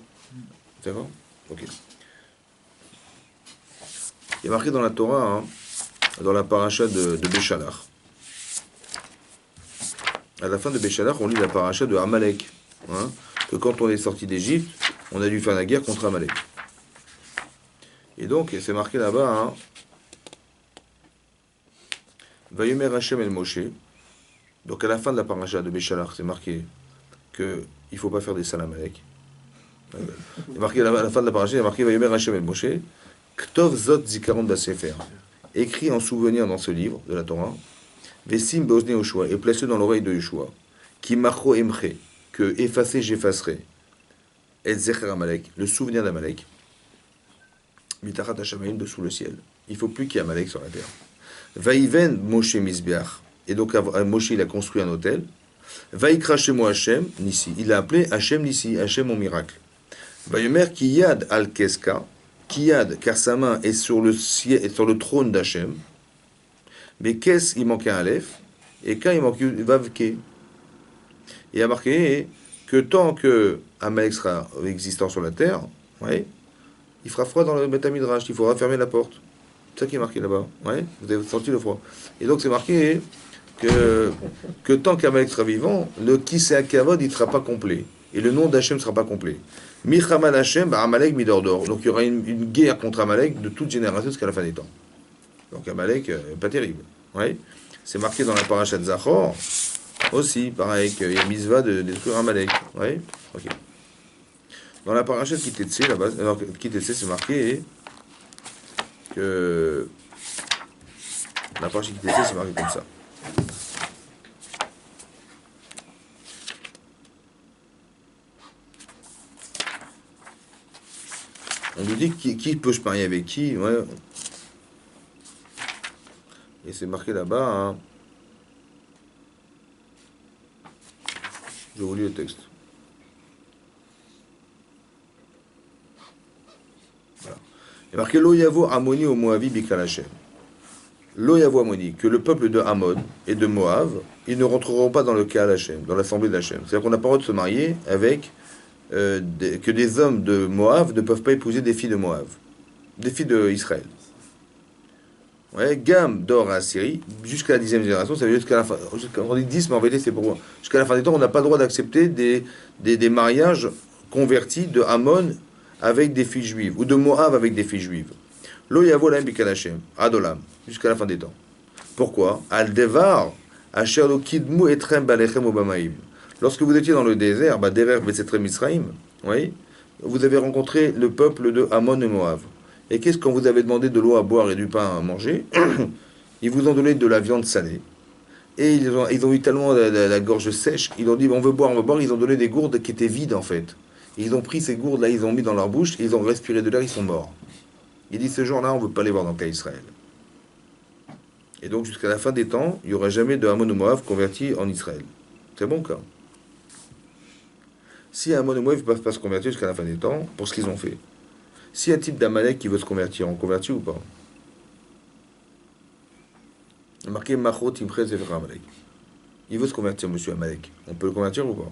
D'accord? Ok. Il y a marqué dans la Torah, dans la paracha de Béchalach. À la fin de Béchalach, on lit la paracha de Amalek. Que quand on est sorti d'Égypte, on a dû faire la guerre contre Amalek. Et donc, c'est marqué là-bas, Vayomer Hashem el Moshe. Donc à la fin de la paracha de Béchalach, c'est marqué qu'il ne faut pas faire des salamalek. C'est marqué à la fin de la paracha, il y a marqué Vayomer Hashem el Moshe. Ktov Zot Zikaron Basefer. Écrit en souvenir dans ce livre de la Torah. Vesim Beozne Yoshua. Et placé dans l'oreille de Yoshua. Ki Macho Emche. Que effacer j'effacerai. Et Zecher Amalek. Le souvenir d'Amalek. Mitachat Hashamaim dessous le ciel. Il ne faut plus qu'il y ait Amalek sur la terre. Vaïven Moshe Mizbeach. Et donc Moshe il a construit un hôtel. Vaïkra Shemo Hashem Nissi. Il a appelé Hashem Nissi. Hashem mon miracle. Vayomer Kiyad Al Keska. Kiyad, car sa main est sur le ciel, est sur le trône d'Hachem. Mais qu'est-ce, il manquait un aleph. Et quand il manque Vavke. Il a marqué que tant que Amalek sera existant sur la terre, il fera froid dans le Beth Midrash, il faudra fermer la porte. C'est ça qui est marqué là-bas. Vous avez senti le froid. Et donc c'est marqué que tant qu'Amalek sera vivant, le Kisei Kavod il ne sera pas complet. Et le nom d'Hachem ne sera pas complet. Michaman Hachem, Amalek Midordor. Donc il y aura une guerre contre Amalek de toute génération jusqu'à la fin des temps. Donc Amalek, pas terrible. C'est marqué dans la paracha de Zachor. Aussi, pareil, qu'il y a Mitzvah de détruire Amalek. Ok. Dans la paracha de Kitetse, là-bas, Kitetse, c'est marqué que. La paracha de Kitetse, c'est marqué comme ça. On nous dit qui peut se marier avec qui, Et c'est marqué là-bas, Je vous lis le texte. Voilà. Il est marqué Lo yavo Amoni au Moavi bikal Hashem. Lo yavo Amoni, que le peuple de Ammon et de Moab, ils ne rentreront pas dans le Kaal Hashem, dans l'assemblée d'Hachem. C'est-à-dire qu'on n'a pas le droit de se marier avec que des hommes de Moab ne peuvent pas épouser des filles de Moab, des filles d'Israël. Ouais, Gam d'or à Syrie, jusqu'à la 10e génération, ça veut dire jusqu'à la fin. On dit 10, mais en vérité, c'est pour. Jusqu'à la fin des temps, on n'a pas le droit d'accepter des mariages convertis de Ammon avec des filles juives, ou de Moab avec des filles juives. Lo yavo lahem bikal Hashem, adolam, jusqu'à la fin des temps. Pourquoi Al devar, asher lo kidmu etrem balechem obamaim. Lorsque vous étiez dans le désert, derer besetrem Israël, oui, vous avez rencontré le peuple de Ammon et Moab. Et qu'est-ce qu'on vous avait demandé de l'eau à boire et du pain à manger? Ils vous ont donné de la viande salée. Et ils ont eu tellement la gorge sèche, ils ont dit on veut boire, on veut boire. Ils ont donné des gourdes qui étaient vides en fait. Et ils ont pris ces gourdes-là, ils ont mis dans leur bouche, et ils ont respiré de l'air, ils sont morts. Il dit ce jour-là, on ne veut pas les voir dans le cas d'Israël. Et donc jusqu'à la fin des temps, il n'y aura jamais de Ammon ou Moab convertis en Israël. C'est bon cas. Si Ammon ou Moab ne peuvent pas se convertir jusqu'à la fin des temps, pour ce qu'ils ont fait. Si un type d'Amalek qui veut se convertir, on convertit ou pas? Il y a marqué Machot Imchez Sefer Amalek. Il veut se convertir, monsieur Amalek. On peut le convertir ou pas?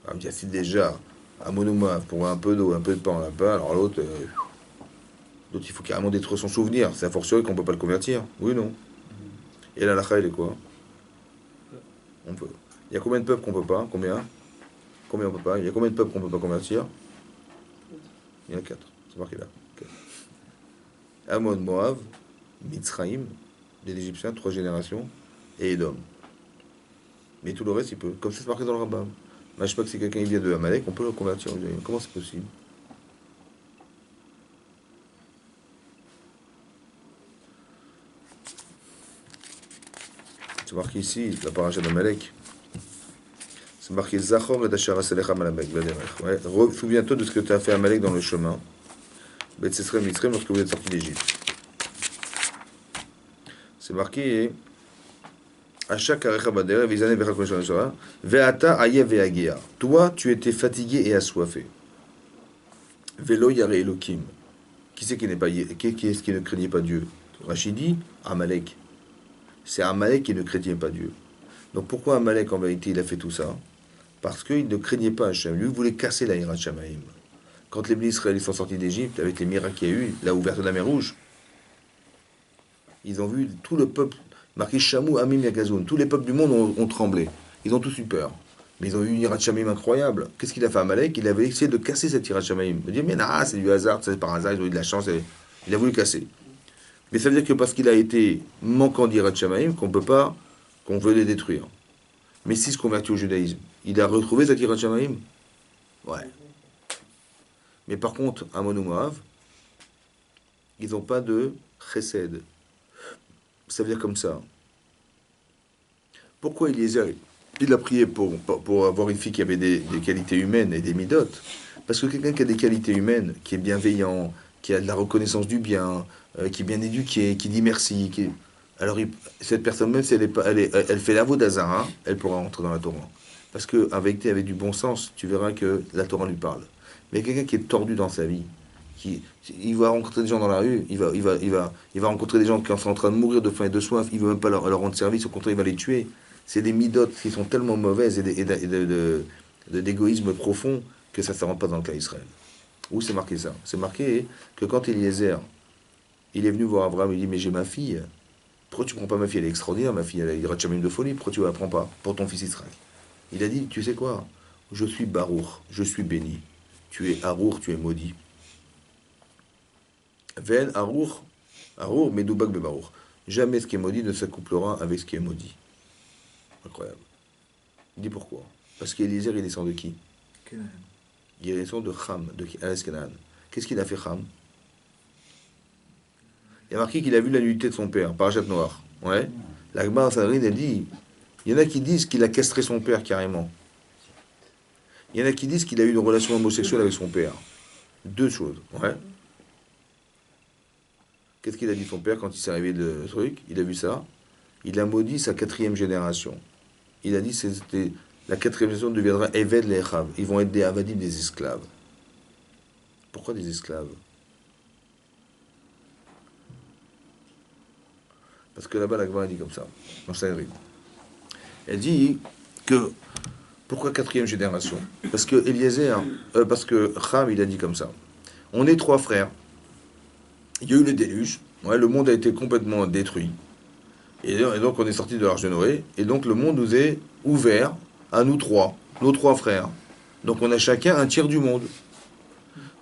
Ah, mais si déjà, Ammon ou Moab, pour un peu d'eau, un peu de pain là-bas, alors l'autre, il faut carrément détruire son souvenir. C'est a fortiori qu'on ne peut pas le convertir. Oui ou non? Et la lacha, il est quoi? On peut. Il y a combien de peuples qu'on peut pas? Combien on peut pas? Il y a combien de peuples qu'on peut pas convertir? Il y en a 4. C'est marqué là. 4. Ammon, Moab, Mitzraïm, les Égyptiens, 3 générations, et Édom. Mais tout le reste, il peut. Comme c'est marqué dans le Rambam. Mais je sais pas que si quelqu'un vient de Amalek, on peut le convertir. Comment c'est possible? C'est marqué ici, la paracha d'Amalek. C'est marqué Zachor et Ashara Selecha Malamek. Souviens-toi de ce que tu as fait à Amalek dans le chemin. Betsesrem Mitzrem lorsque vous êtes sorti d'Égypte. C'est marqué Ashak Arecha Badere, Vizane Vecha Koneshara, Veata Aye Veagea. Toi, tu étais fatigué et assoiffé. Velo Yare Elokim. Qui c'est qui n'est pas qui est-ce qui ne craignait pas Dieu? Rachidi, Amalek. C'est Amalek qui ne craignait pas Dieu. Donc pourquoi Amalek en vérité il a fait tout ça? Parce qu'il ne craignait pas Hachem. Lui voulait casser la Hirat Shamaïm. Quand les Israéliens sont sortis d'Égypte, avec les miracles qu'il y a eu, la ouverture de la mer Rouge, ils ont vu tout le peuple, marqué Shamou, Amim, Yagazoun, tous les peuples du monde ont tremblé. Ils ont tous eu peur. Mais ils ont eu une Hirat Shamaïm incroyable. Qu'est-ce qu'il a fait Amalek? Il avait essayé de casser cette Hirat Shamaïm. Il a dit, mais non, c'est du hasard, c'est par hasard, ils ont eu de la chance. Il a voulu casser. Mais ça veut dire que parce qu'il a été manquant d'Hirat Shamaïm, qu'on veut les détruire. Mais s'il se convertit au judaïsme, il a retrouvé cette Hirat Shamaïm? Ouais. Mais par contre, Ammon ou Moab, ils n'ont pas de chesed. Ça veut dire comme ça. Pourquoi Eliezer, il a prié pour avoir une fille qui avait des qualités humaines et des midotes? Parce que quelqu'un qui a des qualités humaines, qui est bienveillant, qui a de la reconnaissance du bien, qui est bien éduqué, qui dit merci, alors cette personne, même si elle fait la d'Azara, elle pourra entrer dans la Torah. Parce qu'avec du bon sens, tu verras que la Torah lui parle. Mais quelqu'un qui est tordu dans sa vie, il va rencontrer des gens dans la rue, il va rencontrer des gens qui sont en train de mourir de faim et de soif, il ne veut même pas leur rendre service, au contraire, il va les tuer. C'est des midotes qui sont tellement mauvaises et d'égoïsme profond que ça ne se rentre pas dans le cas d'Israël. Où c'est marqué ça? C'est marqué que quand Eliezer, il est venu voir Abraham, il dit, mais j'ai ma fille, pourquoi tu ne prends pas ma fille? Elle est extraordinaire, ma fille, elle a une chamine de folie, pourquoi tu ne la prends pas pour ton fils Israël? Il a dit, tu sais quoi? Je suis Baruch, je suis béni. Tu es Arour, tu es maudit. Ven Arour, Medoubak Bebarour. Jamais ce qui est maudit ne s'accouplera avec ce qui est maudit. Incroyable. Il dit pourquoi? Parce qu'Éliezer, il descend de qui? Canaan. Il descend de Cham, de Ares Canaan. Qu'est-ce qu'il a fait Cham? Il a marqué qu'il a vu la nudité de son père, Parashat Noir. Ouais. La Gemara Sanhedrin, elle dit, il y en a qui disent qu'il a castré son père carrément. Il y en a qui disent qu'il a eu une relation homosexuelle avec son père. Deux choses. Ouais. Qu'est-ce qu'il a dit son père quand il s'est arrivé le truc? Il a vu ça. Il a maudit sa 4e génération. Il a dit c'était La quatrième génération deviendra Eved Lechav. Ils vont être des Avadim, des esclaves. Pourquoi des esclaves? Parce que là-bas, la Gemara dit comme ça, dans Sanhedrin. Elle dit que, pourquoi quatrième génération? Parce que Eliezer, parce que Cham, il a dit comme ça. On est trois frères. Il y a eu le déluge. Ouais, le monde a été complètement détruit. Et donc, on est sorti de l'Arche de Noé. Et donc, le monde nous est ouvert à nous trois, nos trois frères. Donc, on a chacun un tiers du monde.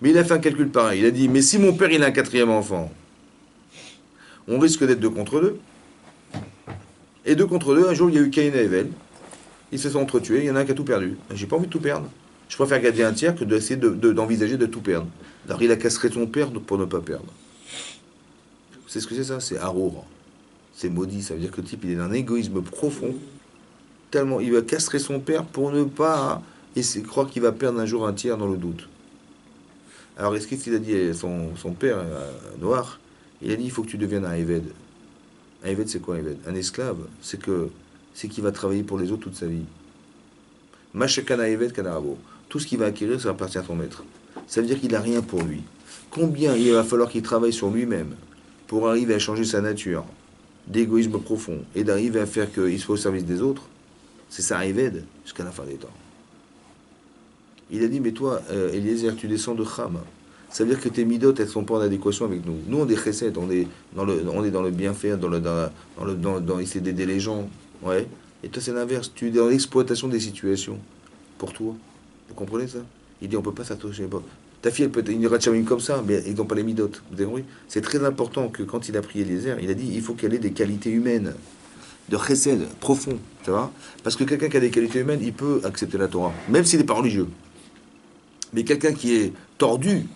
Mais il a fait un calcul pareil. Il a dit, mais si mon père, il a un quatrième enfant, on risque d'être deux contre deux. Et deux contre deux, un jour, il y a eu Caïn et Abel. Ils se sont entretués, il y en a un qui a tout perdu. J'ai pas envie de tout perdre. Je préfère garder un tiers que d'essayer d'envisager de tout perdre. Alors, il a castré son père pour ne pas perdre. C'est ce que c'est ça? C'est Arour. C'est maudit. Ça veut dire que le type, il est d'un égoïsme profond. Tellement, il va castrer son père pour ne pas croire qu'il va perdre un jour un tiers dans le doute. Alors, est-ce qu'il a dit à son père, Noir? Il a dit, il faut que tu deviennes un Eved. Un Eved, c'est quoi un Eved? Un esclave. C'est qu'il va travailler pour les autres toute sa vie. Mashakana Eved Kanarabo. Tout ce qu'il va acquérir, ça appartient à son maître. Ça veut dire qu'il n'a rien pour lui. Combien il va falloir qu'il travaille sur lui-même pour arriver à changer sa nature d'égoïsme profond et d'arriver à faire qu'il soit au service des autres? C'est ça, Eved, jusqu'à la fin des temps. Il a dit, mais toi, Eliezer, tu descends de Cham. Ça veut dire que tes midotes, elles sont pas en adéquation avec nous. Nous, on est chesed, on est dans le bienfait, dans essayer d'aider les gens. Ouais. Et toi, c'est l'inverse. Tu es dans l'exploitation des situations. Pour toi. Vous comprenez ça? Il dit, on peut pas s'attacher. Ta fille, elle peut être une ratchamim comme ça, mais ils n'ont pas les midotes. Vous avez compris? C'est très important que quand il a prié Eliezer, il a dit, il faut qu'elle ait des qualités humaines. De chesed, profond. Tu vois? Parce que quelqu'un qui a des qualités humaines, il peut accepter la Torah. Même s'il n'est pas religieux. Mais quelqu'un qui est tordu,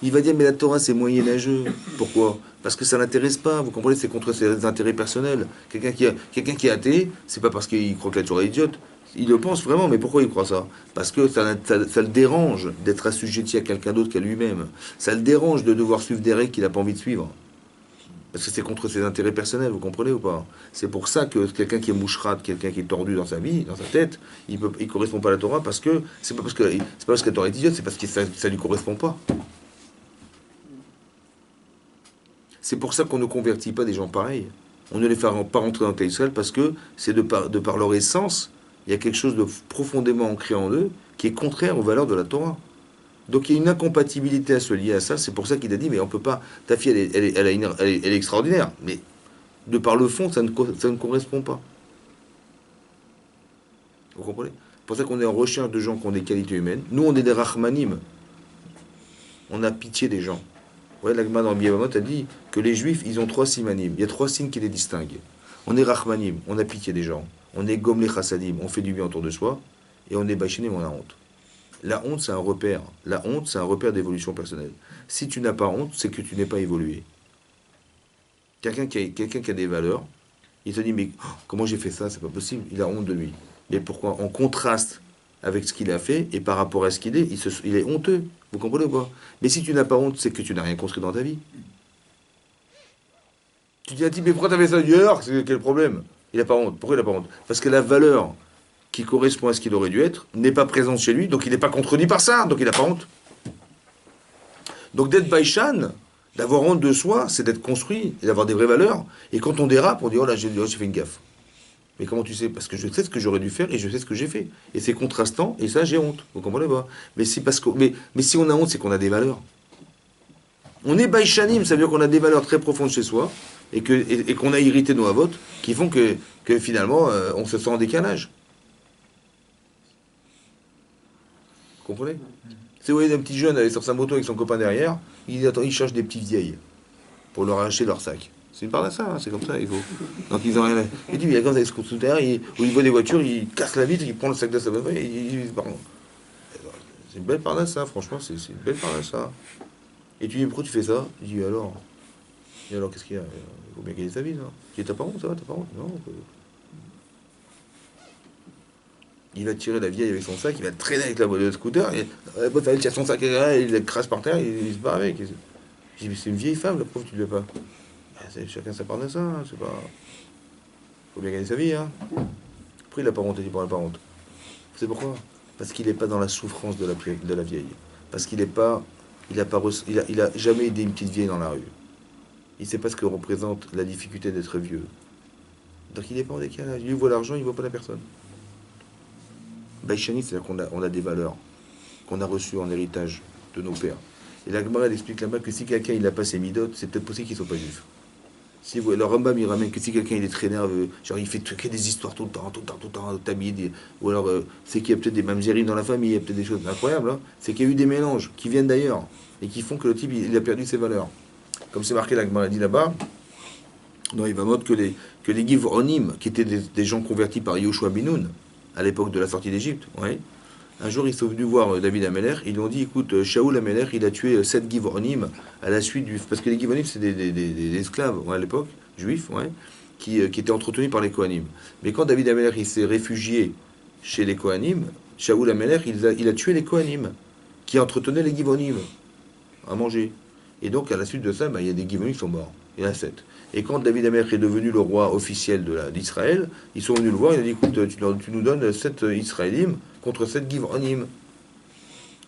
il va dire, mais la Torah, c'est moyenâgeux. Pourquoi? Parce que ça l'intéresse pas. Vous comprenez? C'est contre ses intérêts personnels. Quelqu'un qui est athée, c'est pas parce qu'il croit que la Torah est idiote. Il le pense vraiment, mais pourquoi il croit ça? Parce que ça le dérange d'être assujetti à quelqu'un d'autre qu'à lui-même. Ça le dérange de devoir suivre des règles qu'il n'a pas envie de suivre. Parce que c'est contre ses intérêts personnels, vous comprenez ou pas? C'est pour ça que quelqu'un qui est moucherat, quelqu'un qui est tordu dans sa vie, dans sa tête, il correspond pas à la Torah parce que c'est pas parce que la Torah est idiote, c'est parce que ça lui correspond pas. C'est pour ça qu'on ne convertit pas des gens pareils. On ne les fait pas rentrer dans Israël parce que c'est de par leur essence, il y a quelque chose de profondément ancré en eux qui est contraire aux valeurs de la Torah. Donc il y a une incompatibilité à se lier à ça. C'est pour ça qu'il a dit, mais on peut pas. Ta fille, elle est extraordinaire, mais de par le fond, ça ne correspond pas. Vous comprenez? C'est pour ça qu'on est en recherche de gens qui ont des qualités humaines. Nous, on est des rachmanim. On a pitié des gens. Ouais, l'Agma dans le Biavamot a dit que les Juifs, ils ont trois simanim. Il y a trois signes qui les distinguent. On est rachmanim, on a pitié des gens. On est gomle chassadim, on fait du bien autour de soi. Et on est bachinim, on a honte. La honte, c'est un repère. La honte, c'est un repère d'évolution personnelle. Si tu n'as pas honte, c'est que tu n'es pas évolué. Quelqu'un qui a des valeurs, il te dit, mais comment j'ai fait ça? C'est pas possible. Il a honte de lui. Mais pourquoi? En contraste avec ce qu'il a fait et par rapport à ce qu'il est, il est honteux. Vous comprenez ou pas? Mais si tu n'as pas honte, c'est que tu n'as rien construit dans ta vie. Tu dis à un type, mais pourquoi tu as fait ça hier? C'est quel problème? Il n'a pas honte. Pourquoi il n'a pas honte? Parce que la valeur qui correspond à ce qu'il aurait dû être, n'est pas présente chez lui, donc il n'est pas contredit par ça, donc il n'a pas honte. Donc d'être baïchan, d'avoir honte de soi, c'est d'être construit, et d'avoir des vraies valeurs, et quand on dérape, on dit, oh là, j'ai fait une gaffe. Mais comment tu sais? Parce que je sais ce que j'aurais dû faire, et je sais ce que j'ai fait. Et c'est contrastant, et ça, j'ai honte. Vous comprenez pas? Mais si on a honte, c'est qu'on a des valeurs. On est baïchanim, ça veut dire qu'on a des valeurs très profondes chez soi, et qu'on a irrité nos avotes, qui font que finalement, on se sent en décalage. Vous comprenez? C'est, vous voyez, un petit jeune aller sur sa moto avec son copain derrière, il cherche des petites vieilles pour leur arracher leur sac. C'est une part de ça, hein, c'est comme ça, il faut. Donc ils ont rien. Il dit, il y a quand même des scooters, où il voit des voitures, il casse la vitre, il prend le sac de sa voiture, c'est une belle part de ça, franchement, c'est une belle part de ça. Et tu dis, pourquoi tu fais ça? Il dit, alors? Et alors, qu'est-ce qu'il y a? Il faut bien gagner sa vie, non? Tu dis, t'as pas honte, ça va, t'as pas honte? Non. Il va tirer la vieille avec son sac, il va traîner avec la voiture de scooter, et il tire son sac, il le crasse par terre, il se barre avec. Je dis, mais c'est une vieille femme, la pauvre, tu ne l'as pas. Chacun sa part de ça, hein, c'est pas. Faut bien gagner sa vie, hein. Après, il n'a pas honte, il parle pas honte. C'est pourquoi? Parce qu'il n'est pas dans la souffrance de la vieille. Parce qu'il n'est pas, il a pas, il a jamais aidé une petite vieille dans la rue. Il ne sait pas ce que représente la difficulté d'être vieux. Donc il n'est pas en décalage. Il voit l'argent, il ne voit pas la personne. Baïchani, c'est-à-dire on a des valeurs qu'on a reçues en héritage de nos pères. Et la Gemara, elle explique là-bas que si quelqu'un il n'a pas ses midotes, c'est peut-être possible qu'il ne soit pas juif. Si vous, le Rambam il ramène que si quelqu'un il est très nerveux, genre il fait que des histoires tout le temps, Tamid, ou alors c'est qu'il y a peut-être des mamzerim dans la famille, il y a peut-être des choses incroyables, hein, c'est qu'il y a eu des mélanges qui viennent d'ailleurs et qui font que le type il a perdu ses valeurs. Comme c'est marqué la Gemara dit là-bas, dans Yevamot que les Givronim, qui étaient des gens convertis par Yoshua Binoun à l'époque de la sortie d'Égypte, ouais, un jour, ils sont venus voir David Ameler. Ils lui ont dit, écoute, Shaoul Ameler, il a tué 7 Givronim à la suite du... Parce que les Givronim, c'est des esclaves, ouais, à l'époque, juifs, ouais, qui étaient entretenus par les Kohanim. Mais quand David Ameler, il s'est réfugié chez les Kohanim, Shaoul Ameler, il a tué les Kohanim, qui entretenaient les Givronim à manger. Et donc, à la suite de ça, il y a des Givronim qui sont morts. Il y en a 7. Et quand David Ameler est devenu le roi officiel d'Israël, ils sont venus le voir, il a dit, écoute, tu nous donnes 7 Israélim contre 7 Givronim.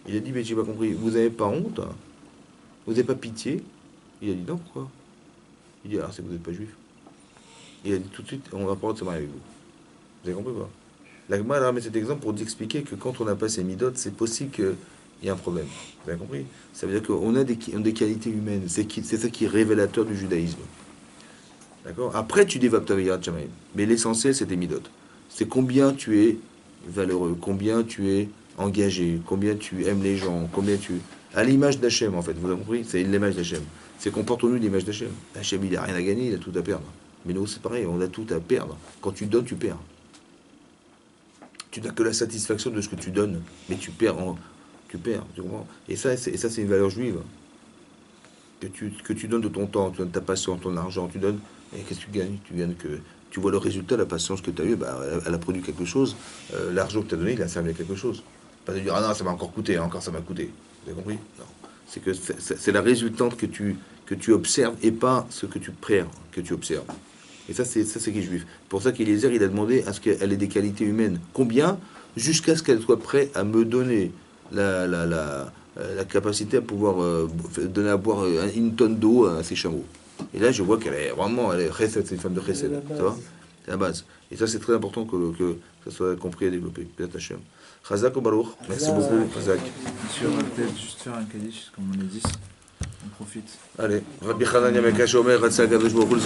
Il a dit, mais j'ai pas compris, vous n'avez pas honte? Vous n'avez pas pitié? Il a dit, non, pourquoi? Il dit, alors c'est que vous n'êtes pas juif. Il a dit, tout de suite, on va pas se marier avec vous. Vous avez compris quoi? La Gemara a ramené cet exemple pour expliquer que quand on n'a pas ces midotes, c'est possible qu'il y ait un problème. Vous avez compris? Ça veut dire qu'on a des qualités humaines. C'est ça qui est révélateur du judaïsme. D'accord? Après, tu développes ta Veïrat Shamaïm. Mais l'essentiel, c'est tes midotes. C'est combien tu es valeureux, combien tu es engagé, combien tu aimes les gens, combien tu... À l'image d'Hachem, en fait, vous avez compris? C'est l'image d'Hachem. C'est comportons-nous l'image d'Hachem. Hachem, il n'a rien à gagner, il a tout à perdre. Mais nous, c'est pareil, on a tout à perdre. Quand tu donnes, tu perds. Tu n'as que la satisfaction de ce que tu donnes, mais tu perds, tu comprends? Et ça, c'est une valeur juive. Que tu donnes de ton temps, tu donnes ta passion, ton argent, tu donnes... Et qu'est-ce que tu gagnes? Tu gagnes que... Tu vois le résultat, la patience que tu as eue, elle a produit quelque chose. L'argent que tu as donné, il a servi à quelque chose. Pas de dire, ah non, ça m'a encore coûté, encore ça m'a coûté. Vous avez compris? Non. C'est que c'est la résultante que tu observes et pas ce que tu prères que tu observes. Et ça, c'est qui est juif. Pour ça qu'Eliezer, il a demandé à ce qu'elle ait des qualités humaines. Combien? Jusqu'à ce qu'elle soit prête à me donner la capacité à pouvoir donner à boire une tonne d'eau à ses chameaux. Et là, je vois qu'elle est vraiment, elle est chesed, c'est une femme de chesed, ça va? C'est la base. Et ça, c'est très important que ça soit compris et développé. Peut-être Hachem. Chazak ou Baruch. Merci beaucoup, Chazak. Sur peut-être juste faire un Kaddish, comme on est 10, on profite. Allez, Rabbi Hanan Yamekash Omer, Ratzak Avesh Baruch.